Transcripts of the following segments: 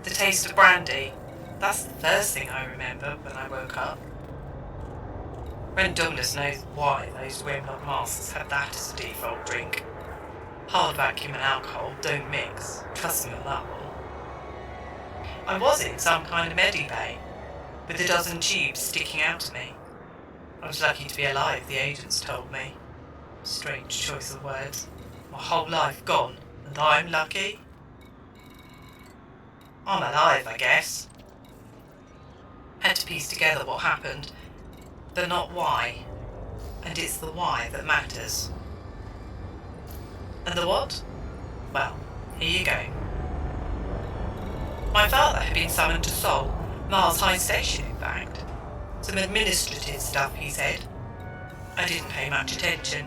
The taste of brandy. That's the first thing I remember when I woke up. Ren Douglas knows why those Wimlock masters had that as a default drink. Hard vacuum and alcohol don't mix, trust me on that one. I was in some kind of medibay, with a dozen tubes sticking out of me. I was lucky to be alive, the agents told me. Strange choice of words. My whole life gone, and I'm lucky? I'm alive, I guess. Had to piece together what happened, but not why. And it's the why that matters. And the what? Well, here you go. My father had been summoned to Seoul, Mars High Station in fact. Some administrative stuff, he said. I didn't pay much attention.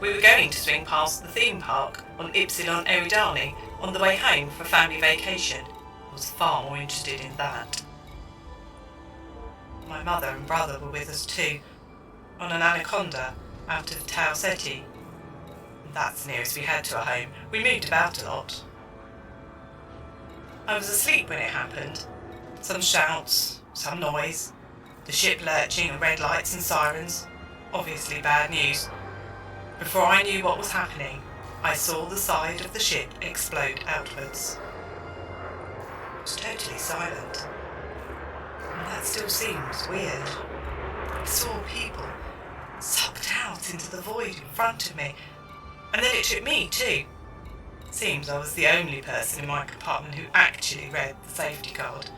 We were going to swing past the theme park on Ypsilon Eridani on the way home for family vacation. I was far more interested in that. My mother and brother were with us too, on an Anaconda out of Tau Ceti. That's the nearest we had to a home. We moved about a lot. I was asleep when it happened. Some shouts, some noise, the ship lurching and red lights and sirens. Obviously bad news. Before I knew what was happening, I saw the side of the ship explode outwards. It was totally silent. And that still seems weird. I saw people sucked out into the void in front of me. And then it took me too. Seems I was the only person in my compartment who actually read the safety card.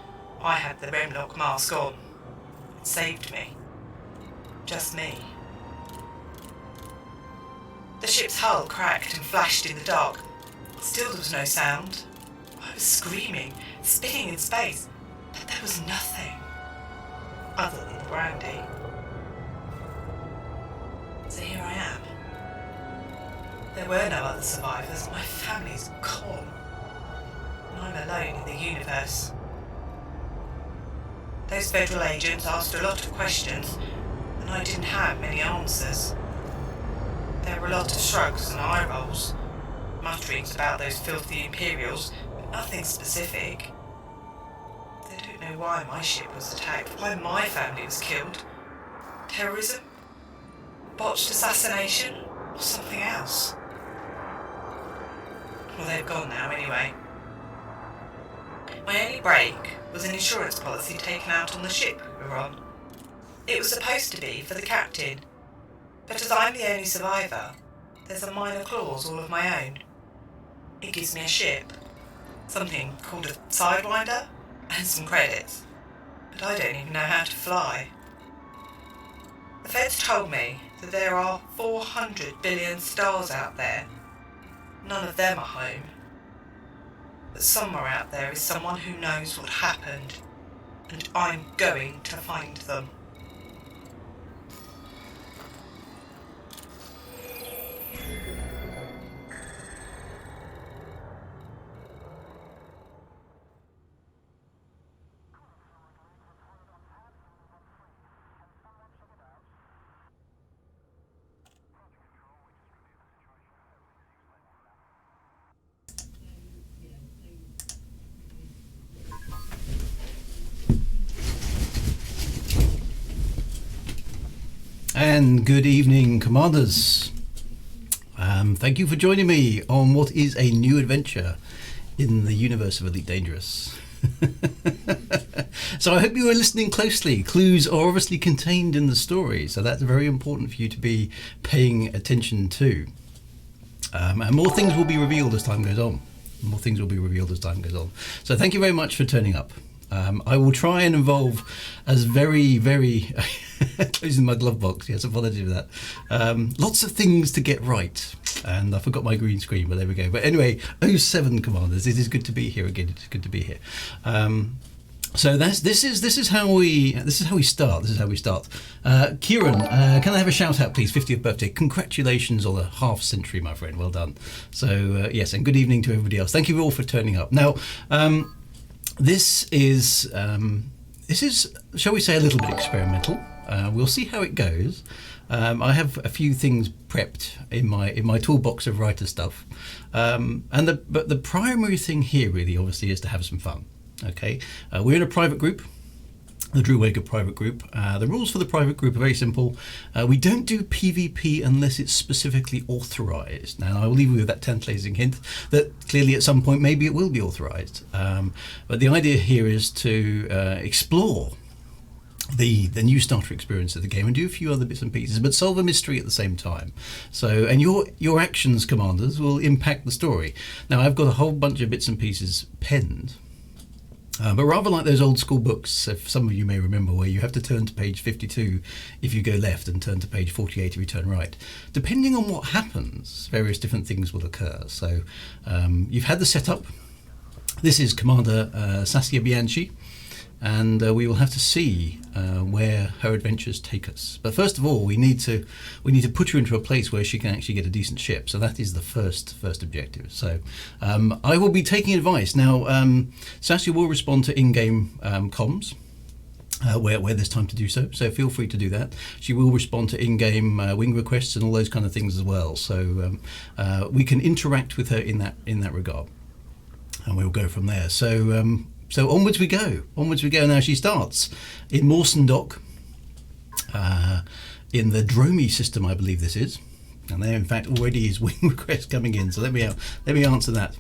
I had the Remlock mask on. It saved me. Just me. The ship's hull cracked and flashed in the dark. Still there was no sound. I was screaming, spinning in space, but there was nothing other than the brandy. So here I am. There were no other survivors. My family's gone. And I'm alone in the universe. Those federal agents asked a lot of questions, and I didn't have many answers. There were a lot of shrugs and eye rolls, mutterings about those filthy Imperials, but nothing specific. They don't know why my ship was attacked, why my family was killed. Terrorism? Botched assassination? Or something else? Well, they've gone now anyway. My only break was an insurance policy taken out on the ship we were on. It was supposed to be for the captain, but as I'm the only survivor, there's a minor clause all of my own. It gives me a ship, something called a Sidewinder, and some credits, but I don't even know how to fly. The feds told me that there are 400 billion stars out there. None of them are home. But somewhere out there is someone who knows what happened, and I'm going to find them. And good evening, Commanders. Thank you for joining me on what is a new adventure in the universe of Elite Dangerous. So I hope you were listening closely. Clues are obviously contained in the story, so that's very important for you to be paying attention to. And more things will be revealed as time goes on. So thank you very much for turning up. I will try and involve as very closing my glove box. Yes, apologies for that. Lots of things to get right, and I forgot my green screen, but there we go. But anyway, 07 Commanders, it is good to be here again. It's good to be here. So this is how we start. Kieran, can I have a shout out, please? 50th birthday. Congratulations on a half century, my friend. Well done. So yes, and good evening to everybody else. Thank you all for turning up. Now. This is, shall we say, a little bit experimental. We'll see how it goes. I have a few things prepped in my toolbox of writer stuff, but the primary thing here, really, obviously, is to have some fun. Okay, we're in a private group. The Drew Wager private group. The rules for the private group are very simple. We don't do PvP unless it's specifically authorized. Now, I will leave you with that tantalizing hint that clearly at some point maybe it will be authorized. But the idea here is to explore the new starter experience of the game and do a few other bits and pieces, but solve a mystery at the same time. So, and your actions, Commanders, will impact the story. Now, I've got a whole bunch of bits and pieces penned. But rather like those old school books, if some of you may remember, where you have to turn to page 52 if you go left and turn to page 48 if you turn right. Depending on what happens, various different things will occur. So you've had the setup. This is Commander Sassia Bianchi, and we will have to see where her adventures take us. But first of all, we need to put her into a place where she can actually get a decent ship. So that is the first objective. So I will be taking advice now. Sassia will respond to in-game comms. Where there's time to do so feel free to do that. She will respond to in-game wing requests and all those kind of things as well. So we can interact with her in that regard, and we'll go from there. So onwards we go. Now she starts in Mawson Dock, in the Dromi system, I believe this is, and there in fact already is wing request coming in. So let me answer that.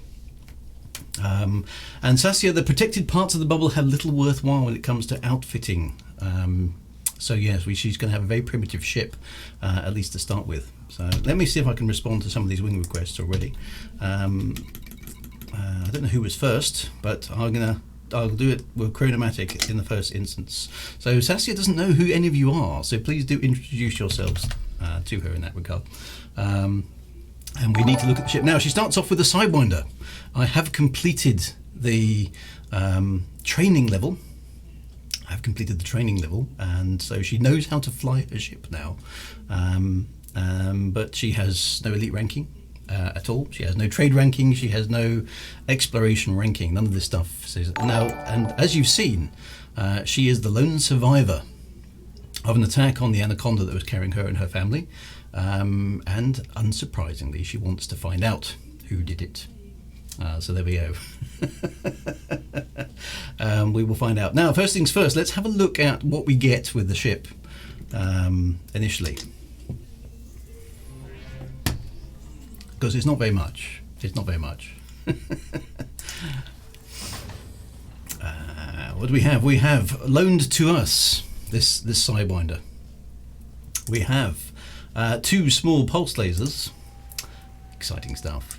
And Sassia, the protected parts of the bubble have little worthwhile when it comes to outfitting. So yes, she's going to have a very primitive ship, at least to start with. So let me see if I can respond to some of these wing requests already. I don't know who was first, but I'll do it with Chronomatic in the first instance. So Sassia doesn't know who any of you are, so please do introduce yourselves to her in that regard. And we need to look at the ship. Now, she starts off with a Sidewinder. I have completed the training level. And so she knows how to fly her ship now. But she has no elite ranking. At all. She has no trade ranking, she has no exploration ranking, none of this stuff. Now, and as you've seen, she is the lone survivor of an attack on the Anaconda that was carrying her and her family, and unsurprisingly she wants to find out who did it. So there we go. We will find out. Now, first things first, let's have a look at what we get with the ship initially. Because it's not very much. What do we have? We have loaned to us this Sidewinder. We have 2 small pulse lasers. Exciting stuff.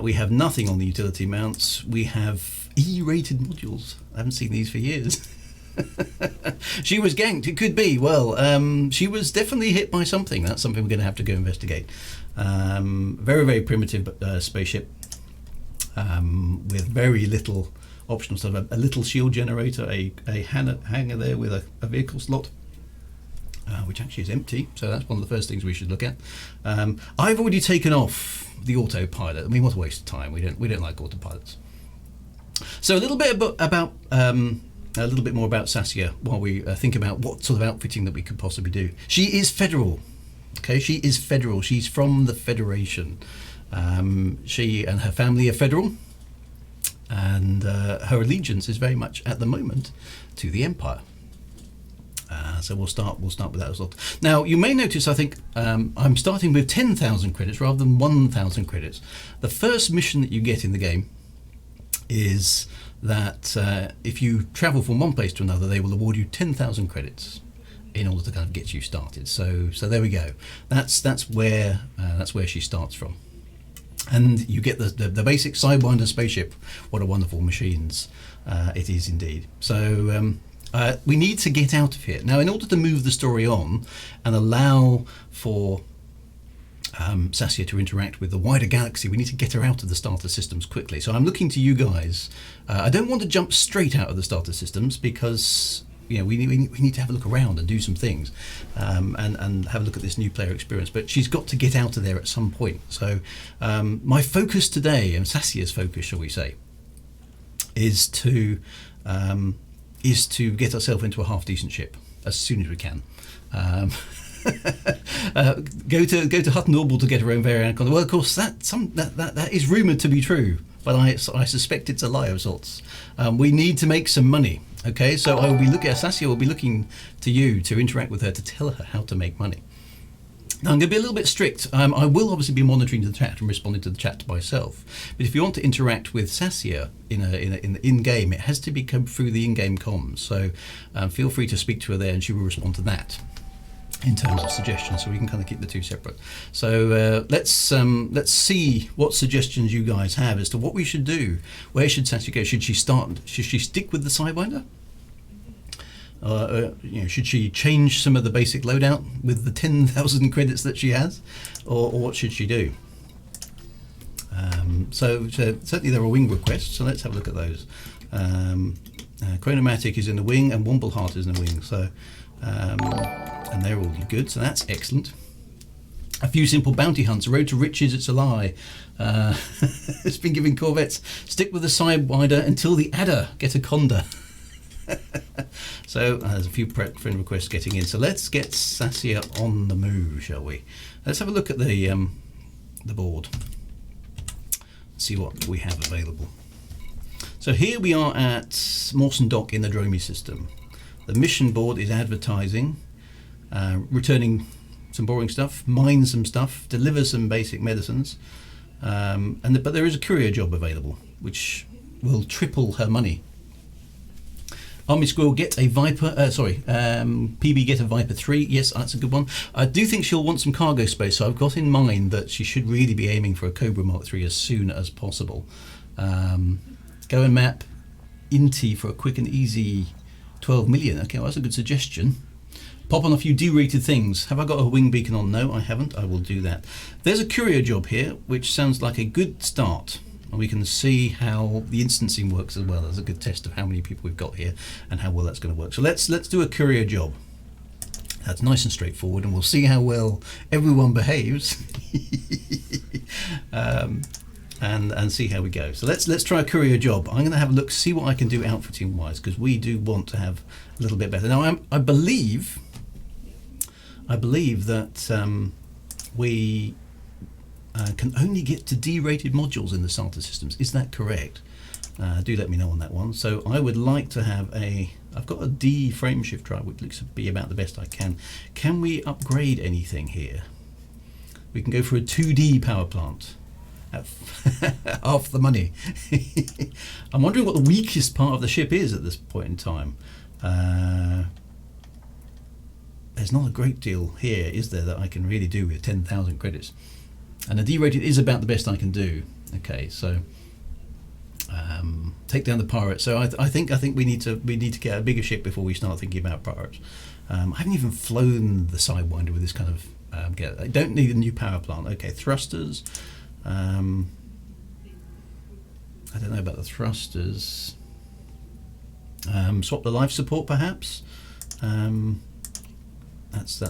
We have nothing on the utility mounts. We have E-rated modules. I haven't seen these for years. She was ganked. It could be. Well, she was definitely hit by something. That's something we're going to have to go investigate. Very, very primitive spaceship with very little optional stuff. A little shield generator, a hangar there with a vehicle slot, which actually is empty. So that's one of the first things we should look at. I've already taken off the autopilot. I mean, what a waste of time. We don't like autopilots. So a little bit about a little bit more about Sassia while we think about what sort of outfitting that we could possibly do. She is federal. Okay, she is federal. She's from the Federation. She and her family are federal, and her allegiance is very much at the moment to the Empire. So we'll start with that as well. Now you may notice, I think I'm starting with 10,000 credits rather than 1,000 credits. The first mission that you get in the game is that if you travel from one place to another, they will award you 10,000 credits in order to kind of get you started. So there we go. That's where she starts from, and you get the basic Sidewinder spaceship. What a wonderful machines it is indeed. So we need to get out of here now in order to move the story on and allow for Sassia to interact with the wider galaxy. We need to get her out of the starter systems quickly. So I'm looking to you guys. I don't want to jump straight out of the starter systems because we need to have a look around and do some things and have a look at this new player experience. But she's got to get out of there at some point. So my focus today, and Sassia's focus, shall we say, is to get herself into a half decent ship as soon as we can. Go to Hutton Orbital to get her own variant. Well, of course, that is rumoured to be true, but I suspect it's a lie of sorts. We need to make some money. Okay, so Sassia will be looking to you to interact with her to tell her how to make money. Now I'm going to be a little bit strict. I will obviously be monitoring the chat and responding to the chat myself. But if you want to interact with Sassia in game, it has to be come through the in-game comms. So feel free to speak to her there, and she will respond to that in terms of suggestions, so we can kind of keep the two separate. So let's see what suggestions you guys have as to what we should do. Where should Sassia go? Should she stick with the Sidewinder? Should she change some of the basic loadout with the 10,000 credits that she has, or what should she do? So certainly there are wing requests, so let's have a look at those. Chronomatic is in the wing and Wombleheart is in the wing, so and they're all good, so that's excellent. A few simple bounty hunts. Road to Riches, it's a lie. It's been giving corvettes. Stick with the Sidewinder until the Adder. Get a Conda. So there's a few friend requests getting in. So let's get Sassia on the move, shall we? Let's have a look at the board. See what we have available. So here we are at Mawson Dock in the Dromi system. The mission board is advertising, returning some boring stuff, mine some stuff, deliver some basic medicines, but there is a courier job available, which will triple her money. Army Squirrel, get a Viper, PB, get a Viper 3. Yes, that's a good one. I do think she'll want some cargo space, so I've got in mind that she should really be aiming for a Cobra Mark 3 as soon as possible. Go and map Inti for a quick and easy 12 million. Okay, well, that's a good suggestion. Pop on a few D-rated things. Have I got a wing beacon on? No, I haven't. I will do that. There's a courier job here, which sounds like a good start. And we can see how the instancing works as well. There's a good test of how many people we've got here and how well that's going to work. So let's do a courier job. That's nice and straightforward, and we'll see how well everyone behaves. And see how we go. So let's try a courier job. I'm going to have a look, see what I can do outfitting wise, because we do want to have a little bit better. Now I believe that we can only get to D-rated modules in the starter systems. Is that correct? Do let me know on that one. So I would like to have I've got a D frame shift drive, which looks to be about the best I can. Can we upgrade anything here? We can go for a 2D power plant. Half the money. I'm wondering what the weakest part of the ship is at this point in time. There's not a great deal here, is there, that I can really do with 10,000 credits? And a D-rated is about the best I can do. Okay, so take down the pirates. So I think we need to get a bigger ship before we start thinking about pirates. I haven't even flown the Sidewinder with this kind of. I don't need a new power plant. Okay, thrusters. I don't know about the thrusters. Swap the life support, perhaps. That's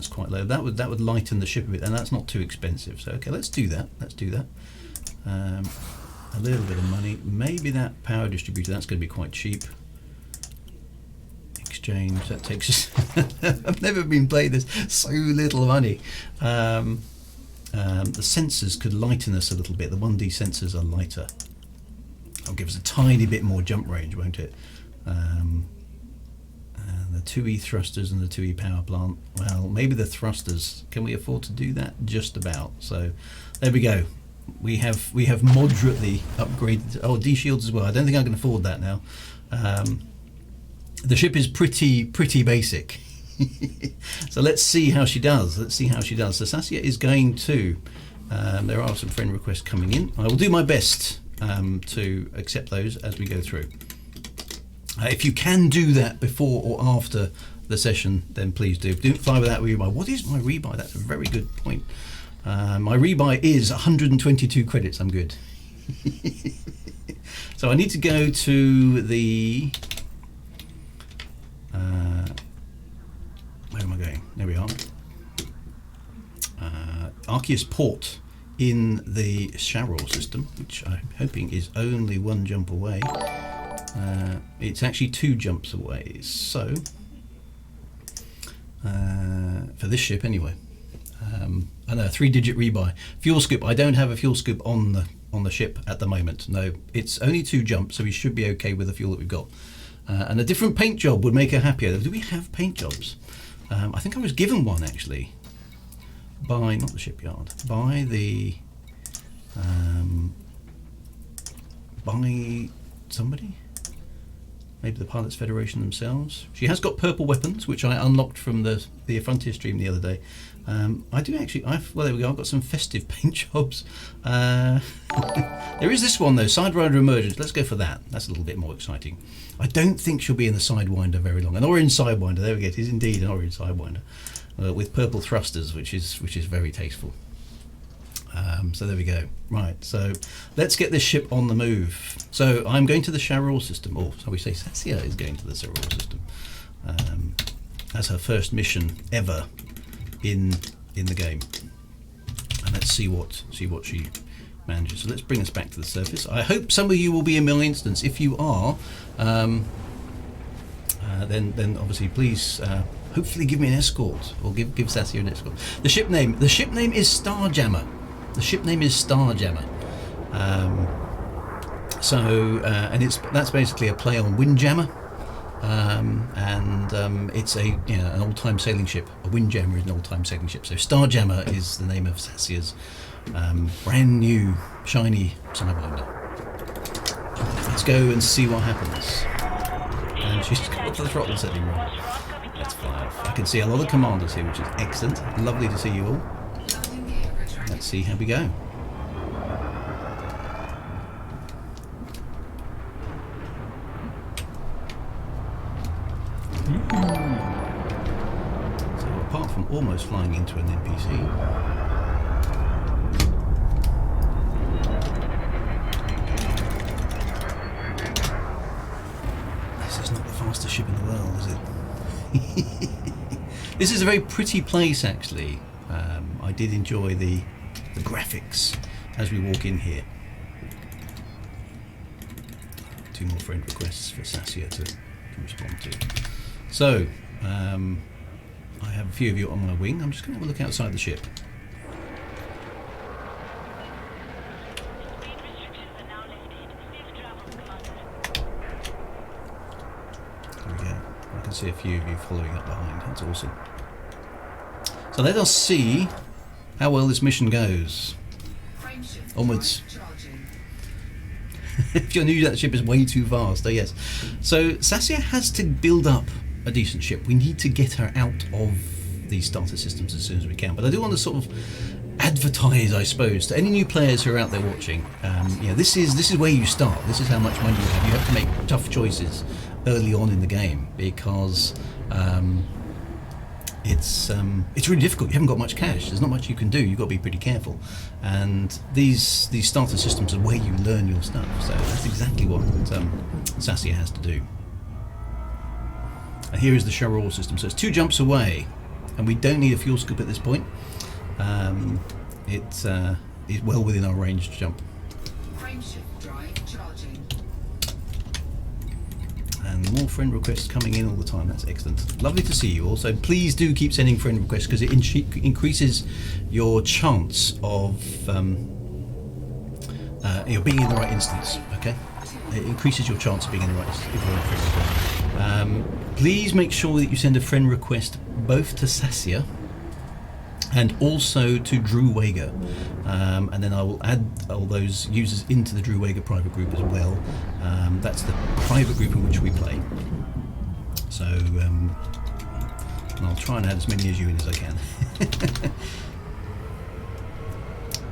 quite low. That would lighten the ship a bit, and that's not too expensive. So okay, let's do that. A little bit of money. Maybe that power distributor. That's going to be quite cheap. Exchange. That takes us. I've never been playing this. So little money. The sensors could lighten us a little bit. The 1D sensors are lighter. That'll give us a tiny bit more jump range, won't it? The 2E thrusters and the 2E power plant. Well, maybe the thrusters. Can we afford to do that? Just about. So there we go. We have moderately upgraded. Oh, D shields as well. I don't think I can afford that now. The ship is pretty basic. So let's see how she does. So Sassia is going to. There are some friend requests coming in. I will do my best to accept those as we go through. If you can do that before or after the session, then please do. Don't fly without rebuy. What is my rebuy? That's a very good point. My rebuy is 122 credits. I'm good. So I need to go to the. Where am I going? There we are. Arceus Port in the Sharrow system, which I'm hoping is only one jump away. It's actually 2 jumps away. So for this ship anyway. I know, 3-digit rebuy. Fuel scoop. I don't have a fuel scoop on the ship at the moment. No, it's only 2 jumps, so we should be okay with the fuel that we've got. And a different paint job would make her happier. Do we have paint jobs? I think I was given one actually by not the shipyard, by the by somebody. Maybe the Pilots Federation themselves. She has got purple weapons, which I unlocked from the Frontier stream the other day. I do actually. Well, there we go. I've got some festive paint jobs. There is this one though, Sidewinder Emergence. Let's go for that. That's a little bit more exciting. I don't think she'll be in the Sidewinder very long. An orange Sidewinder. There we go. It is indeed an orange Sidewinder with purple thrusters, which is very tasteful. So there we go. Right, so let's get this ship on the move. So I'm going to the Sharrow system, or shall we say Sassia is going to the Sharrow system. As her first mission ever in the game. And let's see what she manages. So let's bring us back to the surface. I hope some of you will be in my instance. If you are, then obviously please hopefully give me an escort, or give Sassia an escort. The ship name is Starjammer. The ship name is Starjammer. And that's basically a play on Windjammer. It's an old-time sailing ship. A Windjammer is an old-time sailing ship. So Starjammer is the name of Sassia's brand new shiny Sidewinder. Let's go and see what happens. And she's got the throttle setting wrong. Let's fly off. I can see a lot of commanders here, which is excellent. Lovely to see you all. Let's see how we go. So apart from almost flying into an NPC, this is not the fastest ship in the world, is it? This is a very pretty place actually. I did enjoy the graphics as we walk in here. 2 more friend requests for Sassia to respond to. So, I have a few of you on my wing. I'm just going to have a look outside the ship. There we go. I can see a few of you following up behind. That's awesome. So let us see how well this mission goes. Onwards. If you're new, that ship is way too fast. Oh yes. So Sassia has to build up a decent ship. We need to get her out of these starter systems as soon as we can. But I do want to sort of advertise, I suppose, to any new players who are out there watching. This is where you start. This is how much money you have. You have to make tough choices early on in the game because it's really difficult. You haven't got much cash. There's not much you can do. You've got to be pretty careful. And these starter systems are where you learn your stuff. So that's exactly what Sassia has to do. And here is the Charol system. So it's 2 jumps away, and we don't need a fuel scoop at this point. It's well within our range to jump. Frameshift drive charging. And more friend requests coming in all the time. That's excellent. Lovely to see you all. So please do keep sending friend requests because it increases your chance of being in the right instance. Okay, it increases your chance of being in the right instance. Please make sure that you send a friend request both to Sassia and also to Drew Wager, and then I will add all those users into the Drew Wager private group as well. That's the private group in which we play. So and I'll try and add as many as you in as I can.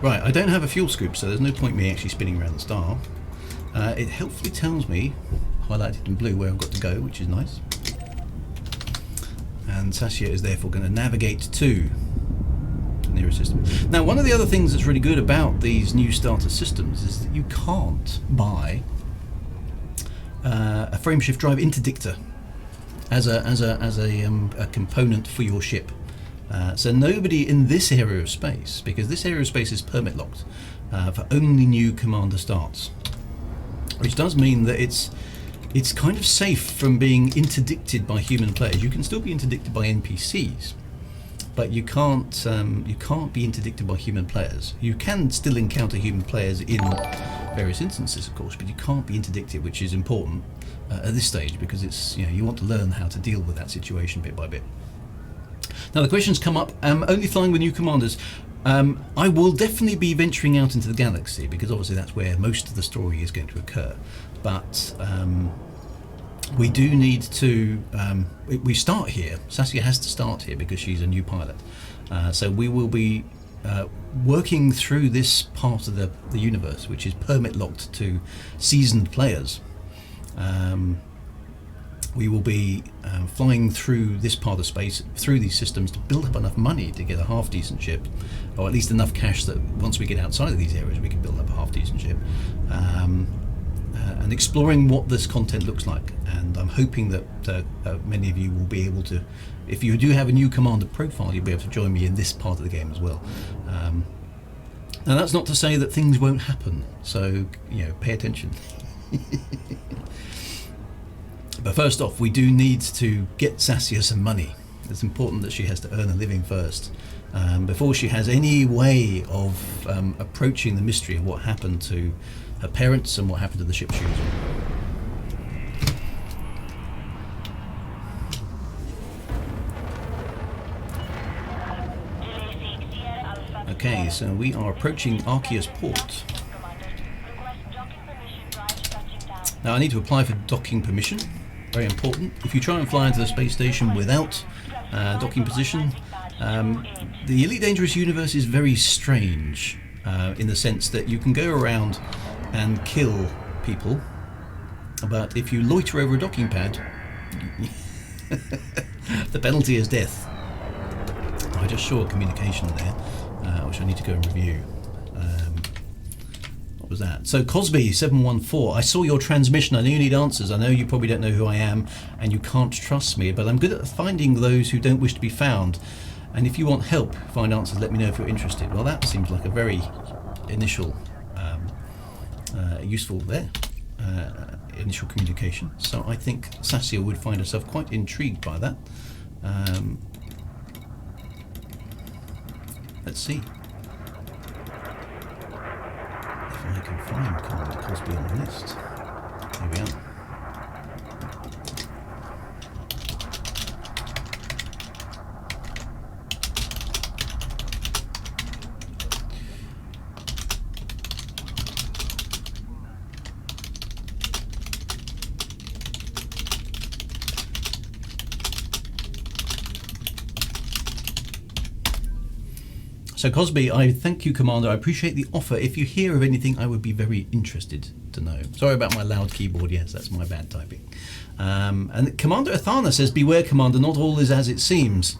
Right, I don't have a fuel scoop, so there's no point me actually spinning around the star. It helpfully tells me, highlighted in blue, where I've got to go, which is nice. And Sassia is therefore going to navigate to the nearest system. Now, one of the other things that's really good about these new starter systems is that you can't buy a frameshift drive interdictor as a component for your ship. So nobody in this area of space, because this area of space is permit locked for only new commander starts, which does mean that it's kind of safe from being interdicted by human players. You can still be interdicted by NPCs, but you can't be interdicted by human players. You can still encounter human players in various instances, of course, but you can't be interdicted, which is important at this stage because it's you want to learn how to deal with that situation bit by bit. Now the questions come up. Only flying with new commanders. I will definitely be venturing out into the galaxy because obviously that's where most of the story is going to occur. But we do need to. We start here. Sassia has to start here because she's a new pilot. So we will be working through this part of the universe, which is permit locked to seasoned players. We will be flying through this part of space, through these systems, to build up enough money to get a half-decent ship, or at least enough cash that once we get outside of these areas we can build up a half-decent ship, and exploring what this content looks like. And I'm hoping that many of you will be able to, if you do have a new commander profile, you'll be able to join me in this part of the game as well. Now that's not to say that things won't happen, so pay attention. But first off, we do need to get Sassia some money. It's important that she has to earn a living first, before she has any way of approaching the mystery of what happened to her parents and what happened to the ship she was on. Okay, so we are approaching Arceus Port. Now I need to apply for docking permission. Very important. If you try and fly into the space station without docking position, the Elite Dangerous universe is very strange in the sense that you can go around and kill people, but if you loiter over a docking pad, the penalty is death. I just saw a communication there, which I need to go and review. What was that? So Cosby714, I saw your transmission. I know you need answers. I know you probably don't know who I am and you can't trust me, but I'm good at finding those who don't wish to be found. And if you want help find answers, let me know if you're interested. Well, that seems like a very initial, useful there, initial communication. So I think Sassia would find herself quite intrigued by that. Let's see. I can find Commander Cosby on the list. Here we are. So Cosby, I thank you, Commander. I appreciate the offer. If you hear of anything, I would be very interested to know. Sorry about my loud keyboard. Yes, that's my bad typing. And Commander Athana says, beware, Commander, not all is as it seems.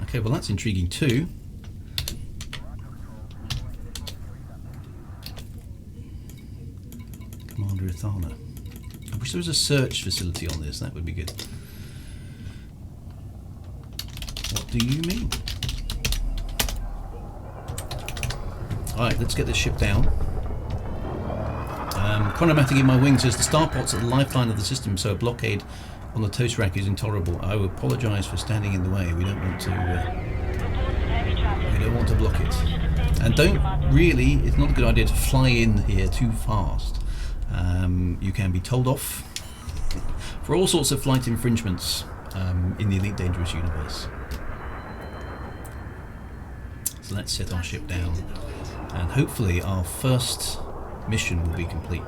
Okay, well, that's intriguing too. Commander Athana. I wish there was a search facility on this. That would be good. What do you mean? Alright, let's get this ship down. Chronomatic in my wing says the starports are the lifeline of the system, so a blockade on the toast rack is intolerable. I will apologise for standing in the way. We don't want to. We don't want to block it. And don't really. It's not a good idea to fly in here too fast. You can be told off for all sorts of flight infringements in the Elite Dangerous universe. So let's set our ship down, and hopefully our first mission will be complete.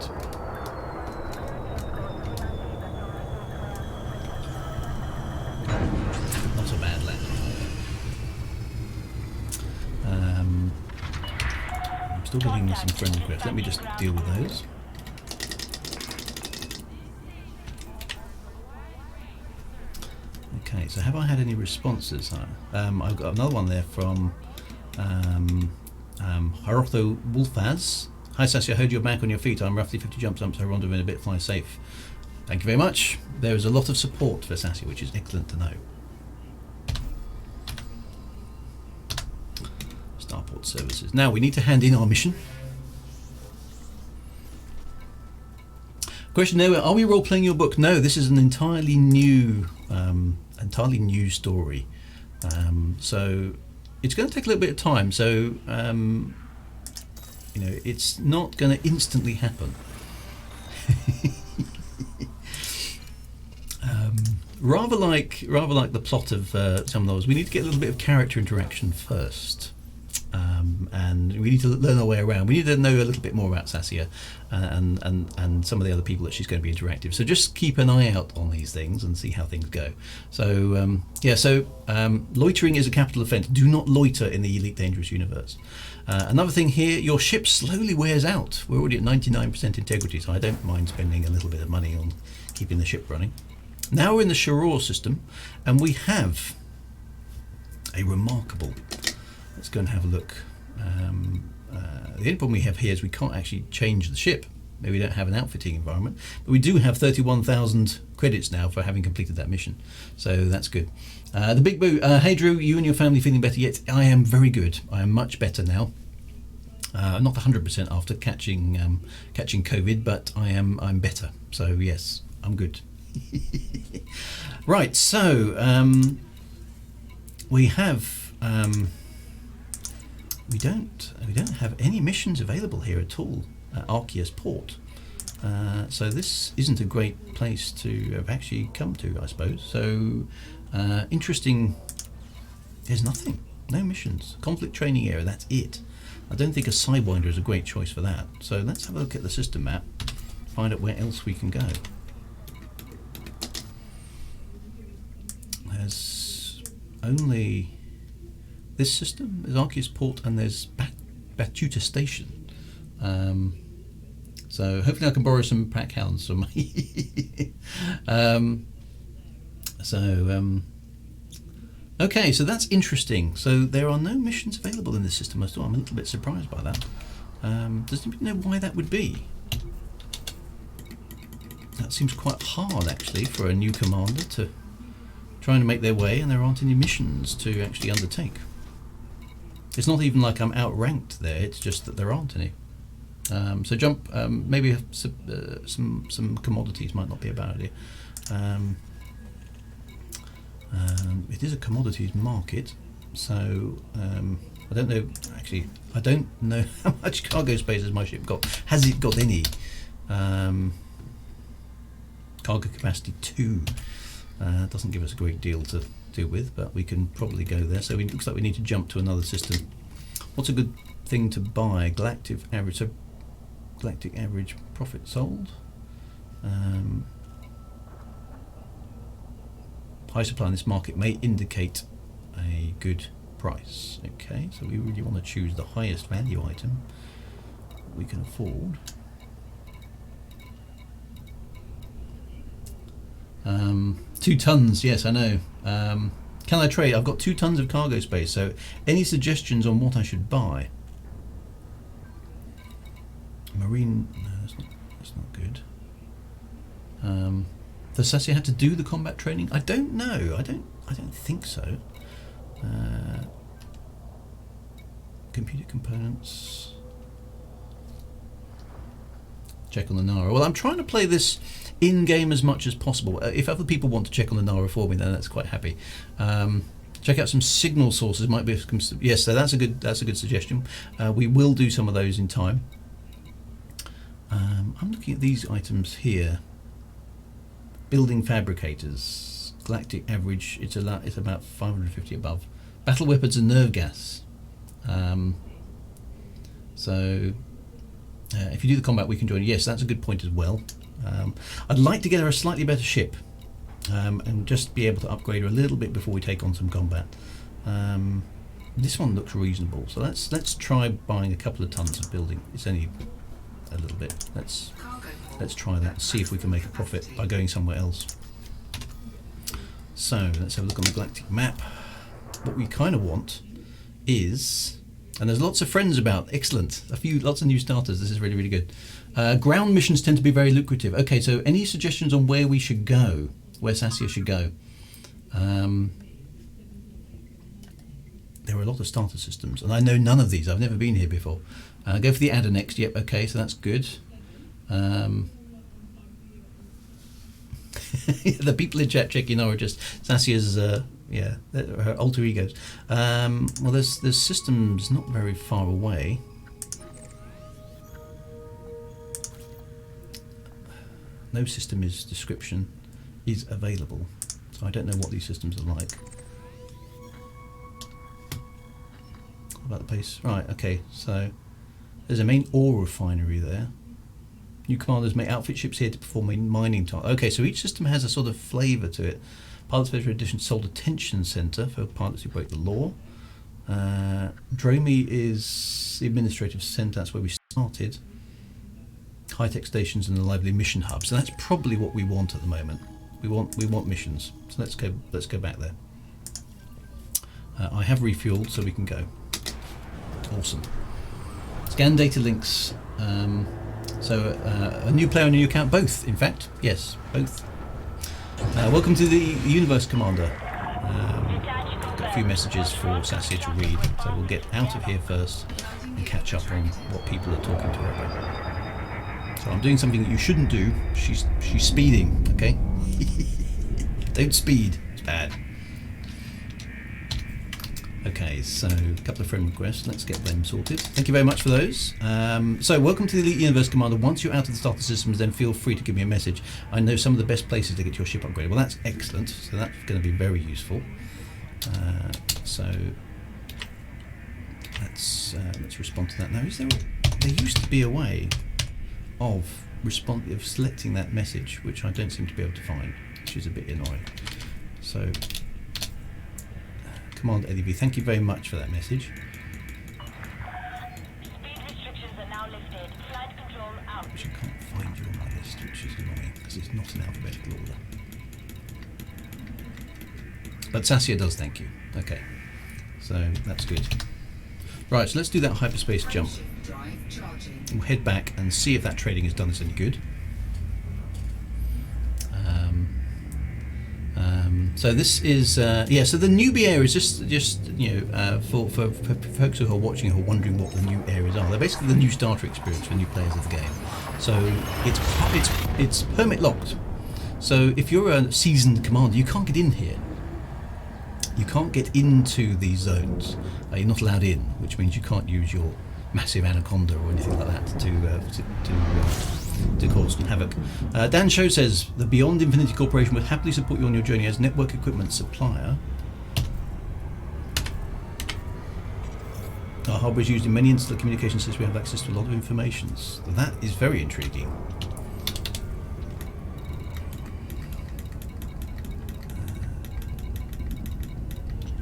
Not a bad land. I'm still getting some friend requests. Let me just deal with those. Okay, so have I had any responses? I've got another one there from Harotho Wolfaz. Hi Sassia, I heard you're back on your feet. I'm roughly 50 jumps up, so rendezvous in a bit, fly safe. Thank you very much. There is a lot of support for Sassia, which is excellent to know. Starport services. Now we need to hand in our mission. Question there, are we role-playing your book? No, this is an entirely new story. So it's going to take a little bit of time. So it's not going to instantly happen. Rather like the plot of some novels, we need to get a little bit of character interaction first. And we need to learn our way around. We need to know a little bit more about Sassia and some of the other people that she's going to be interactive. So just keep an eye out on these things and see how things go. So loitering is a capital offence. Do not loiter in the Elite Dangerous universe. Another thing here, your ship slowly wears out. We're already at 99% integrity, so I don't mind spending a little bit of money on keeping the ship running. Now we're in the Shiror system, and we have a remarkable... Let's go and have a look. The only problem we have here is we can't actually change the ship. Maybe we don't have an outfitting environment, but we do have 31,000 credits now for having completed that mission, so that's good. The Big Boo, hey Drew, you and your family feeling better yet? I am very good. I am much better now. Not 100% after catching COVID, but I'm better. So yes, I'm good. Right, so we have. We don't have any missions available here at all at Arceus Port, so this isn't a great place to have actually come to, I suppose. So interesting. There's nothing, no missions. Conflict training area, that's it. I don't think a Sidewinder is a great choice for that. So let's have a look at the system map, find out where else we can go. There's only this system, there's Arceus Port, and there's Batuta Station. So hopefully I can borrow some pack hounds from me. Okay, so that's interesting. So there are no missions available in this system at all. I'm a little bit surprised by that. Does anybody know why that would be? That seems quite hard actually for a new commander to trying to make their way, and there aren't any missions to actually undertake. It's not even like I'm outranked there, it's just that there aren't any. So jump, maybe some commodities might not be a bad idea. It is a commodities market, so I don't know, actually, I don't know how much cargo space has my ship got. Has it got any? Cargo capacity 2. Doesn't give us a great deal to deal with, but we can probably go there. So it looks like we need to jump to another system. What's a good thing to buy? Galactic average. So galactic average profit sold. High supply in this market may indicate a good price. Okay, so we really want to choose the highest value item we can afford. 2 tons, yes, I know. Can I trade? I've got 2 tons of cargo space, so any suggestions on what I should buy? Marine, no, that's not good. Does Sassia have to do the combat training? I don't know. I don't think so. Computer components. Check on the Nara. Well, I'm trying to play this in-game as much as possible. If other people want to check on the Nara for me, then that's quite happy. Check out some signal sources. Might be yes. So that's a good suggestion. We will do some of those in time. I'm looking at these items here. Building fabricators, galactic average. It's about 550 above. Battle weapons and nerve gas. So if you do the combat, we can join. Yes, that's a good point as well. I'd like to get her a slightly better ship, and just be able to upgrade her a little bit before we take on some combat. This one looks reasonable, so let's try buying a couple of tons of building. It's only a little bit. Let's try that and see if we can make a profit by going somewhere else. So let's have a look on the galactic map. What we kind of want is, and there's lots of friends about. Excellent. Lots of new starters. This is really, really good. Ground missions tend to be very lucrative. Okay, so any suggestions on where we should go, where Sassia should go? There are a lot of starter systems, and I know none of these. I've never been here before. Go for the adder next. Yep. Okay, so that's good. The people in chat checking are just Sassia's. Yeah, her alter egos. Well, there's systems not very far away. No system description is available, so I don't know what these systems are like. What about the pace? Right, okay, so there's a main ore refinery there. New commanders may outfit ships here to perform a mining task. Okay, so each system has a sort of flavour to it. Pilots Federation Edition sold detention centre for pilots who break the law. Dromi is the administrative centre, that's where we started. High-tech stations and the lively mission hub. So that's probably what we want at the moment. We want missions. So let's go back there. I have refueled, so we can go. Awesome. Scan data links. So a new player and a new account, both. In fact, yes, both. Welcome to the Universe Commander. Got a few messages for Sassia to read, so we'll get out of here first and catch up on what people are talking to her about. So I'm doing something that you shouldn't do. She's speeding, okay? Don't speed, it's bad. Okay, so a couple of friend requests. Let's get them sorted. Thank you very much for those. So welcome to the Elite Universe Commander. Once you're out of the starter systems, then feel free to give me a message. I know some of the best places to get your ship upgraded. Well, that's excellent. So that's going to be very useful. So let's respond to that now. There used to be a way of selecting that message, which I don't seem to be able to find, which is a bit annoying. So Command LEV, thank you very much for that message. Speed restrictions are now lifted. Flight control out. Which I can't find you on my list, which is annoying because it's not in alphabetical order. But Sassia does thank you. Okay, so that's good. Right, so let's do that hyperspace jump. We'll head back and see if that trading has done us any good. So this is yeah. So the newbie areas, just you know, for folks who are watching who are wondering what the new areas are, they're basically the new starter experience for new players of the game. So it's permit locked. So if you're a seasoned commander, you can't get in here. You can't get into these zones. You're not allowed in, which means you can't use your massive anaconda or anything like that to cause some havoc. Dan Show says the Beyond Infinity Corporation would happily support you on your journey as network equipment supplier. Our hardware is used in many interstellar communication systems. We have access to a lot of information. So that is very intriguing.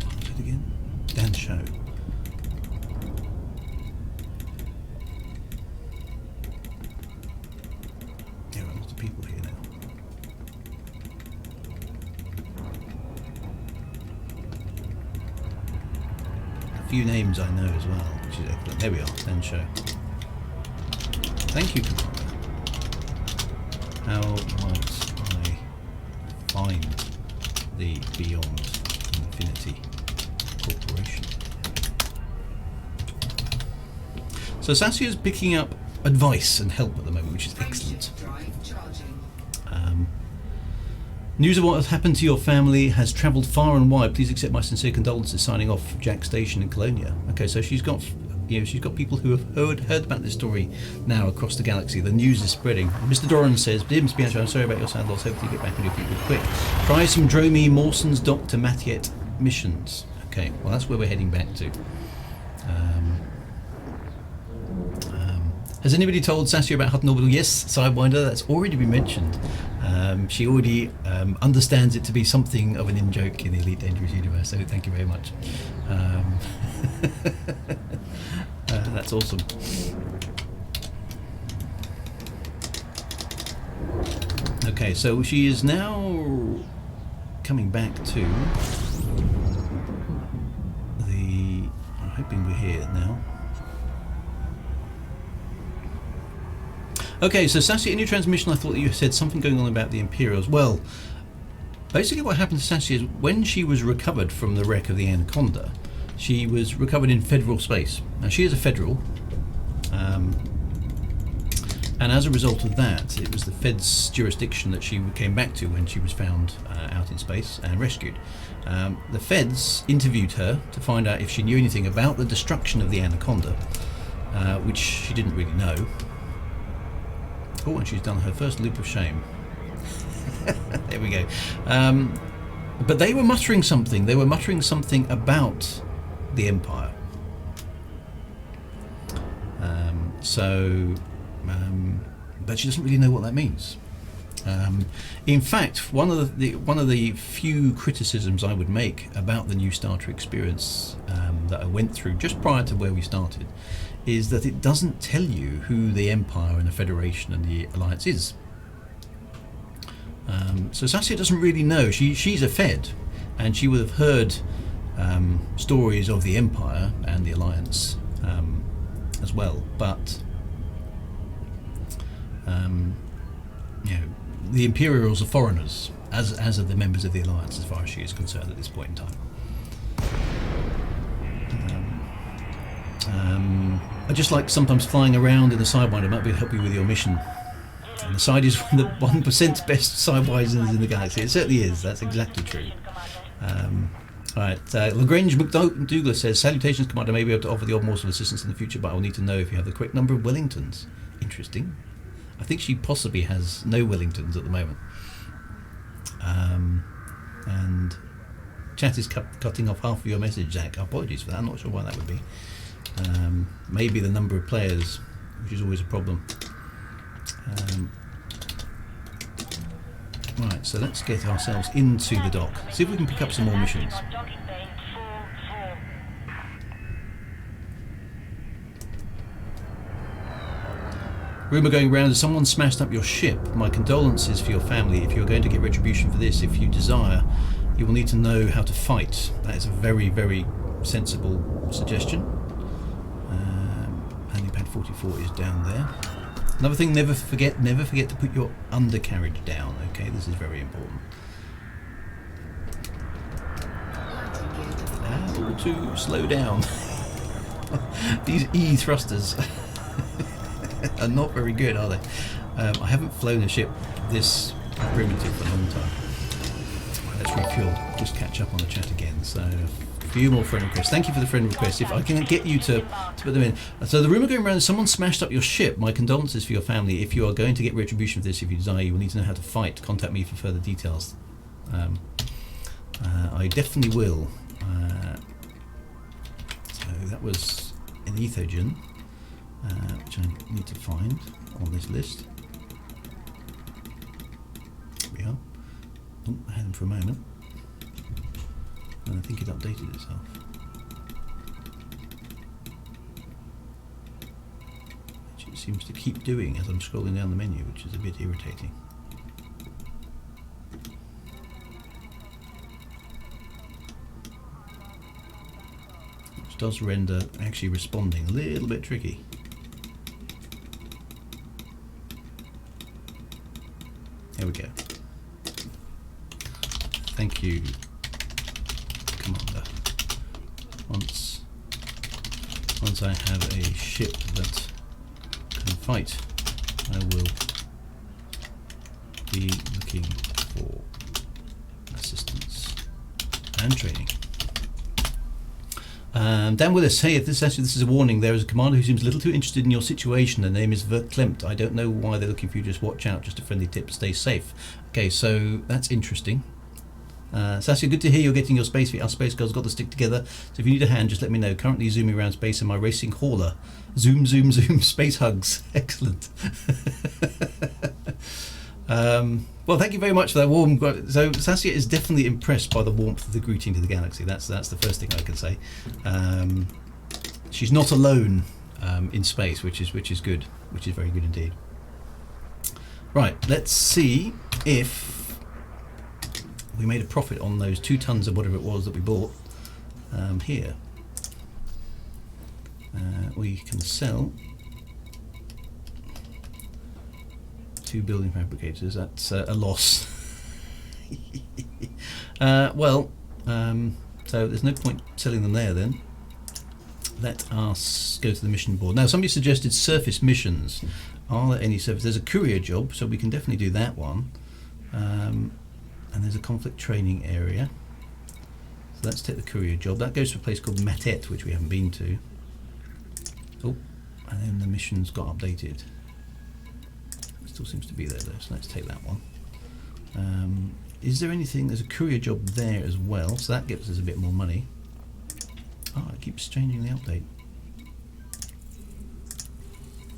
What was it again? Dan Show. few names I know as well, which is excellent. There we are, stand show. Thank you, Commander. How might I find the Beyond Infinity Corporation? So Sassia's picking up advice and help at the moment, which is excellent. News of what has happened to your family has travelled far and wide. Please accept my sincere condolences. Signing off, Jack Station in Colonia. Okay, so she's got people who have heard about this story now across the galaxy. The news is spreading. Mr. Doran says, "Dear Miss Bianchi, I'm sorry about your sad loss. Hopefully you get back on your feet real quick. Try some Dromi, Mawson's Dock to Matiet missions." Okay, well that's where we're heading back to. Has anybody told Sassia about Hutton Orbital? Yes, Sidewinder, that's already been mentioned. She already understands it to be something of an in-joke in the Elite Dangerous universe, so thank you very much. That's awesome. Okay, so she is now coming back to the... I'm hoping we're here now. Okay, so Sassia, in your transmission I thought that you said something going on about the Imperials. Well, basically what happened to Sassia is when she was recovered from the wreck of the Anaconda, she was recovered in Federal space. Now she is a Federal, and as a result of that, it was the Fed's jurisdiction that she came back to when she was found out in space and rescued. The Feds interviewed her to find out if she knew anything about the destruction of the Anaconda, which she didn't really know. Oh, and she's done her first loop of shame. There we go. But they were muttering something. They were muttering something about the Empire. But she doesn't really know what that means. In fact, one of the few criticisms I would make about the new starter experience that I went through just prior to where we started is that it doesn't tell you who the Empire and the Federation and the Alliance is. So Sassia doesn't really know. She's a Fed, and she would have heard stories of the Empire and the Alliance as well. But the Imperials are foreigners, as are the members of the Alliance, as far as she is concerned at this point in time. I just like sometimes flying around in the Sidewinder might be help you with your mission. And the side is one of the 1% best Sidewinders in the galaxy. It certainly is. That's exactly true. Alright, Lagrange McDouglas says, "Salutations, Commander. May be able to offer the odd morsel of assistance in the future, but I will need to know if you have the correct number of Wellingtons." Interesting. I think she possibly has no Wellingtons at the moment. And chat is cutting off half of your message, Zach. Apologies for that. I'm not sure why that would be. Maybe the number of players, which is always a problem. Right, so let's get ourselves into the dock. See if we can pick up some more missions. Rumour going around, someone smashed up your ship. My condolences for your family. If you're going to get retribution for this, if you desire, you will need to know how to fight. That is a very, very sensible suggestion. Landing pad 44 is down there. Another thing, never forget to put your undercarriage down. Okay, this is very important. All to slow down. These E thrusters are not very good, are they? I haven't flown a ship this primitive for a long time. Let's refuel, just catch up on the chat again. So a few more friend requests. Thank you for the friend requests. If I can get you to put them in. So the rumour going around is someone smashed up your ship. My condolences for your family. If you are going to get retribution for this, if you desire, you will need to know how to fight. Contact me for further details. I definitely will. So that was an ethogen, which I need to find on this list. There we are. Oh, I had them for a moment, and I think it updated itself. Which it seems to keep doing as I'm scrolling down the menu, which is a bit irritating. Let's does render actually responding a little bit tricky. Here we go. Thank you, Commander. Once I have a ship that can fight, I will be looking for assistance and training. Dan Willis, hey, if this is a warning, there is a commander who seems a little too interested in your situation. Their name is Verklempt. I don't know why they're looking for you, just watch out, just a friendly tip, stay safe. Okay, so that's interesting. Sassia, good to hear you're getting your space feet. Our space girls got to stick together, so if you need a hand, just let me know. Currently zooming around space in my racing hauler. Zoom, zoom, zoom, space hugs. Excellent. Well, thank you very much for that warm. So Sassia is definitely impressed by the warmth of the greeting to the galaxy. That's the first thing I can say. She's not alone in space, which is good, which is very good indeed. Right, let's see if we made a profit on those 2 tons of whatever it was that we bought here. We can sell 2 building fabricators. That's a loss. So there's no point selling them there then. Let us go to the mission board. Now, somebody suggested surface missions. Are there any surface? There's a courier job, so we can definitely do that one. And there's a conflict training area. So let's take the courier job. That goes to a place called Matet, which we haven't been to. Oh, and then the missions got updated. Still seems to be there though, so let's take that one. Is there anything? There's a courier job there as well, so that gives us a bit more money. Oh, it keeps changing the update.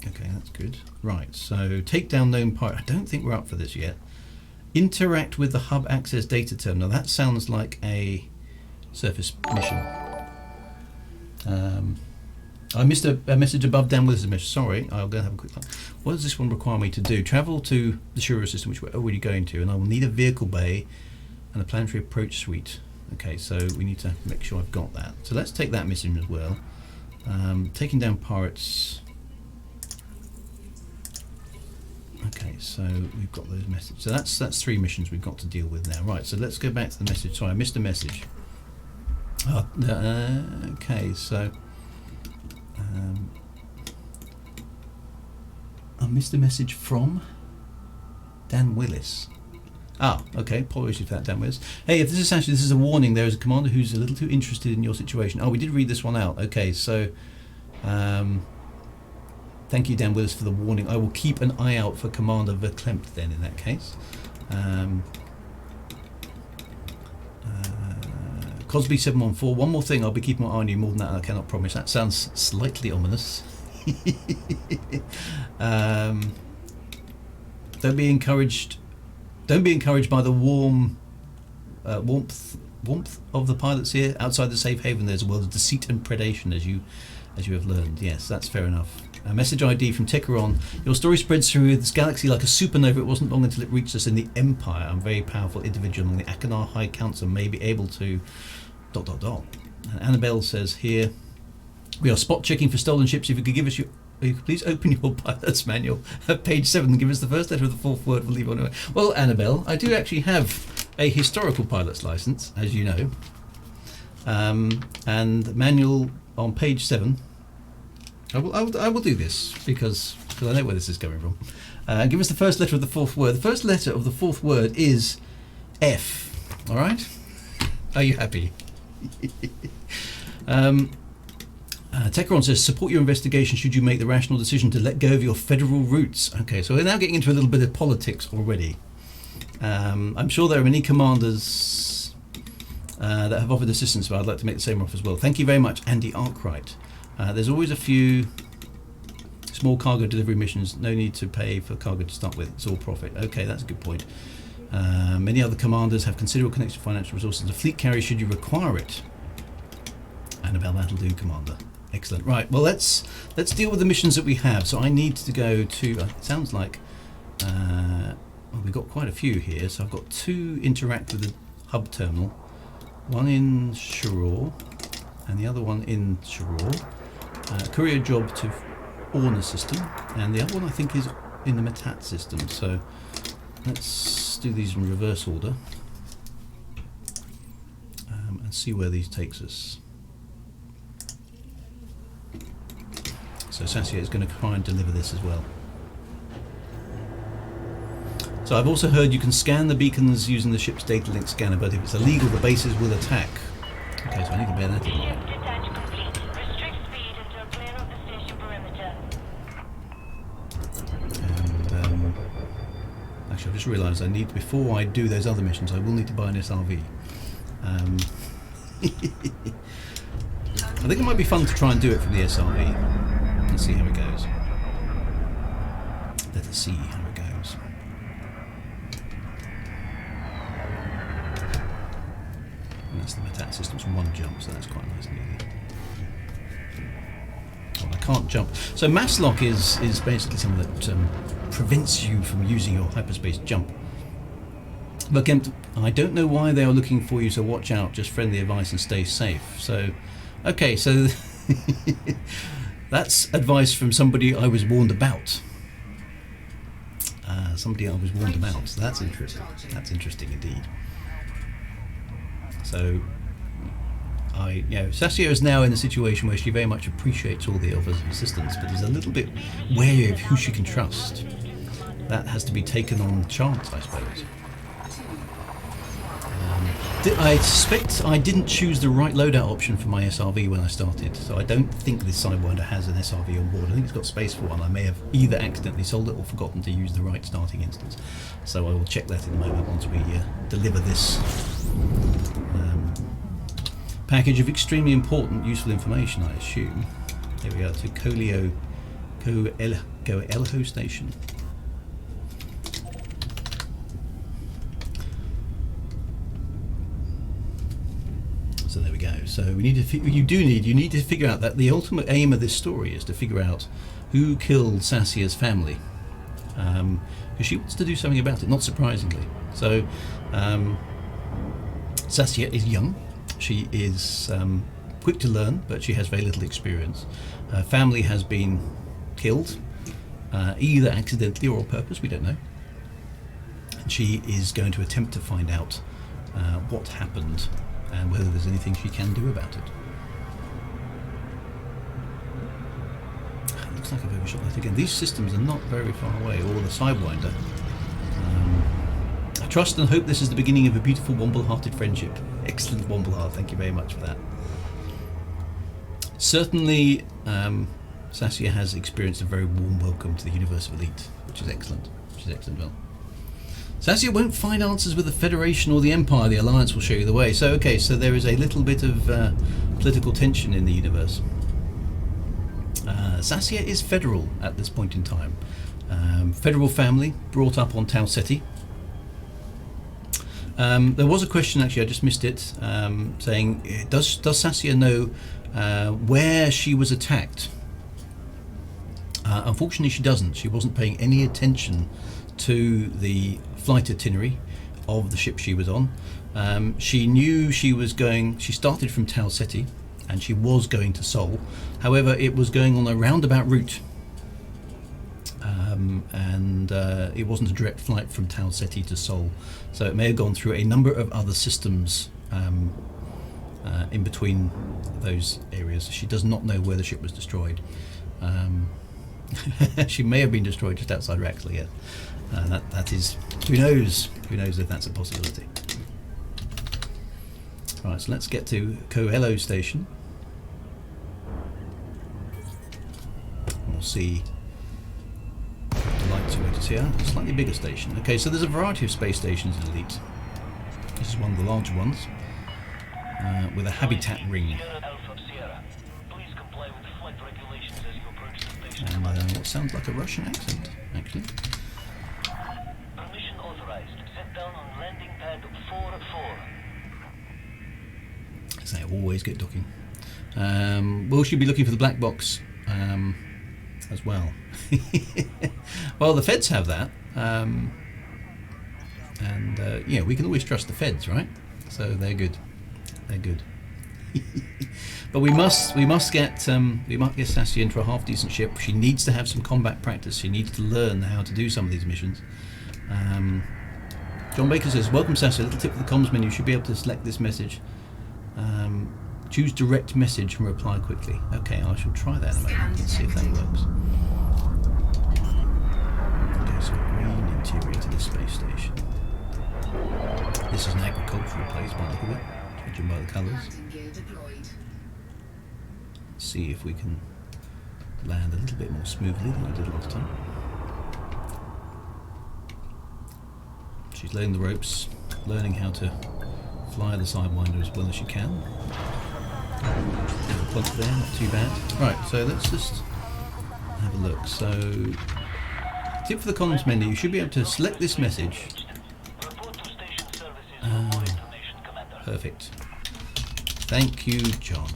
Okay, that's good. Right, so take down known pirate. I don't think we're up for this yet. Interact with the hub access data terminal. That sounds like a surface mission. I missed a message above Dan Willis' message. Sorry, I'll go and have a quick look. What does this one require me to do? Travel to the Shura system, which we're already going to, and I will need a vehicle bay and a planetary approach suite. Okay, so we need to make sure I've got that. So let's take that mission as well. Taking down pirates. Okay, so we've got those messages. So that's 3 missions we've got to deal with now. Right, so let's go back to the message. Sorry, I missed a message. Okay, so I missed a message from Dan Willis. Okay, apologies for that, Dan Willis. Hey, if this is a warning, there is a commander who's a little too interested in your situation. Oh, we did read this one out. Okay, so thank you, Dan Willis, for the warning. I will keep an eye out for Commander Verklempt then in that case. Cosby 714. One more thing, I'll be keeping my eye on you. More than that, I cannot promise. That sounds slightly ominous. Don't be encouraged by the warmth of the pilots here. Outside the safe haven, there's a world of deceit and predation, as you have learned. Yes, that's fair enough. A message ID from Tickeron. Your story spreads through this galaxy like a supernova. It wasn't long until it reached us in the Empire. I'm a very powerful individual among the Akanar High Council, may be able to... ... And Annabelle says here, we are spot checking for stolen ships. If you could give us you could please open your pilot's manual at page 7 and give us the first letter of the 4th word. We'll leave on. Well, Annabelle, I do actually have a historical pilot's license, as you know, and manual on page 7. I will do this because I know where this is coming from. Give us the first letter of the 4th word. The first letter of the 4th word is F. All right? Are you happy? Tekron says, support your investigation should you make the rational decision to let go of your federal roots. Okay, so we're now getting into a little bit of politics already. I'm sure there are many commanders that have offered assistance, but I'd like to make the same offer as well. Thank you very much, Andy Arkwright. There's always a few small cargo delivery missions. No need to pay for cargo to start with. It's all profit. Okay, that's a good point. Many other commanders have considerable connection to financial resources. A fleet carrier should you require it. Annabelle, that'll do, Commander. Excellent. Right, well, let's deal with the missions that we have. So I need to go to... it sounds like... well, we've got quite a few here. So I've got 2 interact with the hub terminal. One in Shura. and the other one in Shiror. Courier job to Orna system, and the other one I think is in the Metat system. So let's do these in reverse order and see where these takes us. So Sassia is going to try and deliver this as well. So I've also heard you can scan the beacons using the ship's data link scanner, but if it's illegal, the bases will attack. Okay, so I need to bear that in mind. Ship detach complete. Restrict speed until clear of the station perimeter. And actually, I've just realised I need, before I do those other missions, I will need to buy an SRV. I think it might be fun to try and do it from the SRV. Let's see how it goes. Let us see how it goes. And that's the Metat system's one jump, so that's quite nice and easy. Oh, I can't jump. So mass lock is basically something that prevents you from using your hyperspace jump. But again, I don't know why they are looking for you, so watch out, just friendly advice and stay safe. So, okay, so that's advice from somebody I was warned about. Somebody I was warned about, so that's interesting. That's interesting indeed. So, Sassia is now in a situation where she very much appreciates all the offers of assistance, but is a little bit wary of who she can trust. That has to be taken on chance, I suppose. I suspect I didn't choose the right loadout option for my SRV when I started, so I don't think this Sidewinder has an SRV on board. I think it's got space for one. I may have either accidentally sold it or forgotten to use the right starting instance. So I will check that in a moment once we deliver this package of extremely important, useful information, I assume. There we go, to Coelho Station. So there we go. So we need to you need to figure out that the ultimate aim of this story is to figure out who killed Sassia's family, because she wants to do something about it. Not surprisingly. So Sassia is young. She is quick to learn, but she has very little experience. Her family has been killed, either accidentally or on purpose. We don't know. And she is going to attempt to find out what happened and whether there's anything she can do about it. Looks like I've overshot that again. These systems are not very far away, or the Sidewinder. I trust and hope this is the beginning of a beautiful Womble-hearted friendship. Excellent Wombleheart, thank you very much for that. Certainly, Sassia has experienced a very warm welcome to the universe of Elite, which is excellent. Well. Sassia won't find answers with the Federation or the Empire. The Alliance will show you the way. So, okay, so there is a little bit of political tension in the universe. Sassia is federal at this point in time. Federal family, brought up on Tau Ceti. There was a question, actually, I just missed it, saying, does Sassia know where she was attacked? Unfortunately, she doesn't. She wasn't paying any attention to the flight itinerary of the ship she was on. She knew she started from Tau Ceti and she was going to Sol. However, it was going on a roundabout route, and it wasn't a direct flight from Tau Ceti to Sol, so it may have gone through a number of other systems in between those areas. She does not know where the ship was destroyed. She may have been destroyed just outside Raxley, yeah. That is, who knows if that's a possibility. Right, so let's get to Coelho Station. We'll see the lights are to see. A slightly bigger station. Okay, so there's a variety of space stations in Elite. This is one of the larger ones, with a habitat ring. And what sounds like a Russian accent, actually. Permission authorized. Set down on landing pad 4-4. So I always get docking. Will she be looking for the black box as well? Well, the feds have that, and we can always trust the feds, right? So they're good. They're good. But we must get Sassia into a half decent ship. She needs to have some combat practice. She needs to learn how to do some of these missions. John Baker says, "Welcome, Sassia. A little tip for the comms menu. You should be able to select this message. Choose direct message and reply quickly." Okay, I shall try that in a moment. Let's see if that works. Okay, so green interior to the space station. This is an agricultural place by the look of it, judging by the colours. Landing gear deployed. See if we can land a little bit more smoothly than we did last time. She's laying the ropes, learning how to fly the Sidewinder as well as she can. Little plug there, not too bad. Right, so let's just have a look. So, tip for the comms menu, you should be able to select this message. Perfect. Thank you, John.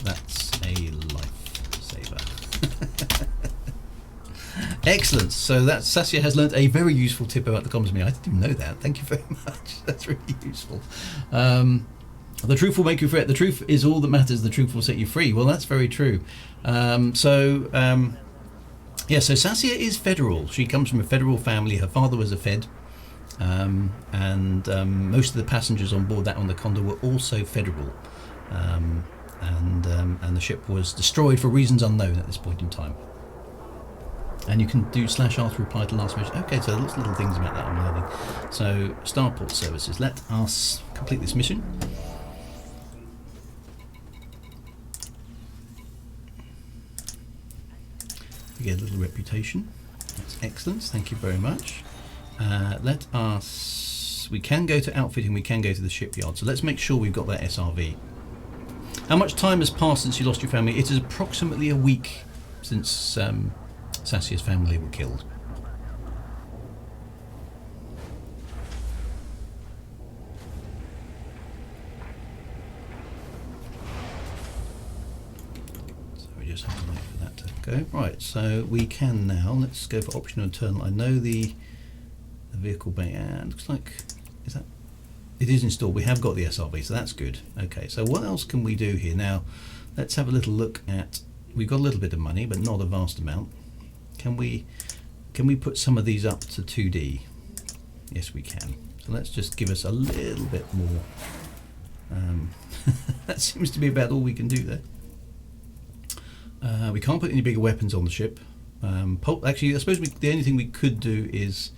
That's a lifesaver. Excellent. So that Sassia has learnt a very useful tip about the comms menu. I didn't even know that. Thank you very much. That's really useful. The truth will make you free. The truth is all that matters. The truth will set you free. Well, that's very true. So Sassia is federal. She comes from a federal family. Her father was a Fed. Most of the passengers on board that Anaconda were also federal. And the ship was destroyed for reasons unknown at this point in time. And you can do /R to reply to last message. Okay, so lots of little things about that I'm learning. So, Starport Services. Let us complete this mission. We get a little reputation. That's excellent. Thank you very much. We can go to outfitting, we can go to the shipyard. So let's make sure we've got that SRV. How much time has passed since you lost your family? It is approximately a week since Sassia's family were killed. So we just have to wait for that to go. Right, so we can now, let's go for optional internal. I know the vehicle bay, and looks like, is that, it is installed. We have got the SRV, so that's good. Okay, so what else can we do here? Now, let's have a little look at, we've got a little bit of money, but not a vast amount. Can we put some of these up to 2D? Yes, we can. So let's just give us a little bit more. That seems to be about all we can do there. We can't put any bigger weapons on the ship. Actually, I suppose the only thing we could do is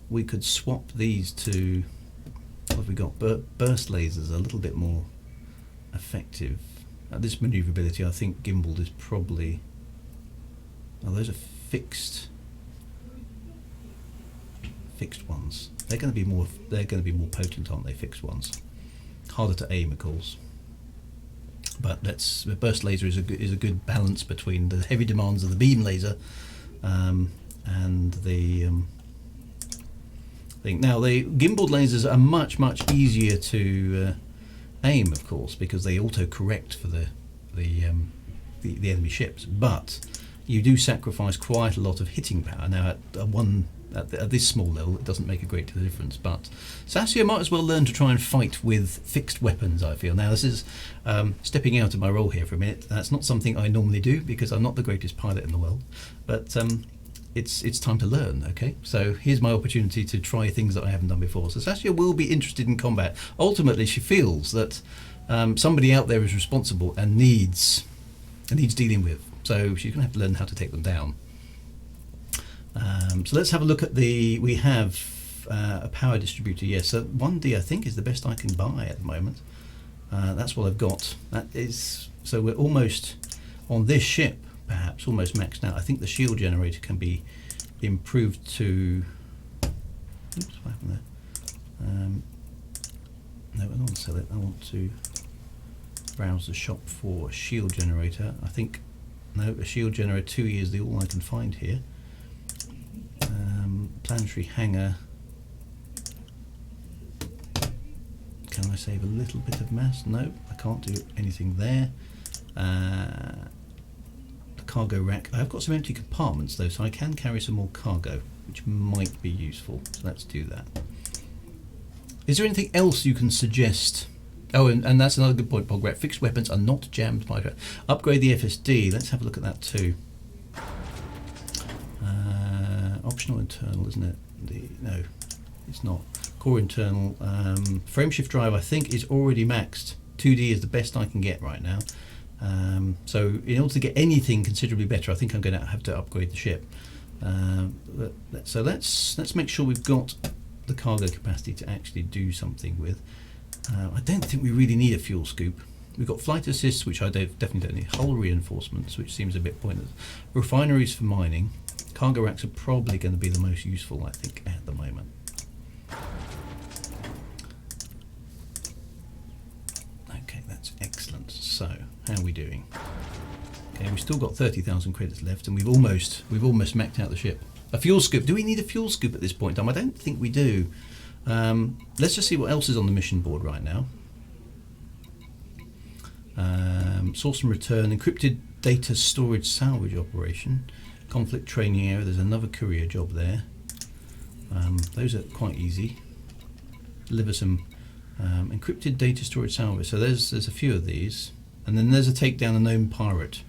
we could swap these to, what have we got? Burst lasers are a little bit more effective. This maneuverability, I think gimbaled is probably, oh, those are fixed ones. They're going to be more potent, aren't they? Fixed ones, harder to aim, of course. But the burst laser is a good balance between the heavy demands of the beam laser and the thing. Now, the gimbaled lasers are much easier to aim, of course, because they auto-correct for the enemy ships. But you do sacrifice quite a lot of hitting power. Now, at this small level, it doesn't make a great deal of difference. But Sassia might as well learn to try and fight with fixed weapons, I feel. Now, this is stepping out of my role here for a minute. That's not something I normally do because I'm not the greatest pilot in the world. But it's time to learn, okay? So here's my opportunity to try things that I haven't done before. So Sassia will be interested in combat. Ultimately, she feels that somebody out there is responsible and needs dealing with. So she's going to have to learn how to take them down. So let's have a look at we have a power distributor, yes. So 1D I think is the best I can buy at the moment. That's what I've got. That is, so we're almost, on this ship, perhaps, almost maxed out. I think the shield generator can be improved to, oops, what happened there? No, I don't want to sell it. I want to browse the shop for a shield generator. I think, no, a shield generator 2E is all I can find here. Planetary hangar. Can I save a little bit of mass? No, I can't do anything there. The cargo rack. I've got some empty compartments though, so I can carry some more cargo, which might be useful. So let's do that. Is there anything else you can suggest Oh, and that's another good point, Pograt. Fixed weapons are not jammed by... Upgrade the FSD. Let's have a look at that too. Optional internal, isn't it? No, it's not. Core internal. Frameshift drive, I think, is already maxed. 2D is the best I can get right now. So in order to get anything considerably better, I think I'm going to have to upgrade the ship. So let's make sure we've got the cargo capacity to actually do something with. I don't think we really need a fuel scoop. We've got flight assists, which I definitely don't need. Hull reinforcements, which seems a bit pointless. Refineries for mining. Cargo racks are probably going to be the most useful, I think, at the moment. Okay, that's excellent. So, how are we doing? Okay, we've still got 30,000 credits left, and we've almost maxed out the ship. A fuel scoop. Do we need a fuel scoop at this point in time? I don't think we do. Let's just see what else is on the mission board right now. Source and return, encrypted data storage salvage operation, conflict training area. There's another courier job there. Those are quite easy. Deliver some encrypted data storage salvage. So there's a few of these, and then there's a take down a known pirate.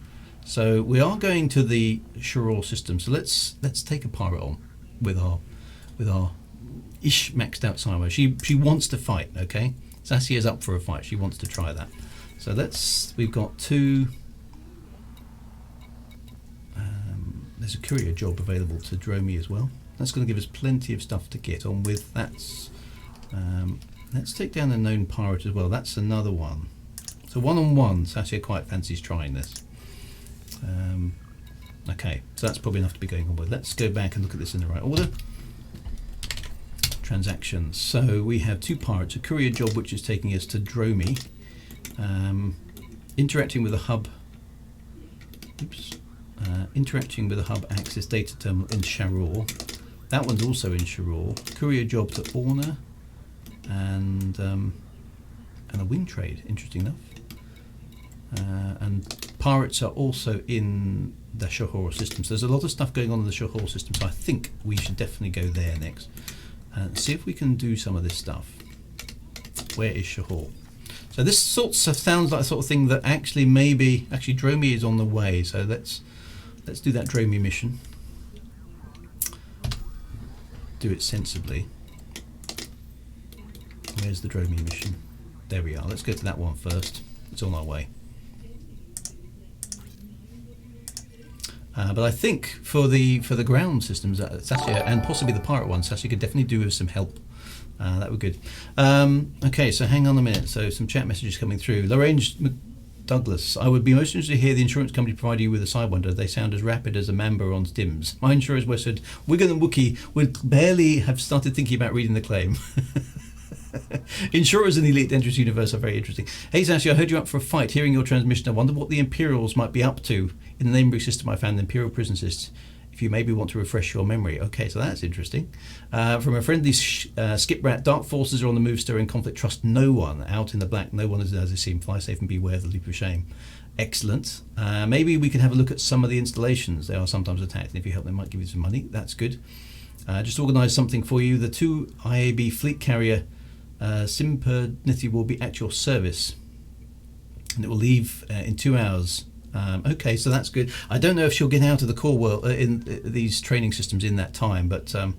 So we are going to the Shore system. So let's take a pirate on with our ish maxed out cyber. She wants to fight. Okay, Sassia's up for a fight. She wants to try that. So we've got two. There's a courier job available to Dromi as well. That's going to give us plenty of stuff to get on with. Let's take down the known pirate as well. That's another one. So 1-on-1, Sassia quite fancies trying this. Okay, so that's probably enough to be going on with. Let's go back and look at this in the right order. Transactions. So we have two pirates, a courier job which is taking us to Dromi. Interacting with a hub. Interacting with a hub access data terminal in Shore. That one's also in Shore. Courier job to Orna, and a wing trade. Interesting enough. And pirates are also in the Shore system. So there's a lot of stuff going on in the Shore system. So I think we should definitely go there next and see if we can do some of this stuff. Where is Shore? So this sounds like the sort of thing that actually Dromi is on the way. So let's do that Dromi mission. Do it sensibly. Where's the Dromi mission? There we are. Let's go to that one first. It's on our way. But I think for the ground systems, Sassia, and possibly the pirate one, Sassia could definitely do with some help. That would be good. Okay, so hang on a minute. So some chat messages coming through. Lorraine Douglas, I would be most interested to hear the insurance company provide you with a Sidewinder. They sound as rapid as a Mamba on Stims. My insurers were said, Wigan and Wookie would barely have started thinking about reading the claim. Insurers in the Elite Dangerous universe are very interesting. Hey Sassia, I heard you up for a fight. Hearing your transmission, I wonder what the Imperials might be up to. In the neighbouring system I found the Imperial prison system. If you maybe want to refresh your memory. Okay, so that's interesting. From a friendly skiprat, dark forces are on the move, stirring conflict. Trust no one. Out in the black, no one is as they seem. Fly safe and beware of the leap of shame. Excellent. Maybe we can have a look at some of the installations. They are sometimes attacked, and if you help, they might give you some money. That's good. Just organise something for you. The 2 IAB fleet carrier Simpernithi will be at your service, and it will leave in 2 hours. Okay, so that's good. I don't know if she'll get out of the core world in these training systems in that time, but you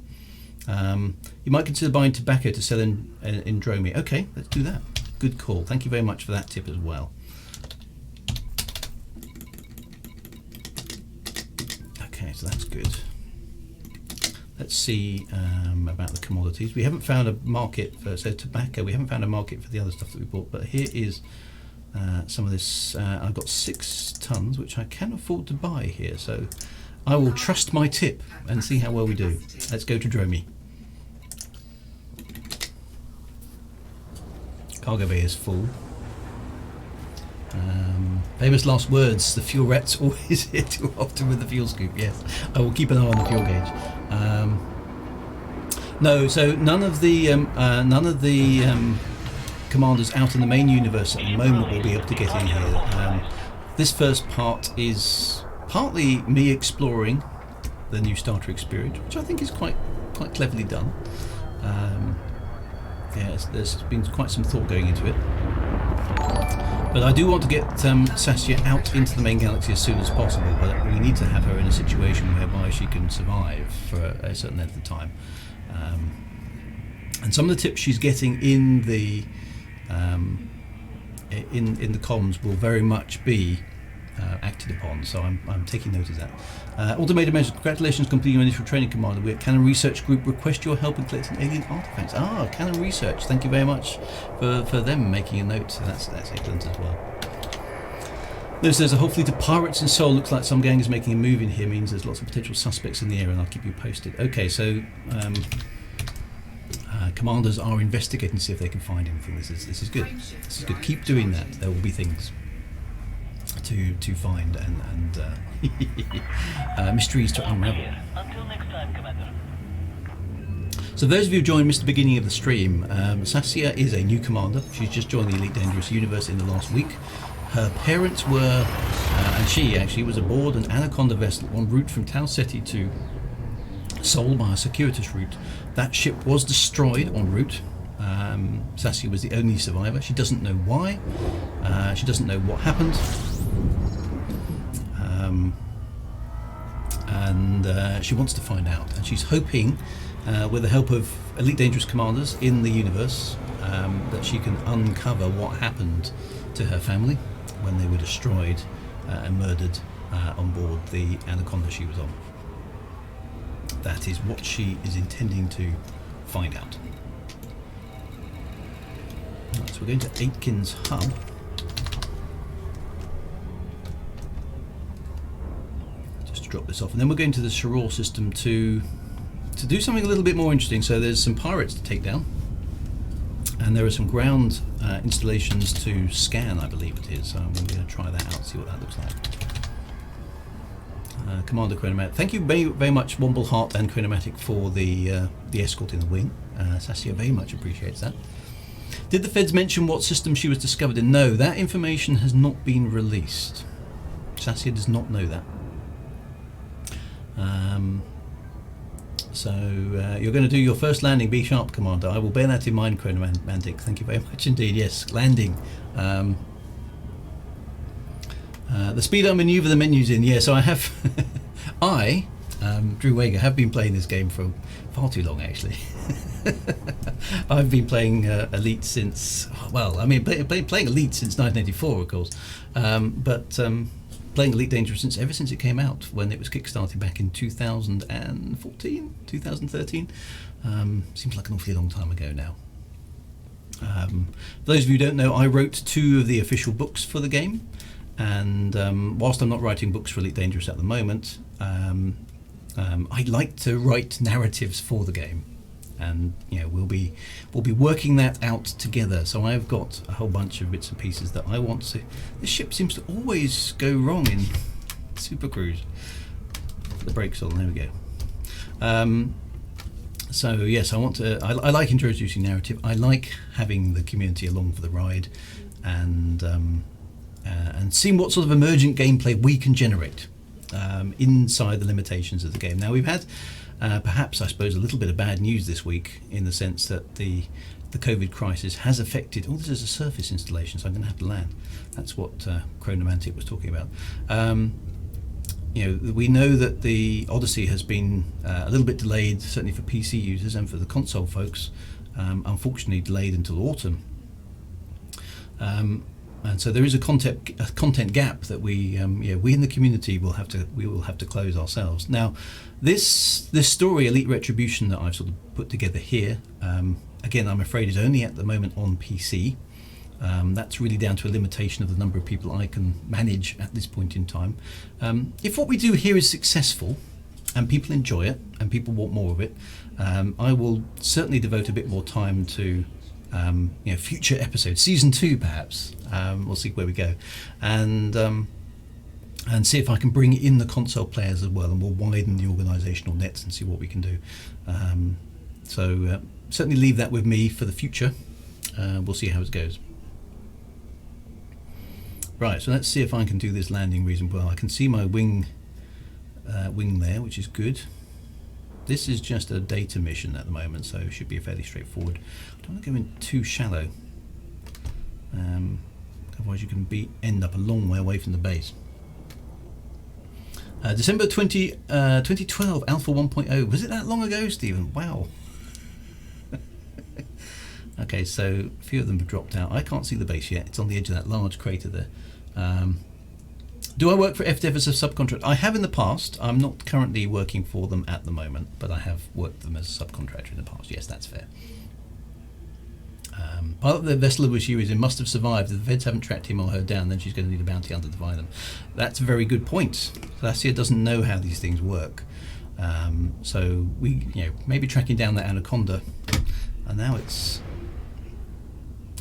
might consider buying tobacco to sell in Dromi. Okay, let's do that. Good call. Thank you very much for that tip as well. Okay, so that's good. Let's see about the commodities. We haven't found a market for tobacco. We haven't found a market for the other stuff that we bought, but here is some of this. I've got 6 tons, which I can afford to buy here, so I will trust my tip and see how well we do. Let's go to Dromi. Cargo bay is full. Famous last words, the fuel rat's always here too often with the fuel scoop. Yes, I will keep an eye on the fuel gauge. No, so none of the commanders out in the main universe at the moment will be able to get in here. This first part is partly me exploring the new starter experience, which I think is quite cleverly done. There's been quite some thought going into it. But I do want to get Sassia out into the main galaxy as soon as possible, but we need to have her in a situation whereby she can survive for a certain length of time. And some of the tips she's getting in the comms will very much be acted upon, so I'm taking note of that. Automated measures, congratulations completing your initial training, Commander. We at Canon Research Group request your help in collecting alien artifacts. Canon Research, thank you very much for them making a note. That's excellent as well. There's a whole fleet of pirates in Seoul. Looks like some gang is making a move in here. Means there's lots of potential suspects in the area, and I'll keep you posted. Okay, so commanders are investigating to see if they can find anything. This is good. This is good. Keep doing that. There will be things to find and mysteries to unravel. Until next time, Commander. So those of you who joined Mr. Beginning of the stream, Sassia is a new commander. She's just joined the Elite Dangerous universe in the last week. Her parents were, and she actually was aboard an Anaconda vessel en route from Tau Ceti to Seoul by a circuitous route. That ship was destroyed en route. Sassia was the only survivor. She doesn't know why. She doesn't know what happened. And she wants to find out. And she's hoping, with the help of Elite Dangerous commanders in the universe, that she can uncover what happened to her family when they were destroyed and murdered on board the Anaconda she was on. That is what she is intending to find out. Right, so we're going to Aitken's hub. Just to drop this off, and then we're going to the Shiror system to do something a little bit more interesting. So there's some pirates to take down, and there are some ground installations to scan, I believe it is. So I'm going to try that out, see what that looks like. Commander Chronomatic, thank you very, very much, Womble Heart and Chronomatic, for the escort in the wing. Sassia very much appreciates that. Did the feds mention what system she was discovered in? No, that information has not been released. Sassia does not know that. So you're going to do your first landing. Be sharp, Commander. I will bear that in mind, Chronomantic. Thank you very much indeed. Yes, landing. The speed up maneuver the menus in. Yeah, so I have. Drew Wager, have been playing this game for far too long, actually. I've been playing Elite since, well, I mean, playing Elite since 1984, of course, but playing Elite Dangerous ever since it came out, when it was kickstarted back in 2014, 2013. Seems like an awfully long time ago now. For those of you who don't know, I wrote 2 of the official books for the game, and whilst I'm not writing books for Elite Dangerous at the moment, I like to write narratives for the game, and we'll be working that out together. So I've got a whole bunch of bits and pieces that I want to. This ship seems to always go wrong in Super Cruise. Put the brakes on. There we go. So yes, I want to. I like introducing narrative. I like having the community along for the ride, and seeing what sort of emergent gameplay we can generate inside the limitations of the game. Now we've had perhaps, I suppose, a little bit of bad news this week, in the sense that the COVID crisis has affected. Oh, this is a surface installation, so I'm going to have to land. That's what Chronomantic was talking about. We know that the Odyssey has been a little bit delayed, certainly for PC users, and for the console folks, unfortunately delayed until autumn. And so there is a content gap that we in the community will have to close ourselves. Now, this story, Elite Retribution, that I've sort of put together here, again, I'm afraid is only at the moment on PC. That's really down to a limitation of the number of people I can manage at this point in time. If what we do here is successful, and people enjoy it, and people want more of it, I will certainly devote a bit more time to future episodes, season 2 perhaps. We'll see where we go, and see if I can bring in the console players as well, and we'll widen the organisational nets and see what we can do. So certainly leave that with me for the future. We'll see how it goes. Right, so let's see if I can do this landing reasonably well. I can see my wing there, which is good. This is just a data mission at the moment, so it should be fairly straightforward. I don't want to go in too shallow. Otherwise you can end up a long way away from the base. December 2012, Alpha 1.0. Was it that long ago, Stephen? Wow. Okay, so a few of them have dropped out. I can't see the base yet. It's on the edge of that large crater there. Do I work for FDev as a subcontractor? I have in the past. I'm not currently working for them at the moment, but I have worked for them as a subcontractor in the past. Yes, that's fair. Part of the vessel which she was in must have survived. If the feds haven't tracked him or her down, then she's going to need a bounty hunter to find them. That's a very good point. Sassia doesn't know how these things work. So we, maybe tracking down that anaconda. And now it's...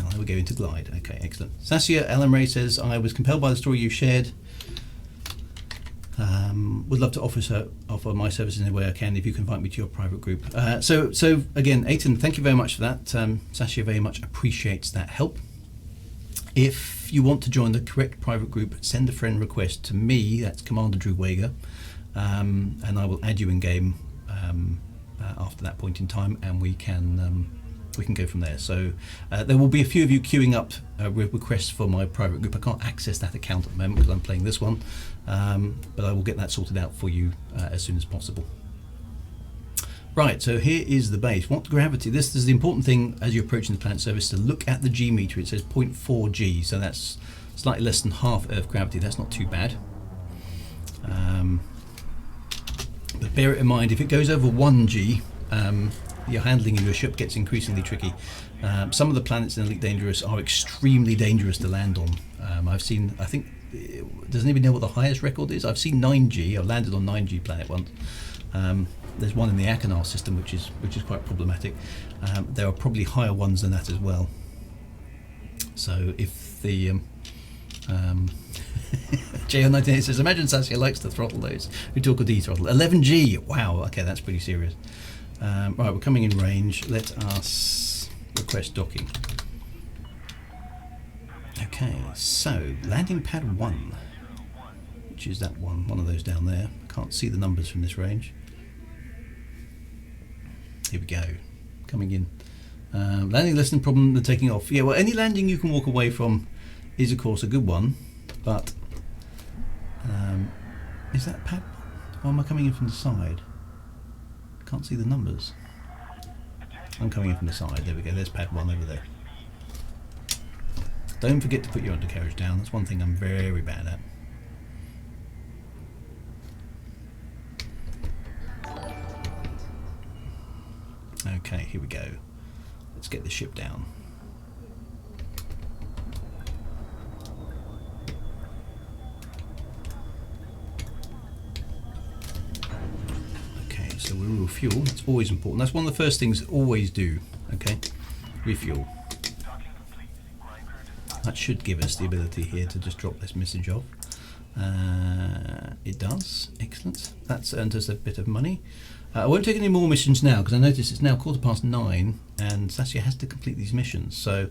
Oh, now we go into glide. Okay, excellent. Sassia, Ellen Ray says, I was compelled by the story you shared. Would love to offer my services in any way I can if you can invite me to your private group. So again, Aiton, thank you very much for that. Sassia very much appreciates that help. If you want to join the correct private group, send a friend request to me. That's Commander Drew Wager, and I will add you in game after that point in time, and we can go from there. So there will be a few of you queuing up with requests for my private group. I can't access that account at the moment because I'm playing this one, but I will get that sorted out for you as soon as possible. Right, so here is the base. What gravity? This is the important thing as you're approaching the planet surface, to look at the G meter. It says 0.4 G, so that's slightly less than half Earth gravity. That's not too bad. But bear it in mind, if it goes over 1 G, your handling of your ship gets increasingly tricky. Some of the planets in Elite Dangerous are extremely dangerous to land on. I've seen, I think, does anybody know what the highest record is? I've seen 9G. I've landed on 9G planet once. There's one in the Achenar system which is quite problematic. There are probably higher ones than that as well. So if the JO98 says, imagine Sassia likes to throttle those who talk a D-throttle. 11G, wow, okay, that's pretty serious. Right, we're coming in range. Let us request docking. Okay, so landing pad 1, which is that one of those down there. Can't see the numbers from this range. Here we go, coming in. Landing less than problem than taking off. Yeah, well, any landing you can walk away from is of course a good one, but is that pad 1? Or am I coming in from the side? Can't see the numbers. I'm coming in from the side. There we go. There's pad 1 over there. Don't forget to put your undercarriage down. That's one thing I'm very bad at. Okay, here we go. Let's get the ship down. So we refuel. That's always important. That's one of the first things always do. Okay, refuel. That should give us the ability here to just drop this message off. It does. Excellent. That's earned us a bit of money. I won't take any more missions now because I notice it's now 9:15 and Sassia has to complete these missions. So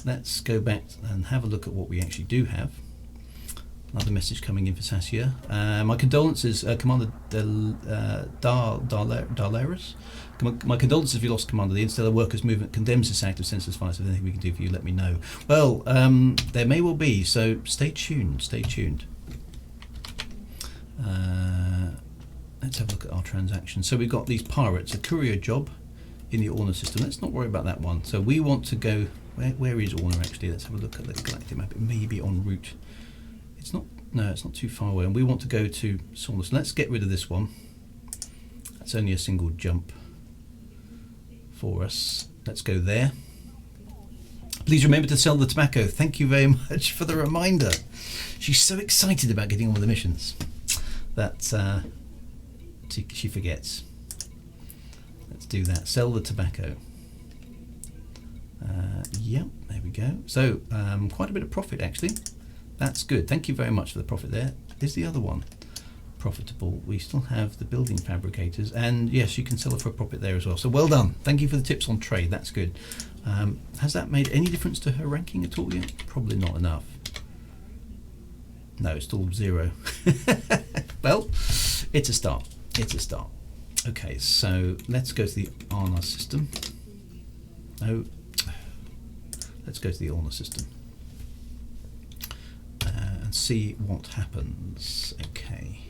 let's go back and have a look at what we actually do have. Another message coming in for Sassia. My condolences, Commander Darlaris. My condolences if you lost Commander. The Interstellar Workers Movement condemns this act of senseless violence. If there's anything we can do for you, let me know. Well, there may well be, so stay tuned, stay tuned. Let's have a look at our transactions. So we've got these pirates, a courier job in the Orna system. Let's not worry about that one. So we want to go, where is Orna actually? Let's have a look at the galactic map. It may be en route. It's not, no, it's not too far away, and we want to go to Saunders. Let's get rid of this one. That's only a single jump for us. Let's go there. Please remember to sell the tobacco. Thank you very much for the reminder. She's so excited about getting on with the missions that she forgets. Let's do that. Sell the tobacco. Yep, there we go. So quite a bit of profit actually. That's good. Thank you very much for the profit there. Is the other one profitable? We still have the building fabricators, and yes, you can sell it for a profit there as well. So well done. Thank you for the tips on trade. That's good. Has that made any difference to her ranking at all yet? Probably not enough. No, it's still 0. Well, it's a start. It's a start. Okay, so let's go to the Arna system. No, let's go to the Orna system. and see what happens. Okay.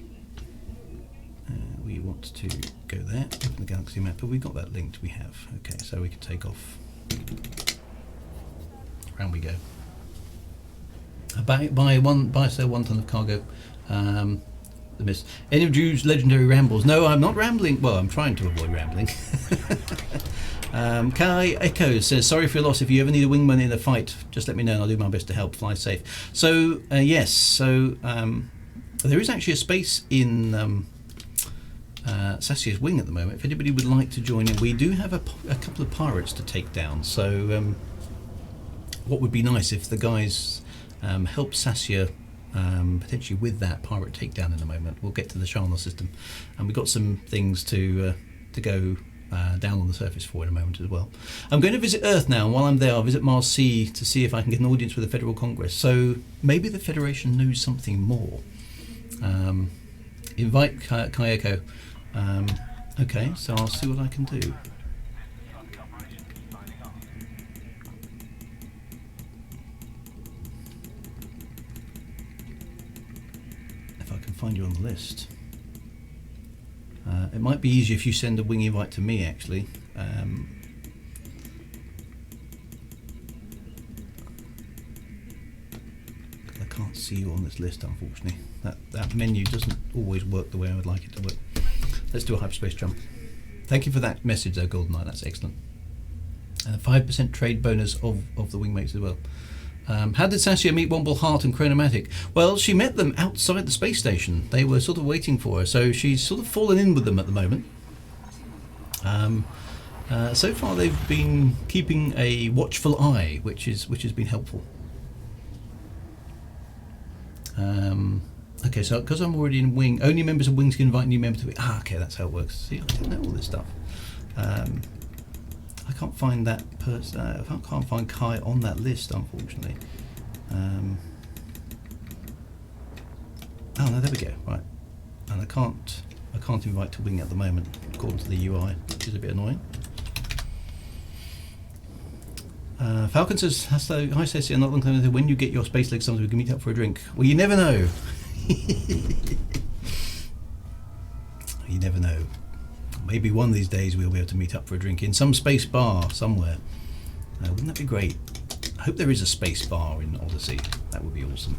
We want to go there, open the galaxy map, but we've got that linked, we have. Okay, so we can take off. Round we go. Buy sell 1 ton of cargo. The miss. Any of Drew's legendary rambles? No, I'm not rambling. Well, I'm trying to avoid rambling. Kai Echo says, sorry for your loss. If you ever need a wingman in a fight, just let me know and I'll do my best to help. Fly safe. So, yes, so there is actually a space in Sassia's wing at the moment. If anybody would like to join in, we do have a couple of pirates to take down. So, what would be nice if the guys help Sassia potentially with that pirate takedown in a moment. We'll get to the Sharna system, and we've got some things to go down on the surface for in a moment as well. I'm going to visit Earth now, and while I'm there I'll visit Mars C to see if I can get an audience with the Federal Congress. So maybe the Federation knows something more. Invite Kayako. Okay, so I'll see what I can do. If I can find you on the list. It might be easier if you send a wing invite to me, actually. I can't see you on this list, unfortunately. That menu doesn't always work the way I would like it to work. Let's do a hyperspace jump. Thank you for that message, though, Golden Knight. That's excellent. 5% trade bonus of the wingmates as well. How did Sassia meet Womble Hart and Chronomatic? Well, she met them outside the space station. They were sort of waiting for her, so she's sort of fallen in with them at the moment. So far, they've been keeping a watchful eye, which has been helpful. Okay, so because I'm already in Wing, only members of Wings can invite new members to Wing. Okay, that's how it works. See, I didn't know all this stuff. I can't find that person. I can't find Kai on that list, unfortunately. Oh no, there we go. Right, and I can't invite to Wing at the moment, according to the UI, which is a bit annoying. Falcon says, hi Sassia, not long time. When you get your space legs, sometimes we can meet up for a drink. Well, you never know. You never know. Maybe one of these days we'll be able to meet up for a drink in some space bar somewhere. Wouldn't that be great? I hope there is a space bar in Odyssey. That would be awesome.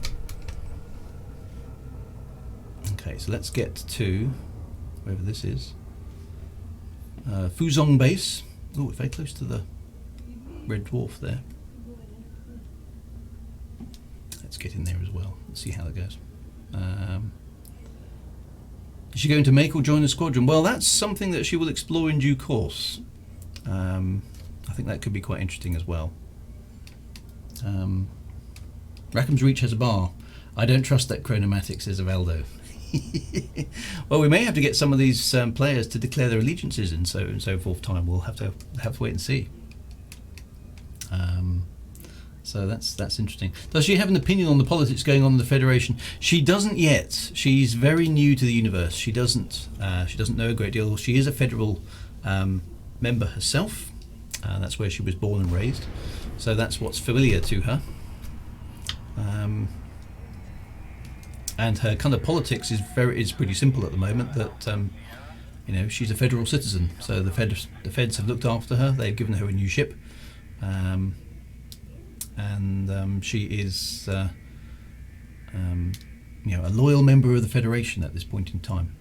Okay, so let's get to wherever this is. Fuzong base. Oh, very close to the red dwarf there. Let's get in there as well. Let's see how that goes. Is she going to make or join the squadron? Well, that's something that she will explore in due course. I think that could be quite interesting as well. Rackham's Reach has a bar. I don't trust that Chronomatic, says Avaldo. Well, we may have to get some of these players to declare their allegiances and so forth. Time we'll have to wait and see. So that's interesting. Does she have an opinion on the politics going on in the Federation? She doesn't yet. She's very new to the universe. She doesn't know a great deal. She is a federal member herself. That's where she was born and raised. So that's what's familiar to her. And her kind of politics is pretty simple at the moment. That she's a federal citizen. So the feds have looked after her. They've given her a new ship. And she is, a loyal member of the Federation at this point in time.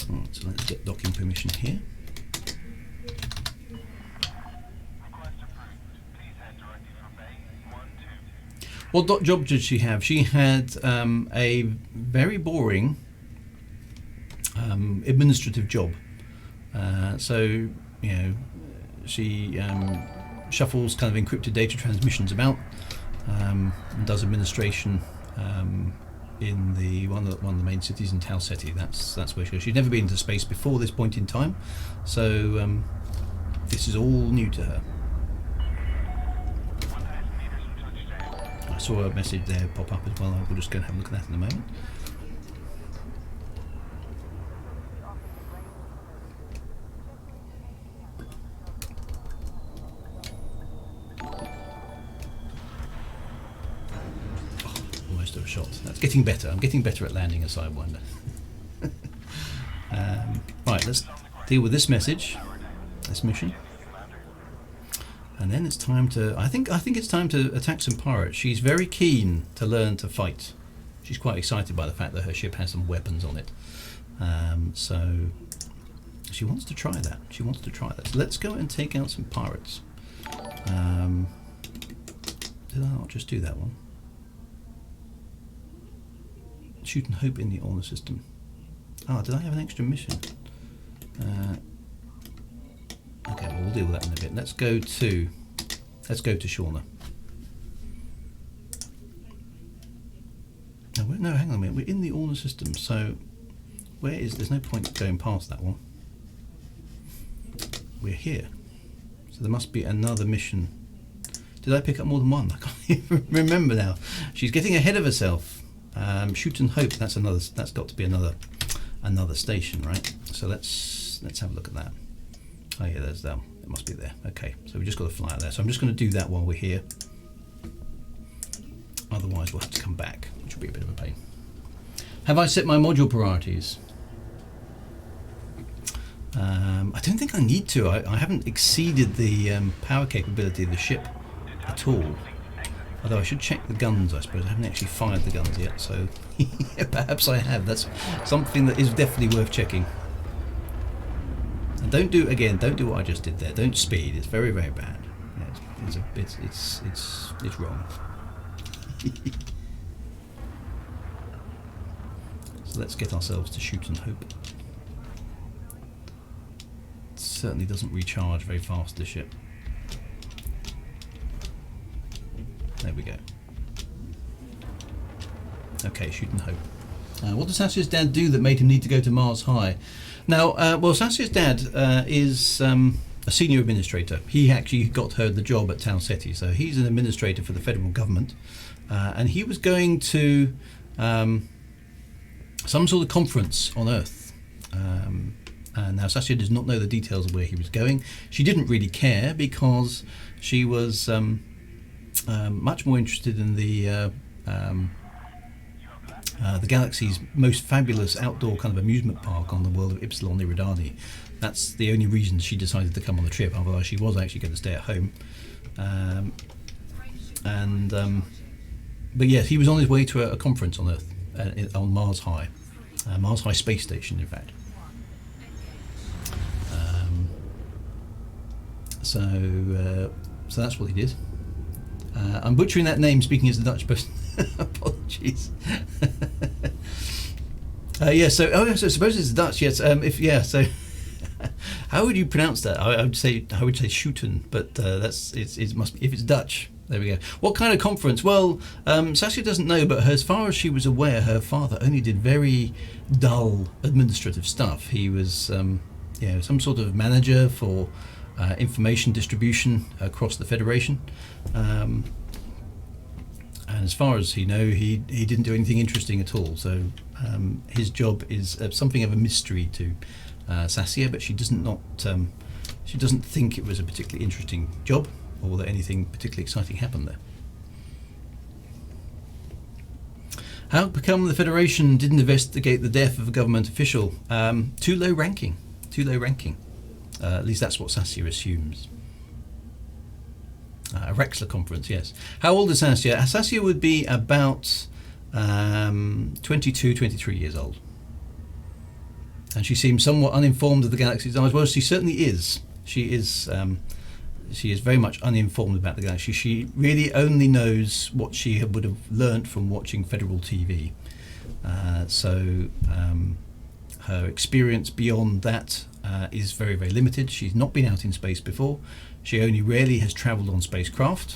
Right, so let's get docking permission here. What job did she have? She had a very boring administrative job. She shuffles kind of encrypted data transmissions about, and does administration in one of the main cities in Tau Ceti. That's where she goes. She'd never been to space before this point in time, so this is all new to her. I saw a message there pop up as well. We'll just go and have a look at that in a moment. shot. That's getting better. I'm getting better at landing a Sidewinder. Right, let's deal with this message, this mission. And then it's time to, I think it's time to attack some pirates. She's very keen to learn to fight. She's quite excited by the fact that her ship has some weapons on it. So she wants to try that. So let's go and take out some pirates. Did I not just do that one? Shoot and hope in the honor system. Oh, did I have an extra mission? Okay, well, we'll deal with that in a bit. Let's go to Shauna. No, hang on a minute. We're in the honor system, so there's no point going past that one. We're here. So there must be another mission. Did I pick up more than one? I can't even remember now. She's getting ahead of herself. Shoot and hope. That's got to be another station, right? So let's have a look at that. Oh yeah, there's that. It must be there. Okay, so we just got to fly out there. So I'm just going to do that while we're here. Otherwise, we'll have to come back, which will be a bit of a pain. Have I set my module priorities? I don't think I need to. I haven't exceeded the power capability of the ship at all. Although I should check the guns, I suppose. I haven't actually fired the guns yet, so perhaps I have. That's something that is definitely worth checking. And don't do what I just did there. Don't speed. It's very, very bad. Yeah, it's wrong. So let's get ourselves to shoot and hope. It certainly doesn't recharge very fast, this ship. There we go. Okay, shoot and hope. What does Sassia's dad do that made him need to go to Mars High? Now, well, Sassia's dad is a senior administrator. He actually got her the job at Tau Ceti, so he's an administrator for the federal government. And he was going to some sort of conference on Earth. And now Sassia does not know the details of where he was going. She didn't really care because she was much more interested in the galaxy's most fabulous outdoor kind of amusement park on the world of Epsilon Eridani. That's the only reason she decided to come on the trip, otherwise she was actually going to stay at home. But yes, he was on his way to a conference on Earth, on Mars High space station, in fact. So that's what he did. I'm butchering that name, speaking as a Dutch person. Apologies. So I suppose it's Dutch. Yes. So how would you pronounce that? I would say shooten, but it must be, if it's Dutch. There we go. What kind of conference? Well, Sassia doesn't know, but as far as she was aware, her father only did very dull administrative stuff. He was, some sort of manager for information distribution across the Federation. And as far as he didn't do anything interesting at all. So his job is something of a mystery to Sassia, but she doesn't think it was a particularly interesting job, or that anything particularly exciting happened there. How come the Federation didn't investigate the death of a government official? Too low ranking. At least that's what Sassia assumes. A Rexler conference, yes. How old is Sassia? Sassia would be about 22, 23 years old. And she seems somewhat uninformed of the galaxy's eyes. Well, she certainly is. She is very much uninformed about the galaxy. She really only knows what she would have learnt from watching Federal TV. Her experience beyond that is very, very limited. She's not been out in space before. She only rarely has travelled on spacecraft.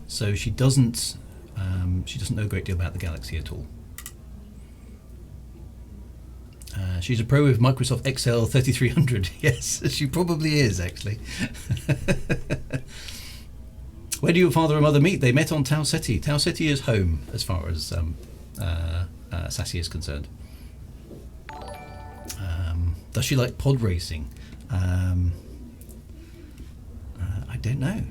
So she doesn't know a great deal about the galaxy at all. She's a pro with Microsoft Excel 3300. Yes, she probably is, actually. Where do your father and mother meet? They met on Tau Ceti. Tau Ceti is home, as far as Sassia is concerned. Does she like pod racing? I don't know.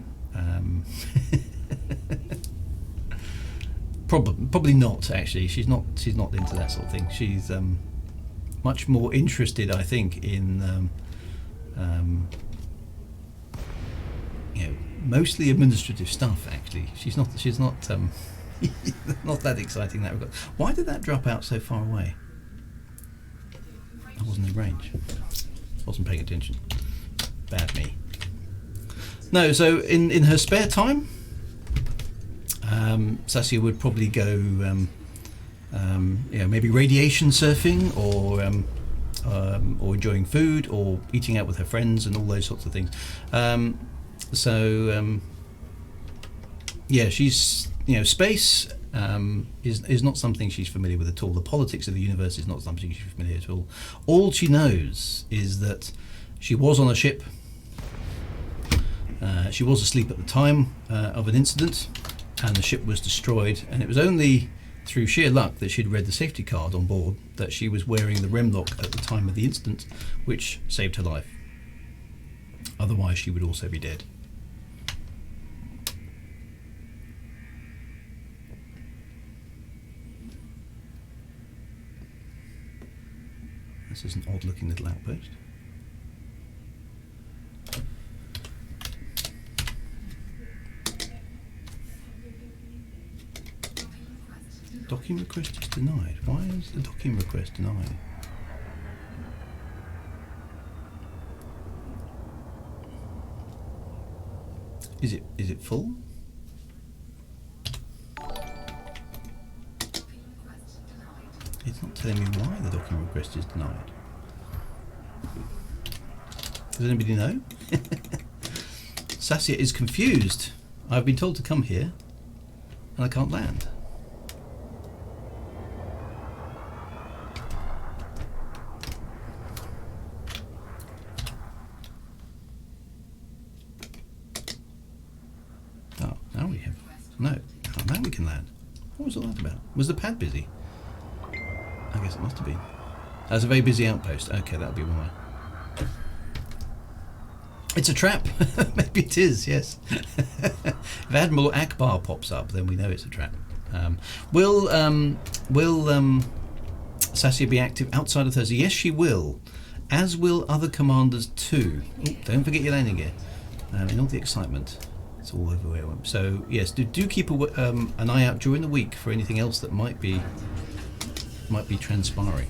Probably not. Actually, she's not into that sort of thing. She's much more interested, I think, in mostly administrative stuff. Actually, she's not not that exciting in that regard. Why did that drop out so far away? I wasn't in range. Wasn't paying attention. Bad me. No, so in her spare time, Sassia would probably go, maybe radiation surfing, or enjoying food, or eating out with her friends, and all those sorts of things. She's space is not something she's familiar with at all. The politics of the universe is not something she's familiar at all. All she knows is that she was on a ship. She was asleep at the time of an incident, and the ship was destroyed. And it was only through sheer luck that she'd read the safety card on board that she was wearing the rem lock at the time of the incident, which saved her life. Otherwise, she would also be dead. This is an odd-looking little outpost. Docking request is denied. Why is the docking request denied? Is it full? It's not telling me why the docking request is denied. Does anybody know? Sassia is confused. I've been told to come here, and I can't land. Oh, now we have... No. Oh, now we can land. What was all that about? Was the pad busy? I guess it must have been. That's a very busy outpost. Okay, that'll be why. It's a trap. Maybe it is, yes. If Admiral Akbar pops up, then we know it's a trap. Will Sassia be active outside of Thursday? Yes, she will. As will other commanders too. Ooh, don't forget your landing gear. In all the excitement, it's all over here. So yes, do keep an eye out during the week for anything else that might be transpiring.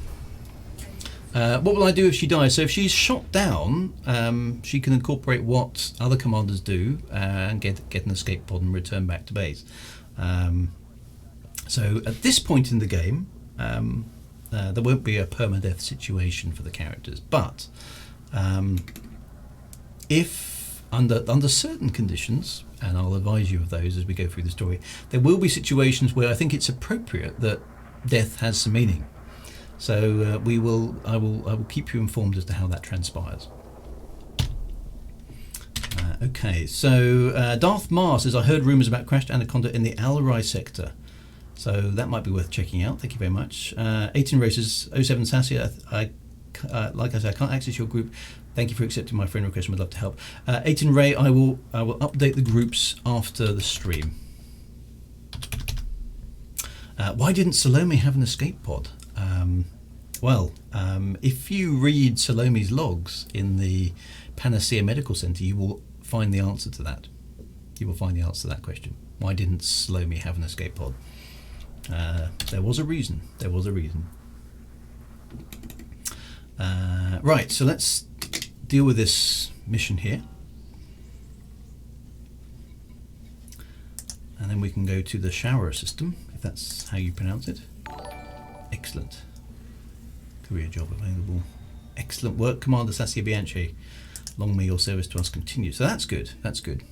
What will I do if she dies? So if she's shot down, she can incorporate what other commanders do and get an escape pod and return back to base. So at this point in the game, there won't be a permadeath situation for the characters, but if under certain conditions, and I'll advise you of those as we go through the story, there will be situations where I think it's appropriate that death has some meaning. So I will keep you informed as to how that transpires. Okay, so Darth Mar says, I heard rumours about crashed Anaconda in the Al-Rai sector. So that might be worth checking out. Thank you very much. 18 Races, 07 Sassia, like I said, I can't access your group. Thank you for accepting my friend request. I'd love to help. 18 Ray, I will update the groups after the stream. Why didn't Salome have an escape pod? If you read Salome's logs in the Panacea Medical Centre, you will find the answer to that. You will find the answer to that question. Why didn't Salome have an escape pod? There was a reason. There was a reason. Right, so let's deal with this mission here. And then we can go to the shower system, if that's how you pronounce it. Excellent. Career job available. Excellent work, Commander Sassia Bianchi. Long may your service to us continue. So that's good. That's good.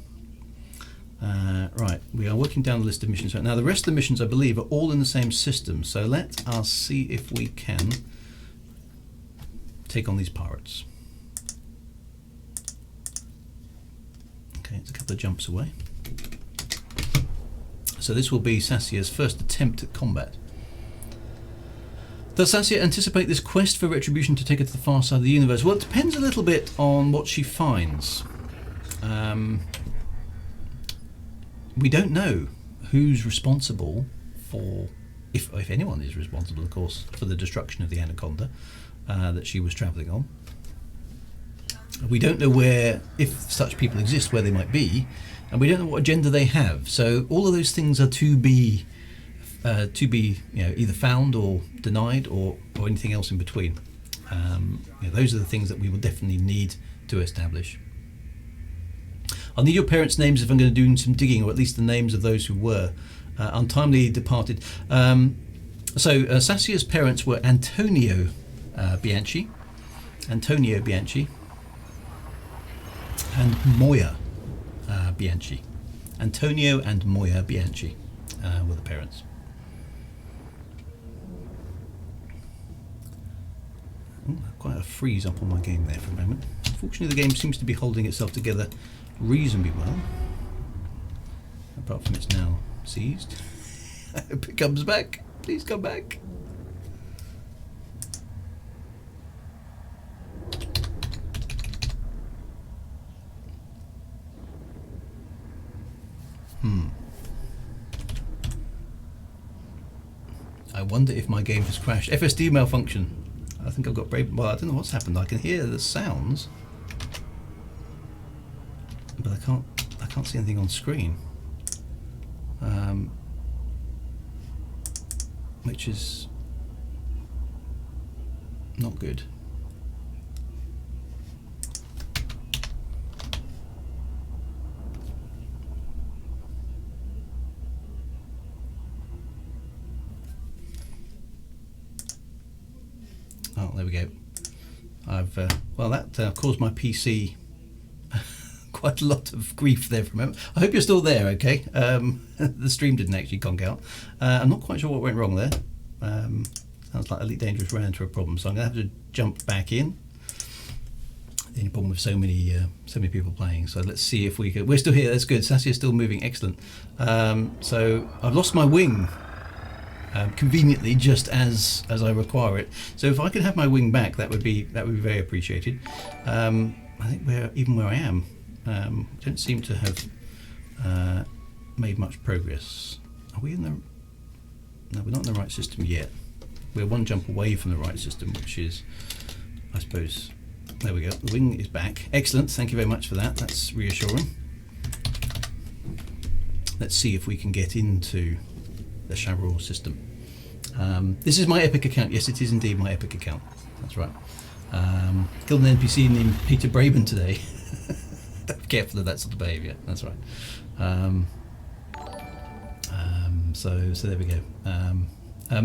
Right, we are working down the list of missions right now. The rest of the missions, I believe, are all in the same system. So let us see if we can take on these pirates. Okay, it's a couple of jumps away. So this will be Sassia's first attempt at combat. Does Sassia anticipate this quest for Retribution to take her to the far side of the universe? Well, it depends a little bit on what she finds. We don't know who's responsible for, if anyone is responsible, of course, for the destruction of the Anaconda that she was travelling on. We don't know where, if such people exist, where they might be, and we don't know what agenda they have. So all of those things are to be either found or denied or anything else in between. Those are the things that we will definitely need to establish. I'll need your parents' names if I'm going to do some digging, or at least the names of those who were untimely departed. Sassia's parents were Antonio Bianchi, and Moya Bianchi. Antonio and Moya Bianchi were the parents. Ooh, quite a freeze up on my game there for a moment. Fortunately, the game seems to be holding itself together reasonably well, apart from it's now seized. I hope it comes back. Please come back. I wonder if my game has crashed. FSD malfunction. I think I've got brave. Well, I don't know what's happened. I can hear the sounds, but I can't see anything on screen, which is not good. Oh, there we go. I've that caused my PC quite a lot of grief there for a moment. I hope you're still there, okay? The stream didn't actually conk out. I'm not quite sure what went wrong there. Sounds like Elite Dangerous ran into a problem, so I'm going to have to jump back in. The only problem with so many people playing. So let's see if we can. We're still here. That's good. Sassia's still moving. Excellent. So I've lost my wing. Conveniently, just as I require it. So if I could have my wing back, that would be very appreciated. I think where I am, don't seem to have made much progress. Are we in the? No, we're not in the right system yet. We're one jump away from the right system, which is, I suppose. There we go. The wing is back. Excellent. Thank you very much for that. That's reassuring. Let's see if we can get into the Chabrol system. This is my Epic account. Yes, it is indeed my Epic account. That's right. Killed an NPC named Peter Braben today. Be careful of that sort of behaviour. That's right. So there we go.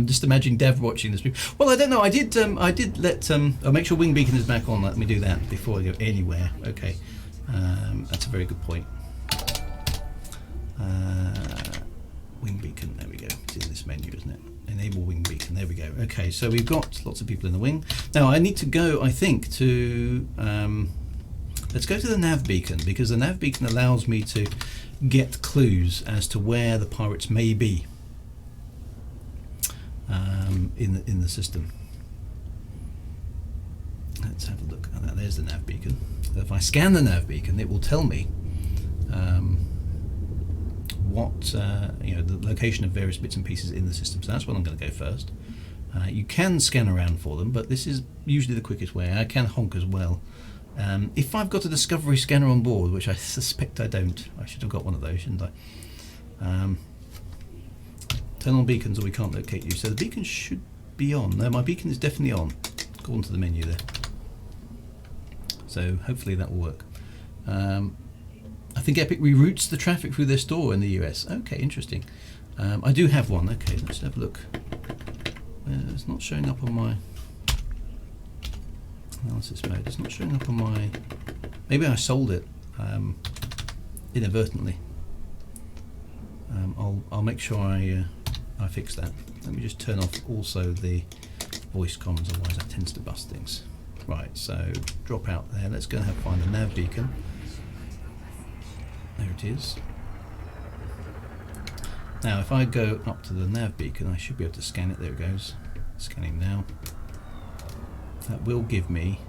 Just imagine Dev watching the stream. Well, I don't know. I did let. I'll make sure Wing Beacon is back on. Let me do that before I go anywhere. Okay. That's a very good point. Wing Beacon, there we go. It's in this menu, isn't it? Enable Wing Beacon, there we go. Okay, so we've got lots of people in the wing. Now I need to go, I think, to... let's go to the nav beacon, because the nav beacon allows me to get clues as to where the pirates may be in the system. Let's have a look at that. There's the nav beacon. So if I scan the nav beacon, it will tell me what the location of various bits and pieces in the system. So that's what I'm going to go first. You can scan around for them, but this is usually the quickest way. I can honk as well. If I've got a discovery scanner on board, which I suspect I don't, I should have got one of those, shouldn't I? Turn on beacons or we can't locate you. So the beacon should be on. No, my beacon is definitely on. Go on to the menu there. So hopefully that will work. I think Epic reroutes the traffic through their store in the US. Okay, interesting. I do have one. Okay, let's have a look. It's not showing up on my analysis mode. It's not showing up on my... Maybe I sold it inadvertently. I'll make sure I fix that. Let me just turn off also the voice comms, otherwise that tends to bust things. Right, so drop out there. Let's go and find the nav beacon. There it is. Now if I go up to the nav beacon, I should be able to scan it. There it goes. Scanning now. That will give me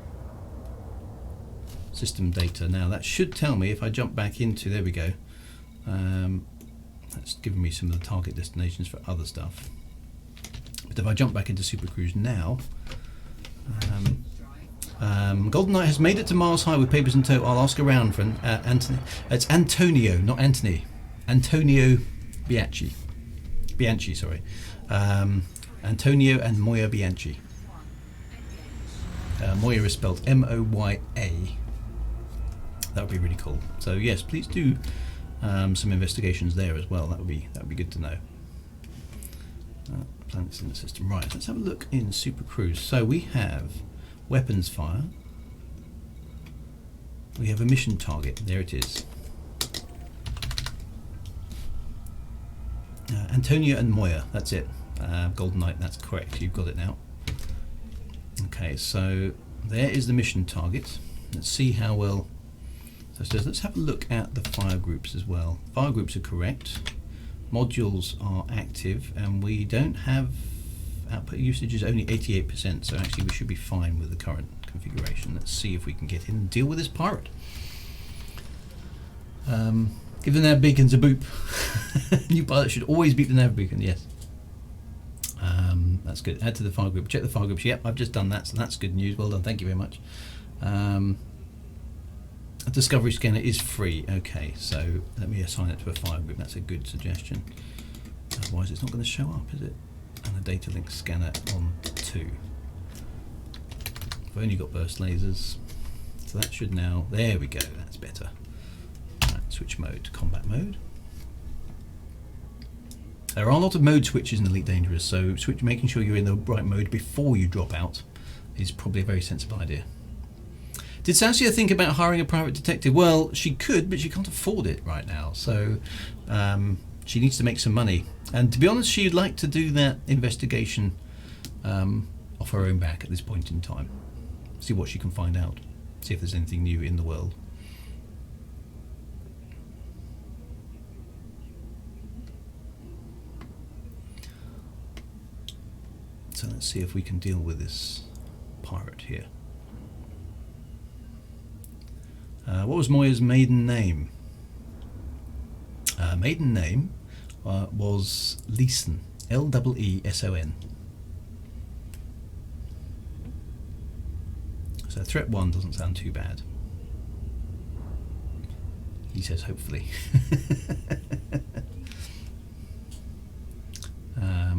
system data. Now that should tell me if I jump back into, there we go. That's given me some of the target destinations for other stuff. But if I jump back into Super Cruise now, Golden Knight has made it to Mars High with papers in tow. I'll ask around for Anthony. It's Antonio, not Anthony. Antonio Bianchi. Bianchi, sorry. Antonio and Moya Bianchi. Moya is spelled M-O-Y-A. That would be really cool. So yes, please do some investigations there as well. That would be good to know. Planets in the system. Right, let's have a look in Super Cruise. So we have weapons fire. We have a mission target. There it is. Antonio and Moya. That's it. Golden Knight. That's correct. You've got it now. Okay, so there is the mission target. Let's see how well. So let's have a look at the fire groups as well. Fire groups are correct. Modules are active, and we don't have output usage is only 88%. So actually, we should be fine with the current configuration. Let's see if we can get in and deal with this pirate. Give the nav beacons a boop. New pilot should always beat the nav beacon. Yes. That's good. Add to the fire group. Check the fire groups. Yep, I've just done that, so that's good news. Well done. Thank you very much. A discovery scanner is free. Okay, so let me assign it to a fire group. That's a good suggestion. Otherwise, it's not going to show up, is it? And a data link scanner on 2. I've only got burst lasers, so that should now. There we go. That's better. Right, switch mode to combat mode. There are a lot of mode switches in Elite Dangerous, so making sure you're in the right mode before you drop out is probably a very sensible idea. Did Sassia think about hiring a private detective? Well, she could, but she can't afford it right now, so she needs to make some money. And to be honest, she'd like to do that investigation off her own back at this point in time. See what she can find out. See if there's anything new in the world. So let's see if we can deal with this pirate here. What was Moya's maiden name? Maiden name was Leeson. L-E-E-S-O-N. So threat 1 doesn't sound too bad. He says hopefully.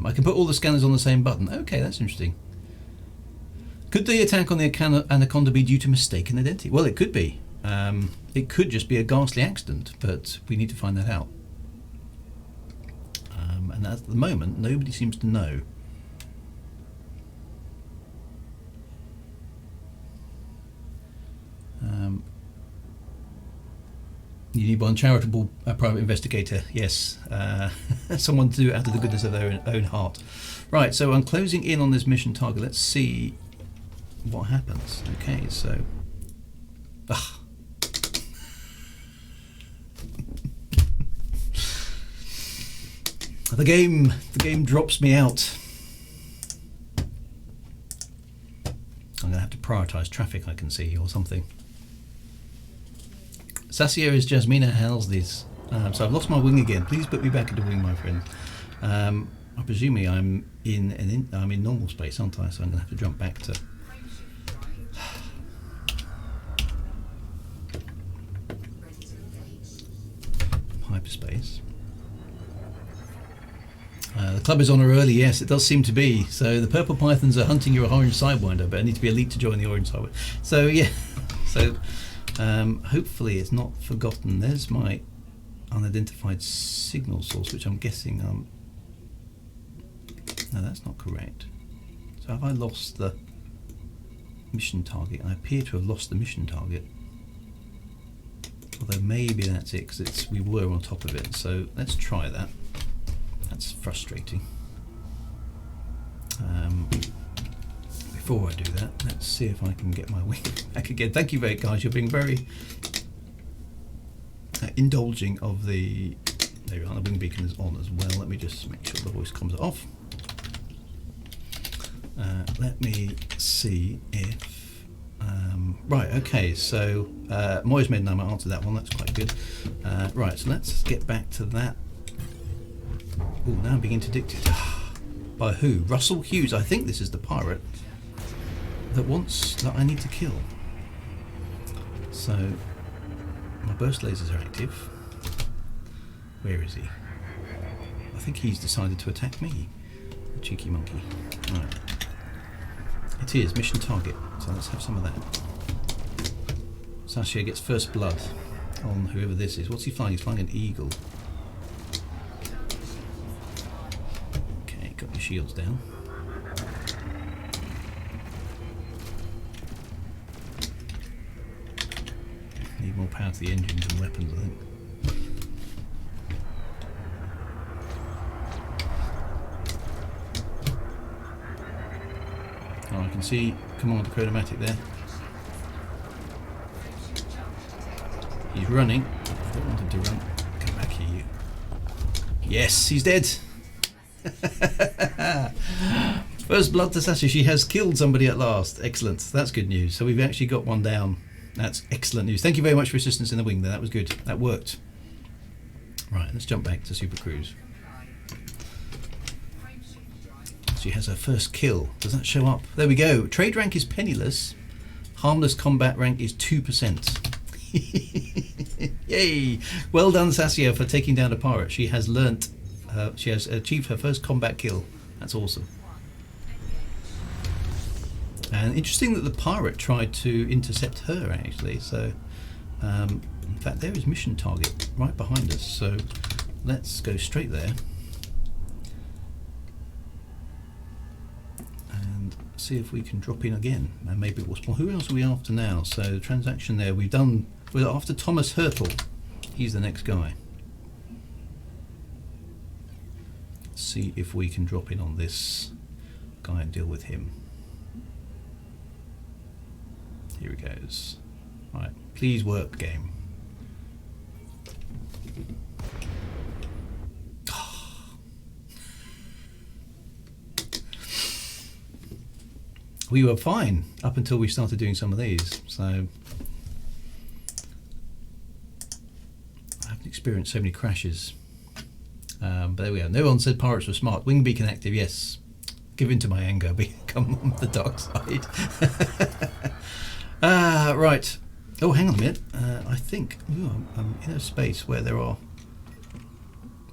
I can put all the scanners on the same button. Okay, that's interesting. Could the attack on the Anaconda be due to mistaken identity? Well, it could be. It could just be a ghastly accident, but we need to find that out. And at the moment, nobody seems to know. You need one charitable private investigator, yes. Someone to do it out of the goodness of their own heart. Right, so I'm closing in on this mission target. Let's see what happens. Okay, so... The game drops me out. I'm going to have to prioritise traffic, I can see, or something. Sassia is Jasmina Halsey's. So I've lost my wing again. Please put me back into wing, my friend. I presume I'm in normal space, aren't I? So I'm going to have to jump back to. Hyperspace. The club is on her early, yes, it does seem to be. So the purple pythons are hunting your orange sidewinder, but I need to be elite to join the orange sidewinder. So yeah, so hopefully it's not forgotten. There's my unidentified signal source, which I'm guessing no, that's not correct. So have I lost the mission target? I appear to have lost the mission target. Although maybe that's it, because we were on top of it. So let's try that. That's frustrating. Before I do that, let's see if I can get my wing back again. Thank you very much, guys. You're being very indulging of the... There we are, the wing beacon is on as well. Let me just make sure the voice comes off. Let me see if... right, okay, so Moya's maiden name, I answered that one, that's quite good. Right, so let's get back to that Oh, now I'm being interdicted. By who? Russell Hughes. I think this is the pirate that I need to kill. So my burst lasers are active. Where is he? I think he's decided to attack me. The cheeky monkey. Right. It is mission target. So let's have some of that. Sassia gets first blood on whoever this is. What's he flying? He's flying an eagle. Okay, got your shields down. Need more power to the engines and weapons, I think. Oh, I can see Commander Chronomatic there. He's running. I don't want him to run. Come back here, you. Yes, he's dead. First blood to Sassia. She has killed somebody at last. Excellent. That's good news. So we've actually got one down. That's excellent news. Thank you very much for assistance in the wing there. That was good. That worked. Right, let's jump back to Super Cruise. She has her first kill. Does that show up? There we go. Trade rank is penniless. Harmless combat rank is 2%. Yay! Well done, Sassia, for taking down a pirate. She has she has achieved her first combat kill. That's awesome. And interesting that the pirate tried to intercept her, actually. So, in fact, there is mission target right behind us. So, let's go straight there and see if we can drop in again. And maybe it was. Well, who else are we after now? So, the transaction there we've done. We're after Thomas Hurtle. He's the next guy. Let's see if we can drop in on this guy and deal with him. Here he goes. Right, please work, game. We were fine up until we started doing some of these, so I haven't experienced so many crashes. But there we are. No one said pirates were smart. Wing beacon active, yes. Give in to my anger, become on the dark side. Right. Oh, hang on a minute. I think I'm in a space where there are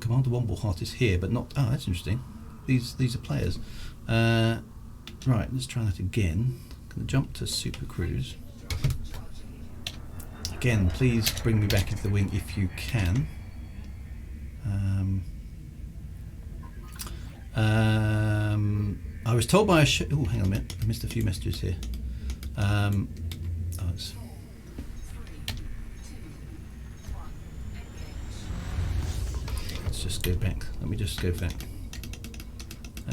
Commander Wombleheart is here, but not. Oh, that's interesting. These are players. Right. Let's try that again. I'm going to jump to Super Cruise. Again, please bring me back into the wing if you can. I was told by a oh, hang on a minute. I missed a few messages here. Let's just go back. Let me just go back.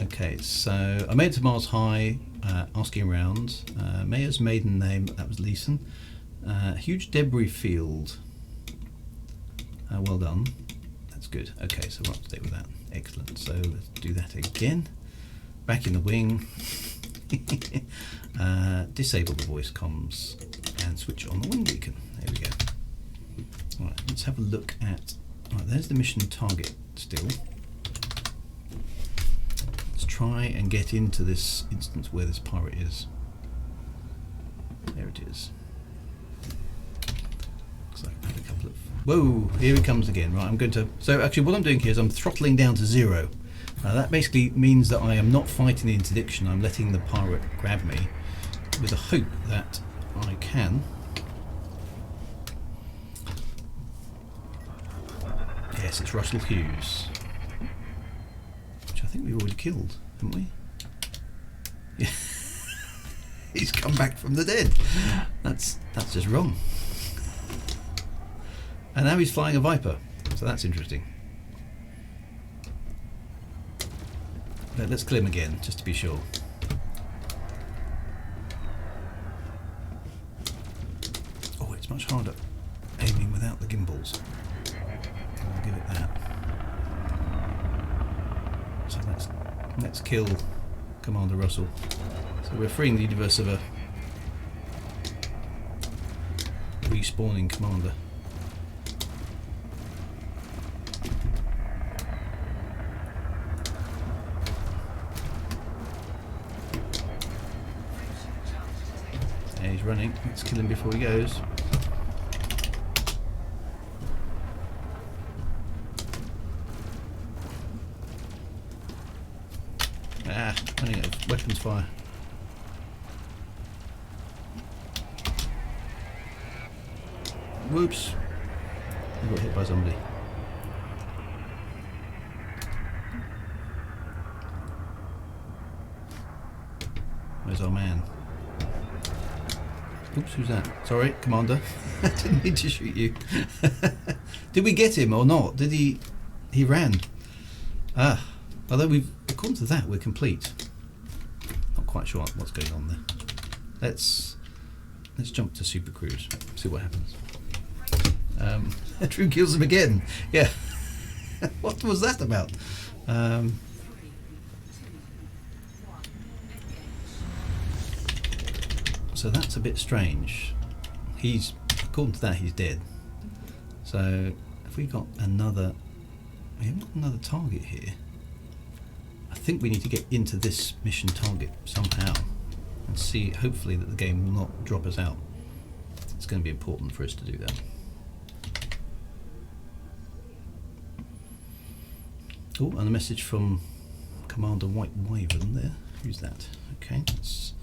Okay, so I made it to Mars High, asking around. Mayor's maiden name, that was Leeson. Huge debris field. Well done. That's good. Okay, so we're up to date with that. Excellent. So let's do that again. Back in the wing. Disable the voice comms and switch on the wing beacon. There we go. Right, let's have a look at. Right, there's the mission target still. Let's try and get into this instance where this pirate is. There it is. Looks like I've had a couple of. Whoa! Here it comes again. Right, I'm going to. So actually, what I'm doing here is I'm throttling down to 0. That basically means that I am not fighting the interdiction. I'm letting the pirate grab me, with the hope that I can. Yes, it's Russell Hughes, which I think we've already killed, haven't we? Yeah, he's come back from the dead. That's just wrong. And now he's flying a Viper, so that's interesting. Let's kill him again, just to be sure. Oh, it's much harder aiming without the gimbals. I'll give it that. So let's kill Commander Russell. So we're freeing the universe of a respawning commander. Yeah, he's running. Let's kill him before he goes. Running out of weapons fire. Whoops. I got hit by somebody. Where's our man? Oops, who's that? Sorry, Commander. I didn't mean to shoot you. Did we get him or not? Did he... He ran. Ah. Although we've... According to that, we're complete. Not quite sure what's going on there. Let's jump to Super Cruise. See what happens. Drew kills him again. Yeah. What was that about? So that's a bit strange. According to that, he's dead. So have we got another... We haven't got another target here. I think we need to get into this mission target somehow and see, hopefully, that the game will not drop us out. It's going to be important for us to do that. Oh, and a message from Commander White Wyvern there. Who's that? Okay, let's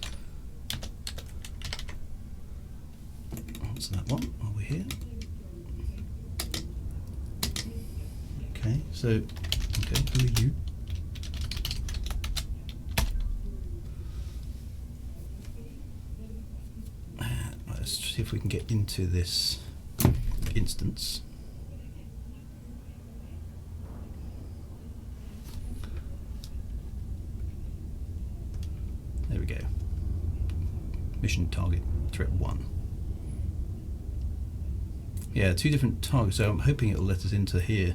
answer that one while we're here. Okay, so, okay, who are you? Let's see if we can get into this instance. There we go. Mission target, threat 1. Yeah, 2 different targets, so I'm hoping it'll let us into here.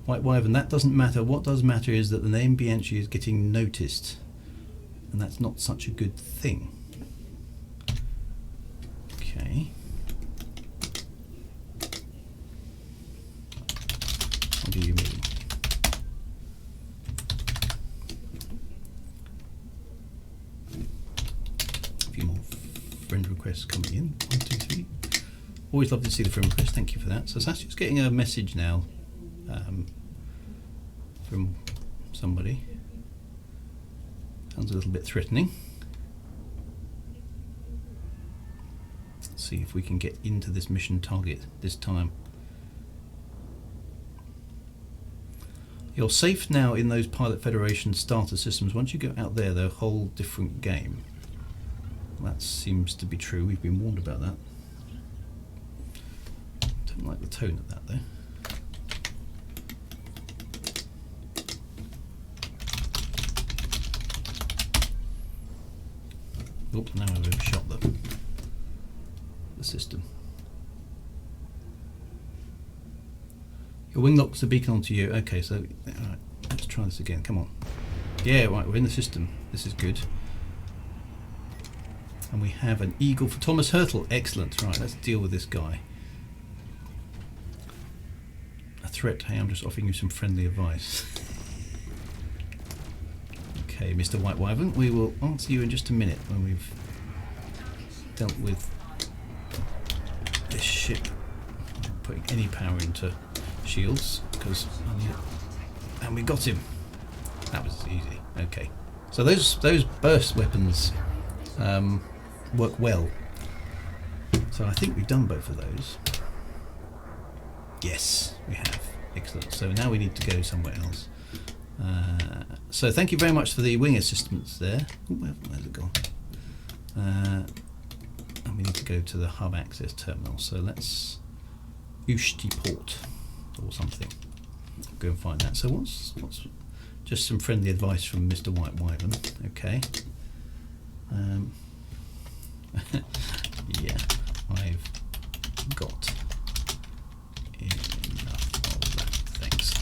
White Wyvern, that doesn't matter. What does matter is that the name Bianchi is getting noticed. And that's not such a good thing. Okay. What do you mean? A few more friend requests coming in. 1, 2, 3. Always love to see the friend requests. Thank you for that. So Sassia's getting a message now from somebody. Sounds a little bit threatening. Let's see if we can get into this mission target this time. You're safe now in those Pilot Federation starter systems. Once you go out there, they're a whole different game. That seems to be true. We've been warned about that. Don't like the tone of that though. Oh, now I've overshot the system. Your wing locks a beacon onto you. Okay, so alright, let's try this again. Come on. Yeah, right, we're in the system. This is good. And we have an eagle for Thomas Hurtle. Excellent. Right, let's deal with this guy. A threat. Hey, I'm just offering you some friendly advice. Okay, Mr. White Wyvern, we will answer you in just a minute when we've dealt with this ship. Not putting any power into shields because I need it. And we got him. That was easy. Okay, so those burst weapons work well. So I think we've done both of those. Yes, we have. Excellent. So now we need to go somewhere else. So thank you very much for the wing assistance there. Ooh, where's it gone? And we need to go to the hub access terminal. So let's Ushti port or something. Go and find that. So what's just some friendly advice from Mr. White Wyvern. Okay. Yeah, I've got enough of that. Thanks.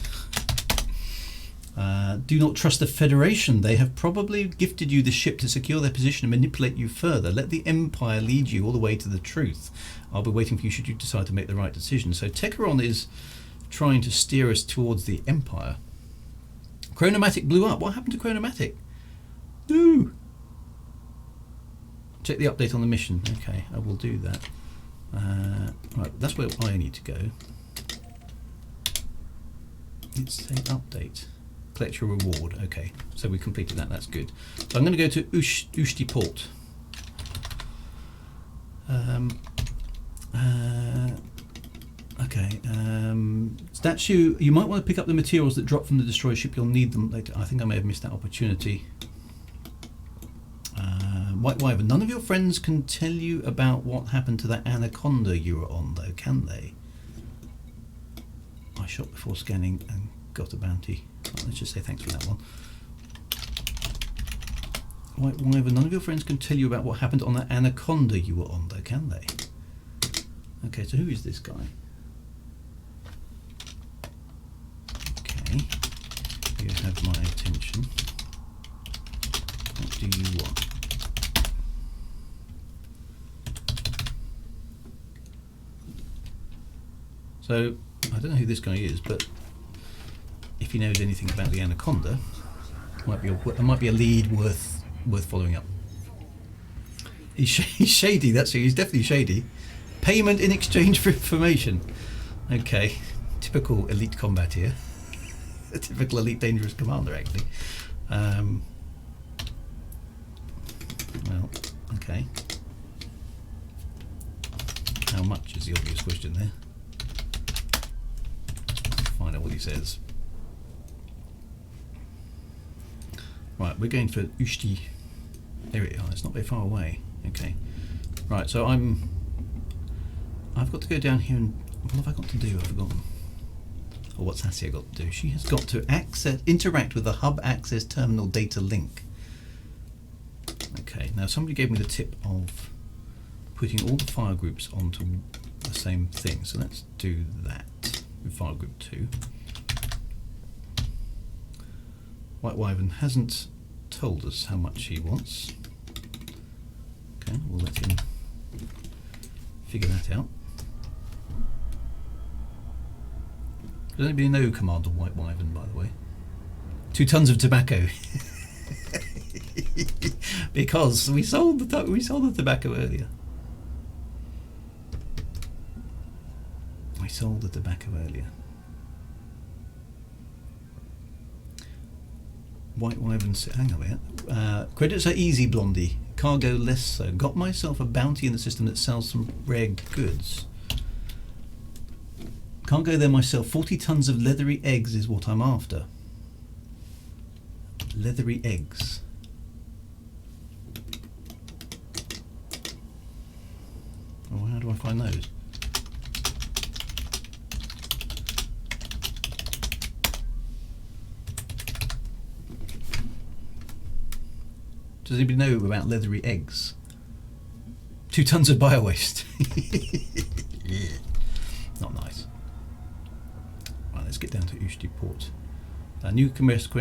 Do not trust the Federation. They have probably gifted you the ship to secure their position and manipulate you further. Let the Empire lead you all the way to the truth. I'll be waiting for you should you decide to make the right decision. So Techeron is trying to steer us towards the Empire. Chronomatic blew up. What happened to Chronomatic? No. Check the update on the mission. Okay, I will do that. Right, that's where I need to go. It's an update. Collect your reward. Okay, so we completed that. That's good. So I'm going to go to Ushti Port. Okay. Statue. You might want to pick up the materials that drop from the destroyer ship. You'll need them later. I think I may have missed that opportunity. White Wyvern. None of your friends can tell you about what happened to that anaconda you were on, though, can they? I shot before scanning and got a bounty. Well, let's just say thanks for that one. White Wyvern. None of your friends can tell you about what happened on that anaconda you were on, though, can they? Okay, so who is this guy? Okay, you have my attention. What do you want? So, I don't know who this guy is, but if he knows anything about the anaconda, it might be a lead worth following up. He's shady. That's who. He's definitely shady. Payment in exchange for information. Okay, typical elite combat here. A typical elite dangerous commander, actually. Well, okay. How much is the obvious question there? Find out what he says. Right, we're going for Ushti. There it is. It's not very far away. Okay. Right, so I've got to go down here and what have I got to do? I've forgotten. Or what's Sassia got to do? She has got to interact with the hub access terminal data link. Okay, now somebody gave me the tip of putting all the fire groups onto the same thing. So let's do that with fire group 2. White Wyvern hasn't told us how much he wants. Okay, we'll let him figure that out. Does anybody know Commander White Wyvern, by the way? 2 tons of tobacco. Because we sold the tobacco earlier. We sold the tobacco earlier. White Wyvern, hang on a minute. Credits are easy, Blondie. Cargo less so. Got myself a bounty in the system that sells some rare goods. Can't go there myself. 40 tons of leathery eggs is what I'm after. Leathery eggs. Oh, how do I find those? Does anybody know about leathery eggs? 2 tons of bio-waste. Not nice. Right, let's get down to Ushti Port. A new request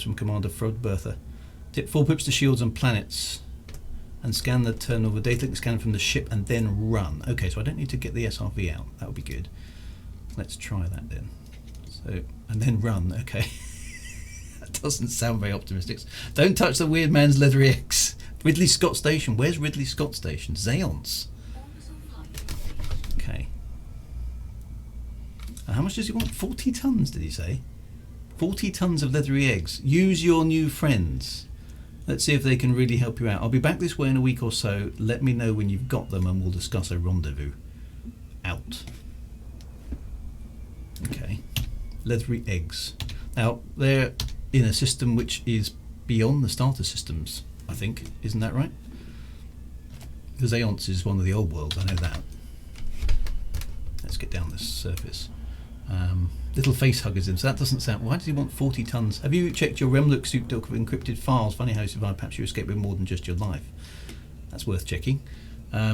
from Commander Frodbertha. Tip 4 pips to shields and planets and scan the terminal with data link scan from the ship and then run. Okay, so I don't need to get the SRV out. That would be good. Let's try that then. So, and then run. Okay. That doesn't sound very optimistic. Don't touch the weird man's leathery eggs. Ridley Scott Station. Where's Ridley Scott Station? Zeonce. Okay. And how much does he want? 40 tons, did he say? 40 tons of leathery eggs. Use your new friends. Let's see if they can really help you out. I'll be back this way in a week or so. Let me know when you've got them and we'll discuss a rendezvous. Out. Okay. Leathery eggs. Now, they're in a system which is beyond the starter systems, I think. Isn't that right? Because Zeonce is one of the old worlds, I know that. Let's get down this surface. Little face huggers in, so that doesn't sound... Why does he want 40 tons? Have you checked your Remluk suit doc of encrypted files? Funny how you survived, perhaps you escaped with more than just your life. That's worth checking.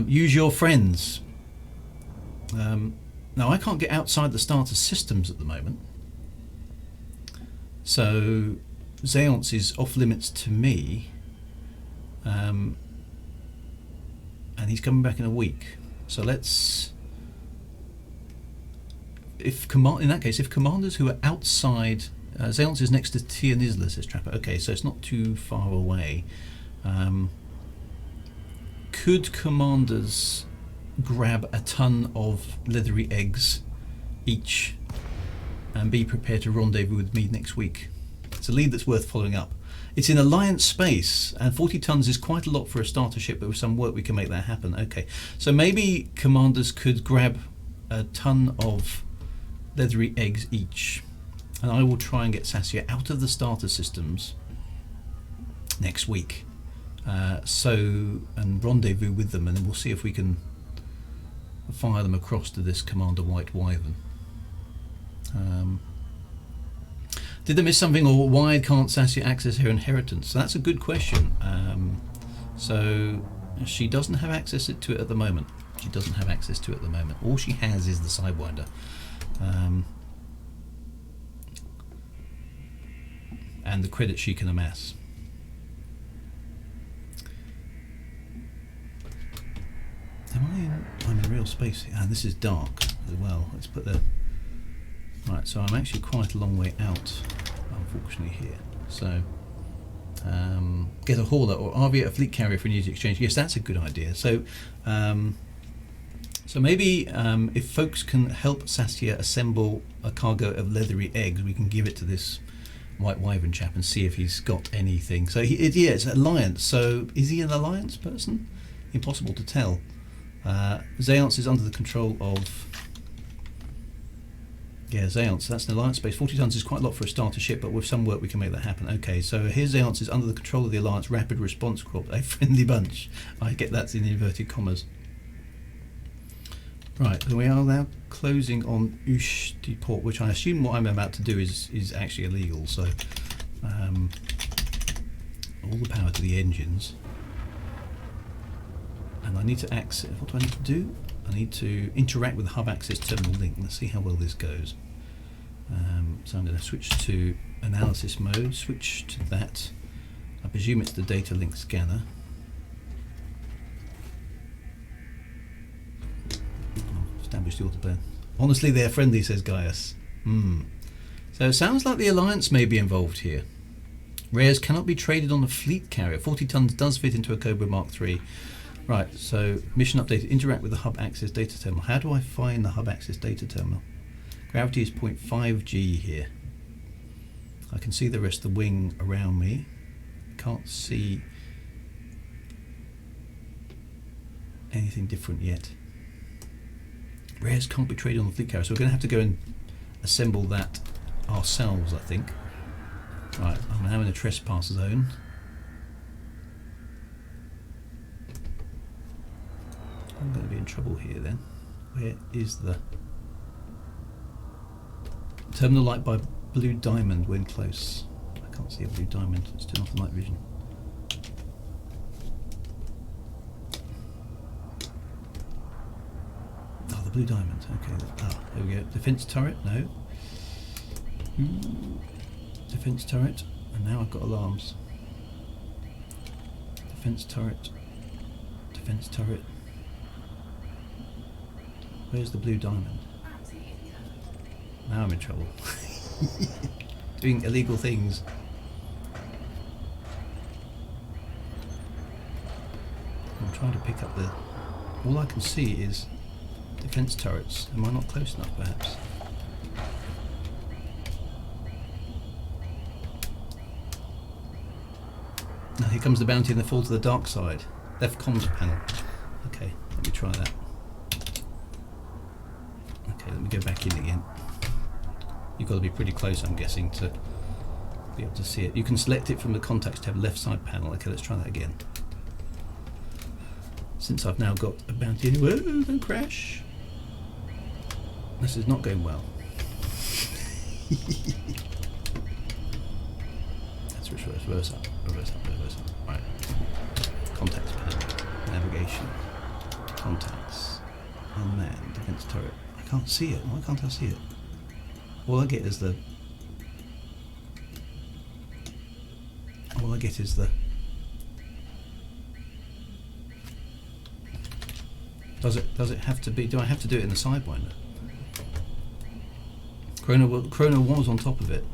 Use your friends. Now, I can't get outside the starter systems at the moment. So, Zeonce is off limits to me. And he's coming back in a week. So let's... in that case, if commanders who are outside... Zeonce is next to Tianizla, says Trapper. Okay, so it's not too far away. could commanders grab a ton of leathery eggs each and be prepared to rendezvous with me next week? It's a lead that's worth following up. It's in Alliance space, and 40 tons is quite a lot for a starter ship, but with some work we can make that happen. Okay, so maybe commanders could grab a ton of leathery eggs each, and I will try and get Sassia out of the starter systems next week. And rendezvous with them, and then we'll see if we can fire them across to this Commander White Wyvern. Did they miss something, or why can't Sassia access her inheritance? So that's a good question. So she doesn't have access to it at the moment. She doesn't have access to it at the moment. All she has is the Sidewinder. And the credit she can amass. I'm in real space here. This is dark as well. Let's put the... Right, so I'm actually quite a long way out, unfortunately, here. So, get a hauler or RV at a fleet carrier for an easy exchange. Yes, that's a good idea. So, so maybe if folks can help Sassia assemble a cargo of leathery eggs, we can give it to this White Wyvern chap and see if he's got anything. So, yeah, it's Alliance. So, is he an Alliance person? Impossible to tell. Zeance is under the control of... Yeah, Zeance, that's an Alliance space. 40 tons is quite a lot for a starter ship, but with some work we can make that happen. Okay, so here's Zeance is under the control of the Alliance Rapid Response Corps, a friendly bunch. I get that's in inverted commas. Right, so we are now closing on Ushti Port, which I assume what I'm about to do is actually illegal, so all the power to the engines. And I need to access, what do I need to do? I need to interact with the hub access terminal link. Let's see how well this goes. So I'm going to switch to analysis mode, switch to that. I presume it's the data link scanner. Establish the autoplane. Honestly, they're friendly, says Gaius. So it sounds like the Alliance may be involved here. Rares cannot be traded on a fleet carrier. 40 tons does fit into a Cobra Mark III. Right, so mission updated, interact with the hub access data terminal. How do I find the hub access data terminal? Gravity is 0.5 G here. I can see the rest of the wing around me. Can't see anything different yet. Rares can't be traded on the fleet carrier, so we're going to have to go and assemble that ourselves, I think. Right, I'm now in a trespass zone. I'm going to be in trouble here then. Where is the terminal light by blue diamond when close? I can't see a blue diamond, it's turn off the night vision. Oh, the blue diamond, okay. Ah, there we go. Defense turret, no. Defense turret, and now I've got alarms. Defense turret. Defense turret. Where's the blue diamond? Now I'm in trouble. Doing illegal things. I'm trying to pick up the... All I can see is defense turrets. Am I not close enough, perhaps? Now here comes the bounty and the fall to the dark side. Left comms panel. Okay, let me try that. Okay, let me go back in again. You've got to be pretty close, I'm guessing, to be able to see it. You can select it from the contacts tab, left side panel. Okay, let's try that again. Since I've now got a bounty anywhere, don't crash. This is not going well. Let's reverse up. Right. Contacts panel, navigation, contacts, unmanned, defense turret. I can't see it. Why can't I see it? All I get is the... Does it have to be... Do I have to do it in the Sidewinder? Chrono was on top of it.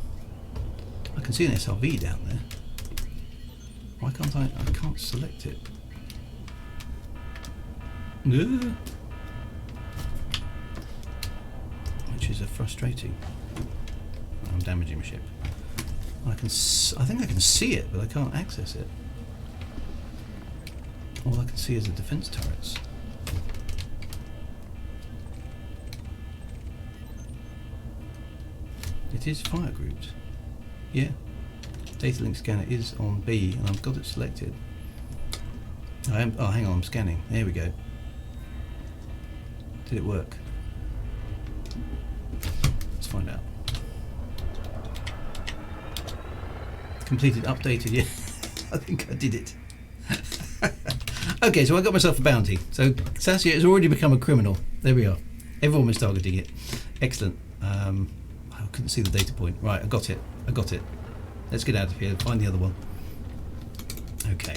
I can see an SRV down there. Why can't I can't select it. Which is frustrating. I'm damaging my ship. I think I can see it, but I can't access it. All I can see is the defense turrets. It is fire grouped. Yeah. Data link scanner is on B, and I've got it selected. Oh, hang on, I'm scanning. There we go. Did it work? Let's find out. Completed, updated, yeah. I think I did it. Okay, so I got myself a bounty. So Sassia has already become a criminal. There we are. Everyone was targeting it. Excellent. I couldn't see the data point. Right, I got it. Let's get out of here. Find the other one. Okay.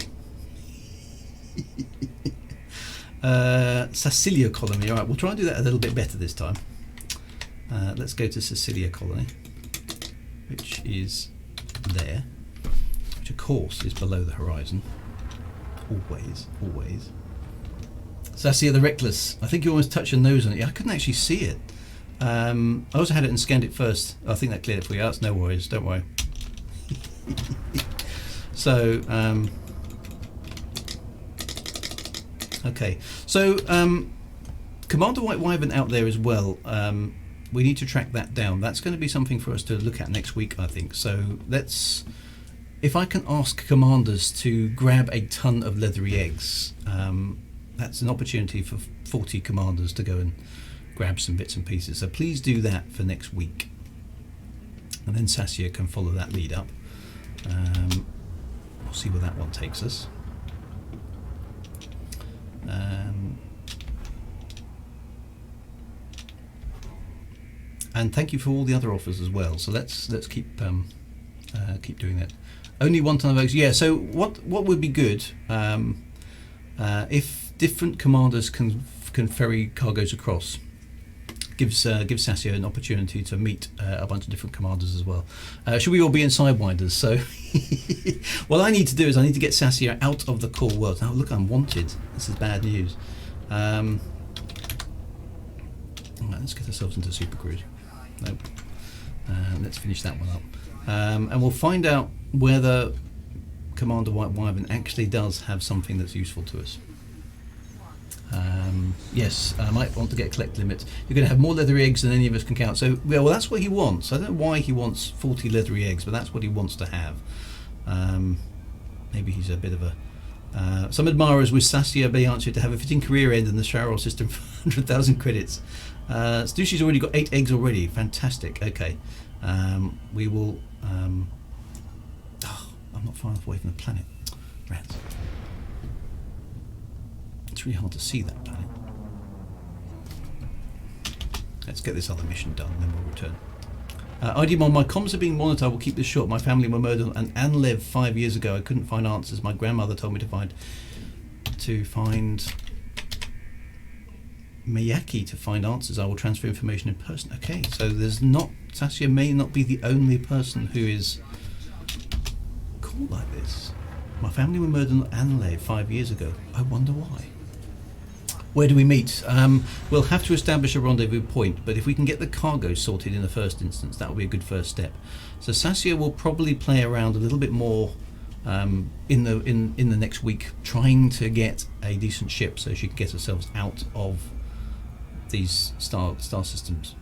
Sicilia colony. Alright, we'll try and do that a little bit better this time. Let's go to Sicilia colony, which is there, which of course is below the horizon. Always. Sassia the Reckless. I think you almost touched your nose on it. I couldn't actually see it. I also had it and scanned it first. I think that cleared it for you. That's no worries, don't worry. So, okay. So, Commander White Wyvern out there as well. We need to track that down. That's going to be something for us to look at next week, I think. So let's, if I can ask commanders to grab a ton of leathery eggs, that's an opportunity for 40 commanders to go and grab some bits and pieces. So please do that for next week. And then Sassia can follow that lead up. We'll see where that one takes us. And thank you for all the other offers as well. So let's keep doing that. Only 1 ton of eggs. Yeah. So what would be good if different commanders can ferry cargoes across? Gives Sassia an opportunity to meet a bunch of different commanders as well. Should we all be in Sidewinders? So what I need to do is I need to get Sassia out of the core world. Now look, I'm wanted. This is bad news. Right, let's get ourselves into Super Cruise. Nope. Let's finish that one up. And we'll find out whether Commander White Wyvern actually does have something that's useful to us. Yes, I might want to get a collect limit. You're going to have more leathery eggs than any of us can count. So, well, that's what he wants. I don't know why he wants 40 leathery eggs, but that's what he wants to have. Maybe he's a bit of a... some admirers with Sassia Bianchi to have a fitting career end in the Sharrow system for 100,000 credits. Stushi's already got 8 eggs already. Fantastic. Okay. We will... I'm not far enough away from the planet. Rats. It's really hard to see that planet. Let's get this other mission done, then we'll return. IDMon, my comms are being monitored. I will keep this short. My family were murdered on Anlev 5 years ago. I couldn't find answers. My grandmother told me to find Miyaki to find answers. I will transfer information in person. Okay, so there's not... Sassia may not be the only person who is called like this. My family were murdered on Anlev 5 years ago. I wonder why. Where do we meet? We'll have to establish a rendezvous point, but if we can get the cargo sorted in the first instance, that will be a good first step. So Sassia will probably play around a little bit more in the next week, trying to get a decent ship so she can get herself out of these star systems.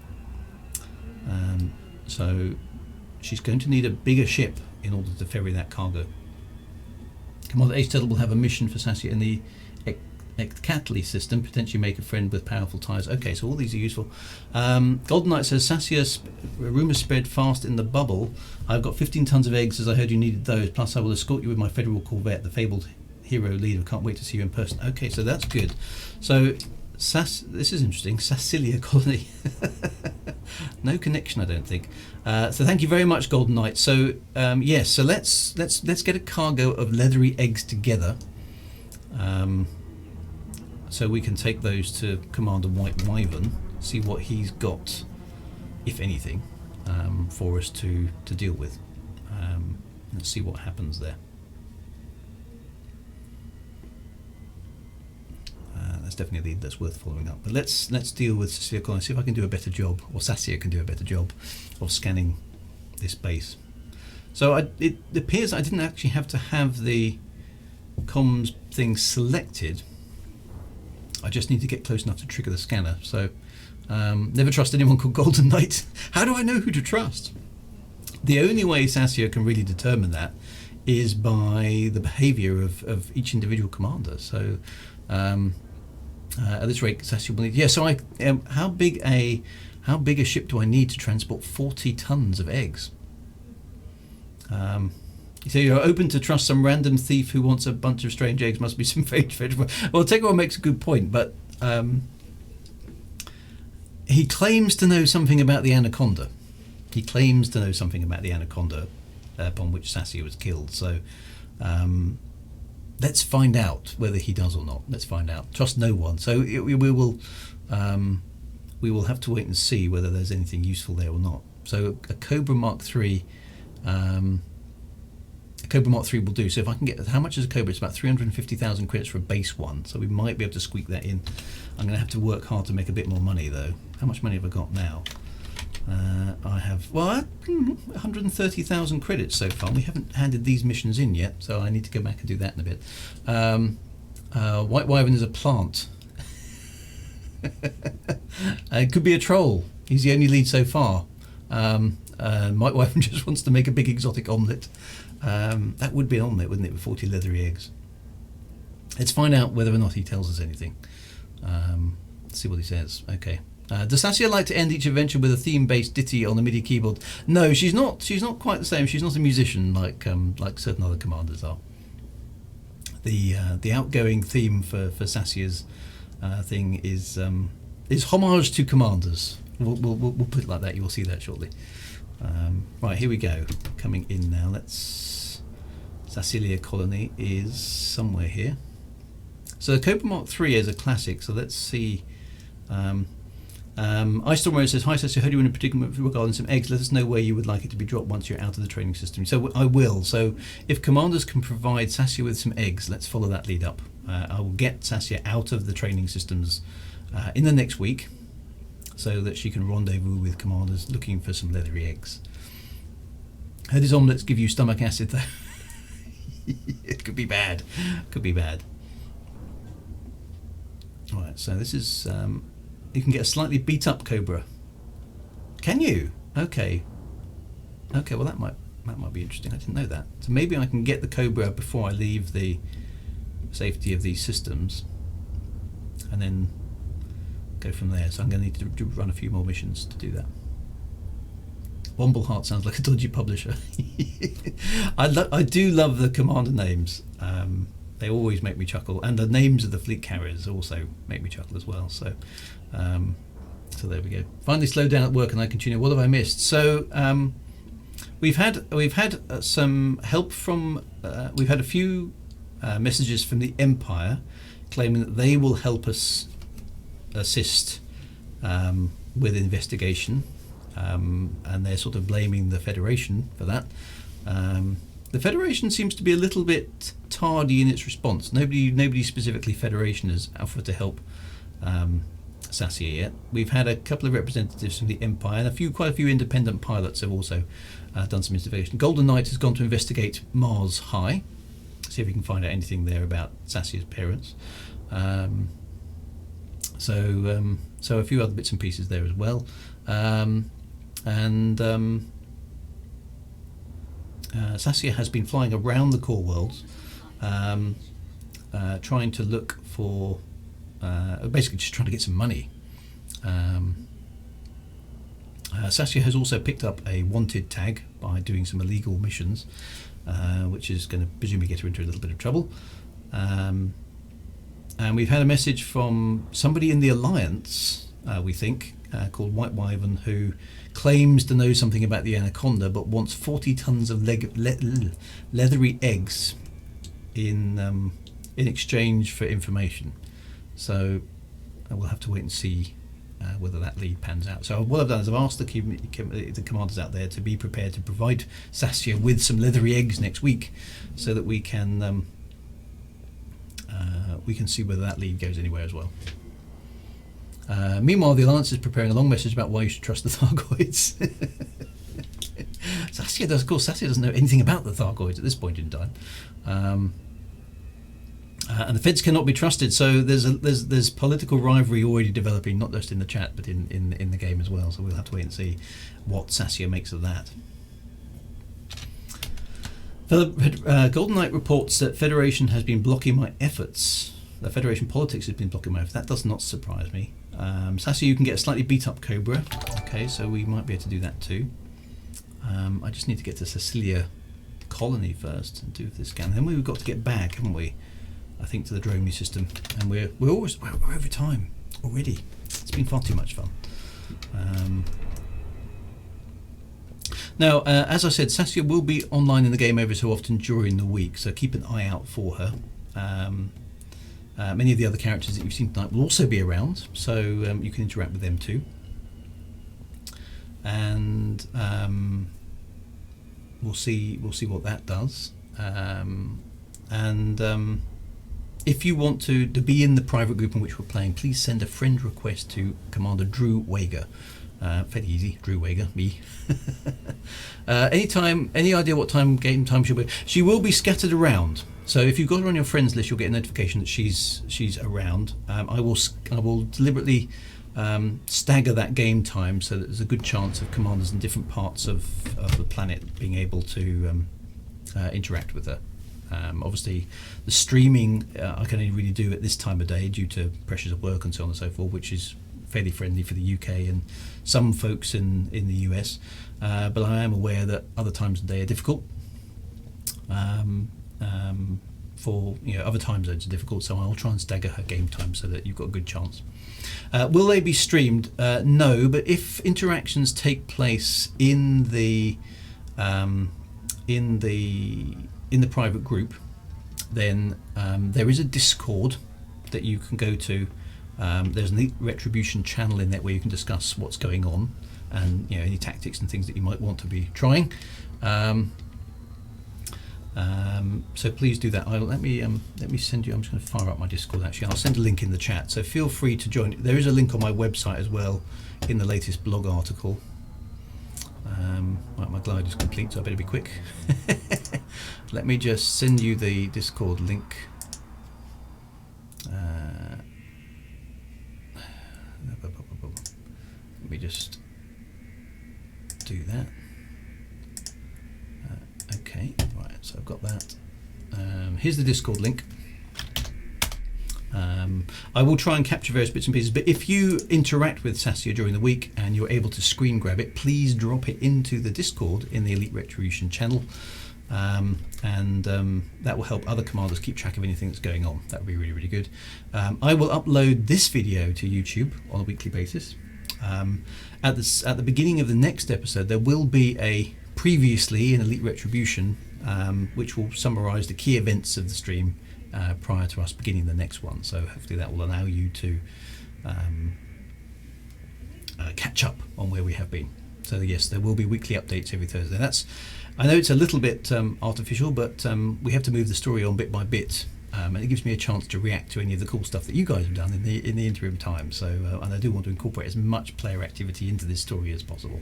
So she's going to need a bigger ship in order to ferry that cargo. Commander Ace Turtle will have a mission for Sassia in the Ecatli system, potentially make a friend with powerful ties. Okay, so all these are useful. Golden Knight says, Sassia, rumours spread fast in the bubble. I've got 15 tons of eggs as I heard you needed those, plus I will escort you with my federal corvette, the fabled hero leader. Can't wait to see you in person. Okay, so that's good. So this is interesting. Sicilia colony. No connection, I don't think. So thank you very much, Golden Knight. So yes, so let's get a cargo of leathery eggs together. So we can take those to Commander White Wyvern, see what he's got, if anything, for us to deal with. Let's see what happens there. Let's that's definitely a lead that's worth following up. But let's deal with Sassia Bianchi, see if I can do a better job, or Sassia can do a better job of scanning this base. So it appears I didn't actually have to have the comms thing selected. I just need to get close enough to trigger the scanner. So never trust anyone called Golden Knight. How do I know who to trust? The only way Sassia can really determine that is by the behaviour of each individual commander. So at this rate, Sassia will need. Yeah. So how big a ship do I need to transport 40 tons of eggs? So you're open to trust some random thief who wants a bunch of strange eggs. Must be some fake vegetable. Well, Tegra makes a good point, but he claims to know something about the anaconda. He claims to know something about the anaconda upon which Sassia was killed. So let's find out whether he does or not. Let's find out. Trust no one. So we will have to wait and see whether there's anything useful there or not. So a Cobra Mark III. A Cobra Mark III will do. So if I can get, how much is a Cobra? It's about 350,000 credits for a base one. So we might be able to squeak that in. I'm going to have to work hard to make a bit more money though. How much money have I got now? I have 130,000 credits so far. We haven't handed these missions in yet, so I need to go back and do that in a bit. White Wyvern is a plant. It could be a troll. He's the only lead so far. White Wyvern just wants to make a big exotic omelette. That would be an omelette, wouldn't it, with 40 leathery eggs? Let's find out whether or not he tells us anything. Let's see what he says. Okay. Does Sassia like to end each adventure with a theme-based ditty on the MIDI keyboard? No, she's not. She's not quite the same. She's not a musician like certain other commanders are. The outgoing theme for Sassia's thing is homage to commanders. We'll put it like that. You will see that shortly. Right, here we go. Coming in now. Sassilia Colony is somewhere here. So the Cobra Mark III is a classic. So let's see. Ice Storm says, "Hi Sassia, I heard you in a predicament regarding some eggs. Let us know where you would like it to be dropped once you're out of the training system." So I will. So if commanders can provide Sassia with some eggs, let's follow that lead up. I will get Sassia out of the training systems in the next week, so that she can rendezvous with commanders looking for some leathery eggs. Heard his omelettes give you stomach acid though. It could be bad. Could be bad. Alright, so this is you can get a slightly beat up Cobra. Can you? Okay. Okay, well that might be interesting. I didn't know that. So maybe I can get the Cobra before I leave the safety of these systems, and then go from there. So I'm going to need to run a few more missions to do that. Wombleheart sounds like a dodgy publisher. I do love the commander names. They always make me chuckle, and the names of the fleet carriers also make me chuckle as well. So there we go. Finally slowed down at work and I continue. What have I missed? So we've had some help from we've had a few messages from the Empire claiming that they will help us assist with investigation, and they're sort of blaming the Federation for that. The Federation seems to be a little bit tardy in its response. Nobody specifically Federation has offered to help Sassia yet. We've had a couple of representatives from the Empire, and quite a few independent pilots have also done some investigation. Golden Knight has gone to investigate Mars High, see if we can find out anything there about Sassia's parents. So a few other bits and pieces there as well. Sassia has been flying around the core worlds, trying to look for, basically just trying to get some money. Sassia has also picked up a wanted tag by doing some illegal missions, which is going to presumably get her into a little bit of trouble. And we've had a message from somebody in the Alliance, we think, called White Wyvern, who claims to know something about the anaconda but wants 40 tons of leathery eggs in exchange for information. So we'll have to wait and see whether that lead pans out. So what I've done is I've asked the commanders out there to be prepared to provide Sassia with some leathery eggs next week, so that we can we can see whether that lead goes anywhere as well. Meanwhile, the Alliance is preparing a long message about why you should trust the Thargoids. Sassia does, of course. Sassia doesn't know anything about the Thargoids at this point in time, and the Feds cannot be trusted. So there's political rivalry already developing, not just in the chat, but in the game as well. So we'll have to wait and see what Sassia makes of that. Golden Knight reports that Federation has been blocking my efforts. The Federation politics has been blocking my efforts. That does not surprise me. Sassia, you can get a slightly beat up Cobra. Okay, so we might be able to do that too. I just need to get to Cecilia Colony first and do this scan. Then we've got to get back, haven't we? I think to the Dromi system, and we're over time already. It's been far too much fun. Now, as I said, Sassia will be online in the game every so often during the week, so keep an eye out for her. Many of the other characters that you've seen tonight will also be around, so you can interact with them too. And we'll see what that does. If you want to be in the private group in which we're playing, please send a friend request to Commander Drew Wager. Fairly easy, Drew Wager, me. Any idea what game time she'll be? She will be scattered around. So if you've got her on your friends list, you'll get a notification that she's around. I will deliberately stagger that game time so that there's a good chance of commanders in different parts of the planet being able to interact with her. Obviously, the streaming I can only really do at this time of day due to pressures of work and so on and so forth, which is fairly friendly for the UK and some folks in the US. But I am aware that other times of the day are difficult. For other time zones are difficult, so I'll try and stagger her game time so that you've got a good chance. Will they be streamed? No, but if interactions take place in the private group, then there is a Discord that you can go to. There's an Retribution channel in there where you can discuss what's going on and any tactics and things that you might want to be trying. So please do that. Let me send you. I'm just going to fire up my Discord. Actually, I'll send a link in the chat. So feel free to join. There is a link on my website as well in the latest blog article. Right, my glide is complete, so I better be quick. Let me just send you the Discord link. Let me just do that. Okay, right, so I've got that. Here's the Discord link. I will try and capture various bits and pieces, but if you interact with Sassia during the week and you're able to screen grab it, please drop it into the Discord in the Elite Retribution channel, and that will help other commanders keep track of anything that's going on. That would be really, really good. I will upload this video to YouTube on a weekly basis. At the beginning of the next episode, there will be a previously in Elite Retribution, which will summarise the key events of the stream prior to us beginning the next one. So hopefully that will allow you to catch up on where we have been. So yes, there will be weekly updates every Thursday. I know it's a little bit artificial, but we have to move the story on bit by bit, and it gives me a chance to react to any of the cool stuff that you guys have done in the interim time. So and I do want to incorporate as much player activity into this story as possible.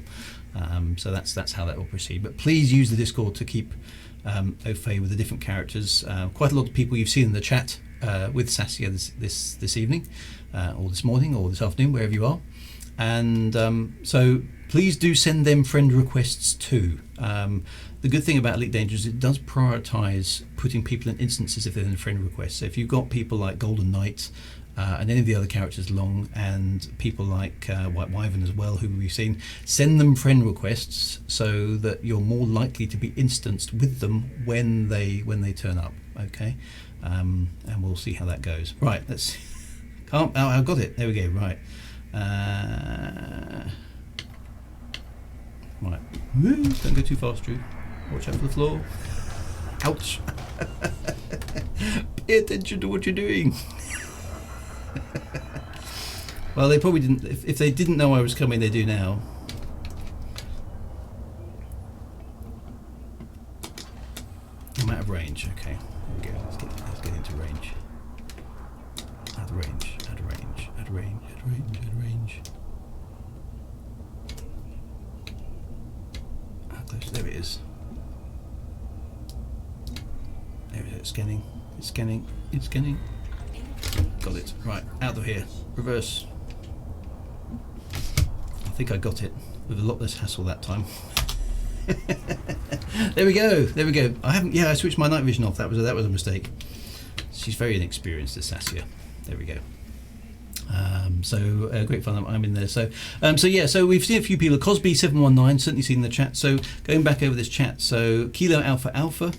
So that's how that will proceed. But please use the Discord to keep au fait with the different characters. Quite a lot of people you've seen in the chat with Sassia this evening, or this morning, or this afternoon, wherever you are. And so please do send them friend requests too. The good thing about Elite Dangerous is it does prioritise putting people in instances if they're in friend requests. So if you've got people like Golden Knight and any of the other characters along, and people like White Wyvern as well, who we've seen, send them friend requests so that you're more likely to be instanced with them when they turn up. Okay, and we'll see how that goes. Right, let's. Oh, I've got it. There we go. Right. Right. Woo, don't go too fast, Drew. Watch out for the floor. Ouch. Pay attention to what you're doing. Well, they probably didn't. If they didn't know I was coming, they do now. I'm out of range. Okay, there we go. Let's get into range. range, add range, add range. How close? There it is. There it is. Scanning. It's scanning. It's scanning. Got it. Right, out of here. Reverse. I think I got it with a lot less hassle that time. There we go. There we go. I haven't. Yeah, I switched my night vision off. That was a mistake. She's very inexperienced, this Sassia. There we go. Great fun. I'm in there. So we've seen a few people. Cosby719 certainly seen the chat. So going back over this chat. So Kilo Alpha Alpha,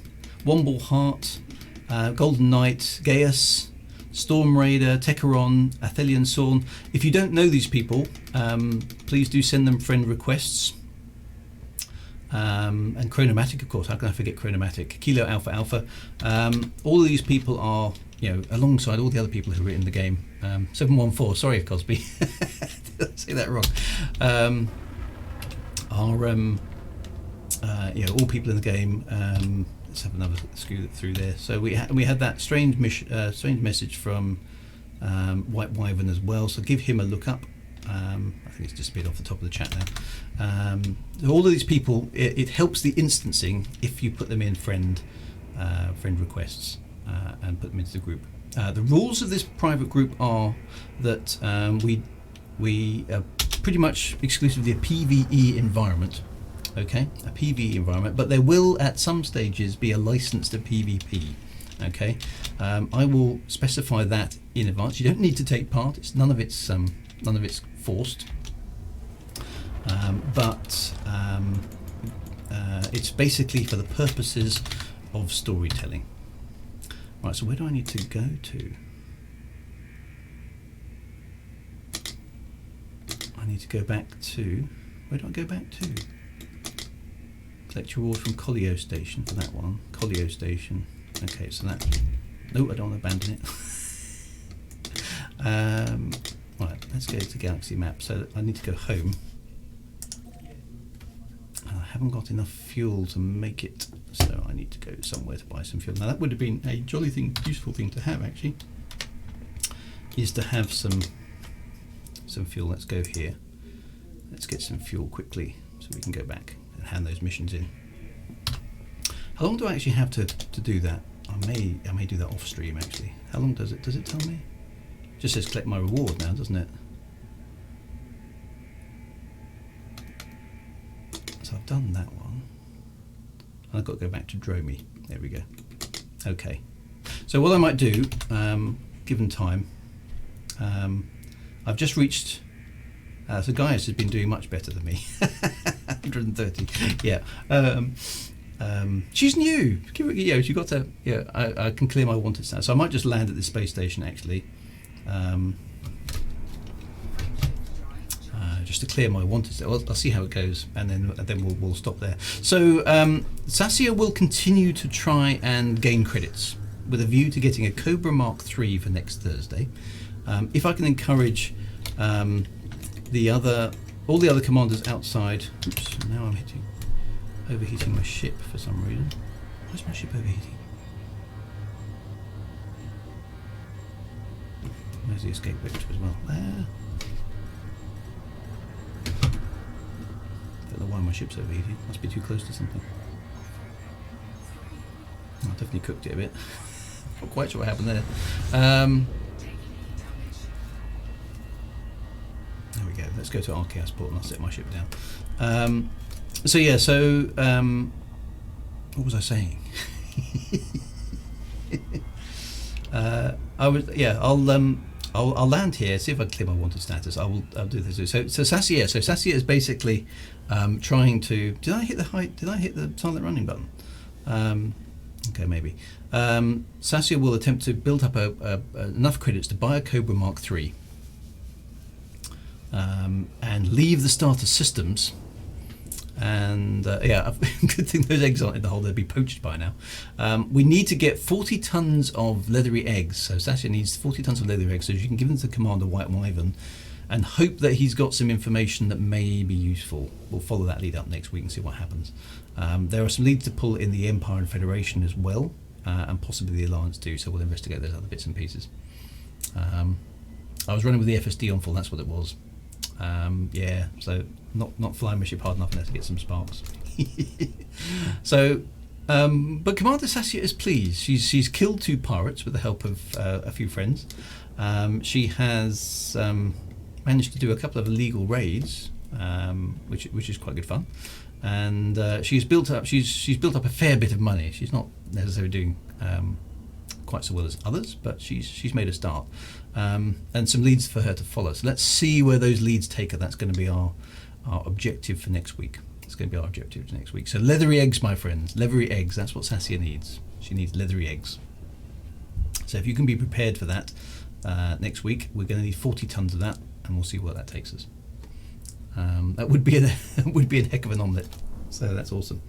Womble Heart, Golden Knight, Gaius, Storm Raider, Techeron, Athelian Sorn. If you don't know these people, please do send them friend requests. And Chronomatic, of course. How can I forget Chronomatic? Kilo Alpha Alpha. All of these people are, alongside all the other people who've written the game. 714. Sorry, Cosby. Did I say that wrong? All people in the game. Let's have another screw through there. So we had that strange message from White Wyvern as well. So give him a look up. I think it's disappeared off the top of the chat now. All of these people, it helps the instancing if you put them in friend requests and put them into the group. The rules of this private group are that we are pretty much exclusively a PvE environment. Okay, a PvE environment, but there will at some stages be a license to PvP. Okay, I will specify that in advance. You don't need to take part. It's none of it's forced, but it's basically for the purposes of storytelling. Right. So where do I need to go to? I need to go back to. Where do I go back to? Collect reward from Collio Station for that one. Collio Station. Okay, so that. No, I don't want to abandon it. Right, let's go to Galaxy Map. So I need to go home. And I haven't got enough fuel to make it, so I need to go somewhere to buy some fuel. Now that would have been a jolly thing, useful thing to have actually. Is to have some fuel. Let's go here. Let's get some fuel quickly so we can go back and hand those missions in. How long do I actually have to do that? I may do that off stream actually. How long does it tell me? It just says collect my reward now, doesn't it? So I've done that one. I've got to go back to Dromi. There we go. Okay. So what I might do, given time, I've just reached. So Gaius has been doing much better than me. 130. Yeah. She's new. She got to. Yeah. I can clear my wanted status. So I might just land at this space station actually. Just to clear my wanted status. I'll see how it goes, and then we'll stop there. So Sassia will continue to try and gain credits with a view to getting a Cobra Mark III for next Thursday. If I can encourage all the other commanders outside. Oops, now I'm overheating my ship for some reason. Why is my ship overheating? Where's the escape vector as well? There. Don't know why my ship's overheating. Must be too close to something. I definitely cooked it a bit. Not quite sure what happened there. There we go. Let's go to Archaeas port and I'll set my ship down. What was I saying? I'll land here. See if I can clear my wanted status. I'll do this. So Sassia. So Sassia is basically trying to. Did I hit the silent running button? Okay, maybe. Sassia will attempt to build up enough credits to buy a Cobra Mark III. And leave the starter systems, and good thing those eggs aren't in the hole, they'd be poached by now. We need to get 40 tons of leathery eggs, so Sassia needs 40 tons of leathery eggs so you can give them to Commander White Wyvern and hope that he's got some information that may be useful. We'll follow that lead up next week and see what happens. There are some leads to pull in the Empire and Federation as well, and possibly the Alliance too, so we'll investigate those other bits and pieces. I was running with the FSD on full, that's what it was. Yeah, so not flying my ship hard enough unless to get some sparks. So, but Commander Sassia is pleased. She's killed 2 pirates with the help of a few friends. She has managed to do a couple of illegal raids, which is quite good fun. And she's built up a fair bit of money. She's not necessarily doing quite so well as others, but she's made a start, and some leads for her to follow. So let's see where those leads take her. That's going to be our objective for next week. It's going to be our objective for next week. So leathery eggs, my friends, leathery eggs. That's what Sassia needs. She needs leathery eggs. So if you can be prepared for that next week, we're going to need 40 tons of that, and we'll see where that takes us. That would be a heck of an omelette. So that's awesome.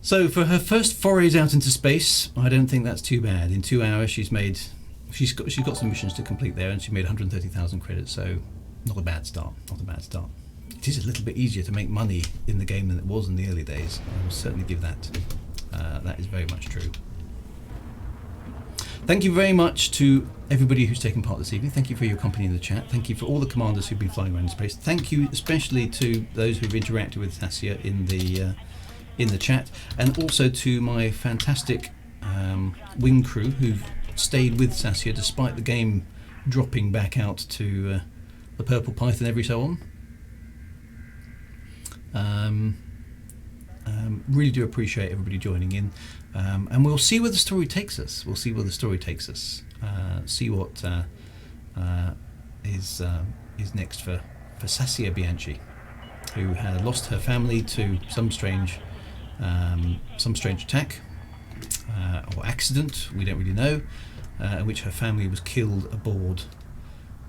So for her first forays out into space, I don't think that's too bad. In 2 hours, she's got some missions to complete there, and she made 130,000 credits. So not a bad start. Not a bad start. It is a little bit easier to make money in the game than it was in the early days. I will certainly give that. That is very much true. Thank you very much to everybody who's taken part this evening. Thank you for your company in the chat. Thank you for all the commanders who've been flying around in space. Thank you especially to those who've interacted with Sassia in the chat, and also to my fantastic wing crew who've stayed with Sassia despite the game dropping back out to the Purple Python every so on. Really do appreciate everybody joining in, and we'll see where the story takes us. We'll see where the story takes us. See what is next for Sassia Bianchi, who had lost her family to some strange attack or accident, we don't really know, in which her family was killed aboard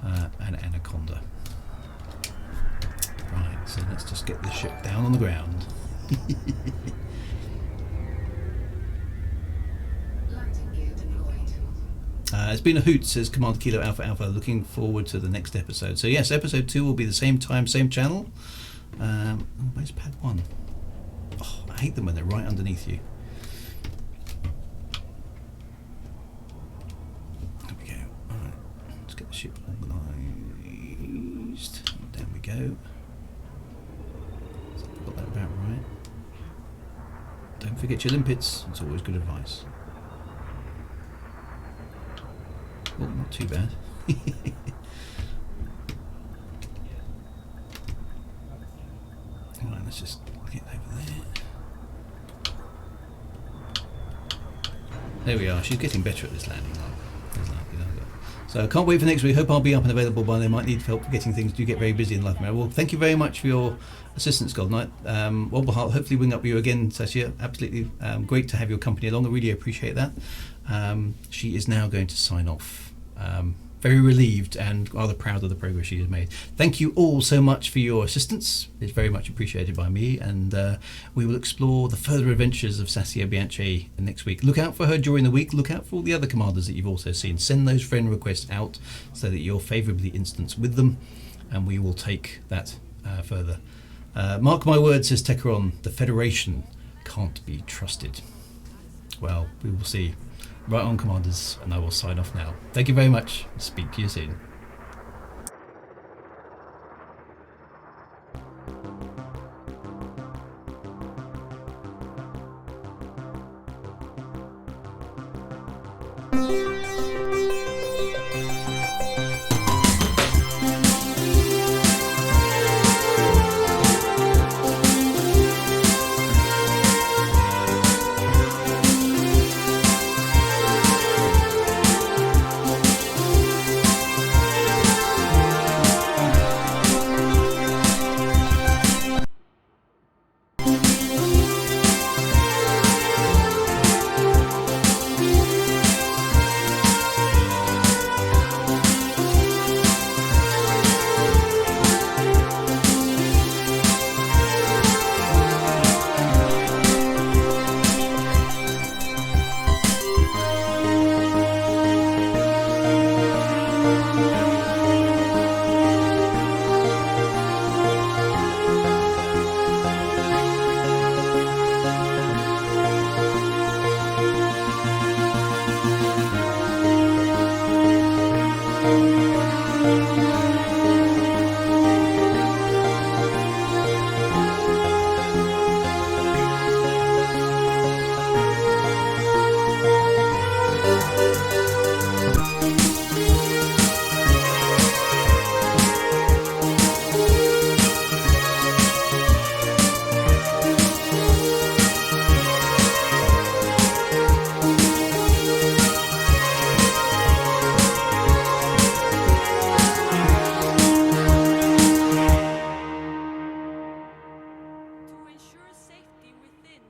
an anaconda. Right, so let's just get this ship down on the ground. It's been a hoot, says Commander Kilo Alpha Alpha. Looking forward to the next episode. So yes, episode 2 will be the same time, same channel. Where's pad 1? Oh, I hate them when they're right underneath you. There we go. Alright, let's get the ship organised. Down we go. So I've got that about right. Don't forget your limpets, it's always good advice. Well, not too bad. Alright, let's just get over there. There we are, she's getting better at this landing. So I can't wait for next week. Hope I'll be up and available by then. Might need help getting things. Do get very busy in life, Mary. Well, thank you very much for your assistance, Golden Knight. Wobbleheart, hopefully wing up you again, Sassia. Absolutely great to have your company along. I really appreciate that. She is now going to sign off. Very relieved and rather proud of the progress she has made. Thank you all so much for your assistance. It's very much appreciated by me, and we will explore the further adventures of Sassia Bianchi next week. Look out for her during the week. Look out for all the other commanders that you've also seen. Send those friend requests out so that you're favourably instanced with them, and we will take that further. Mark my words, says Techeron, the Federation can't be trusted. Well, we will see. Right on, commanders, and I will sign off now. Thank you very much. Speak to you soon.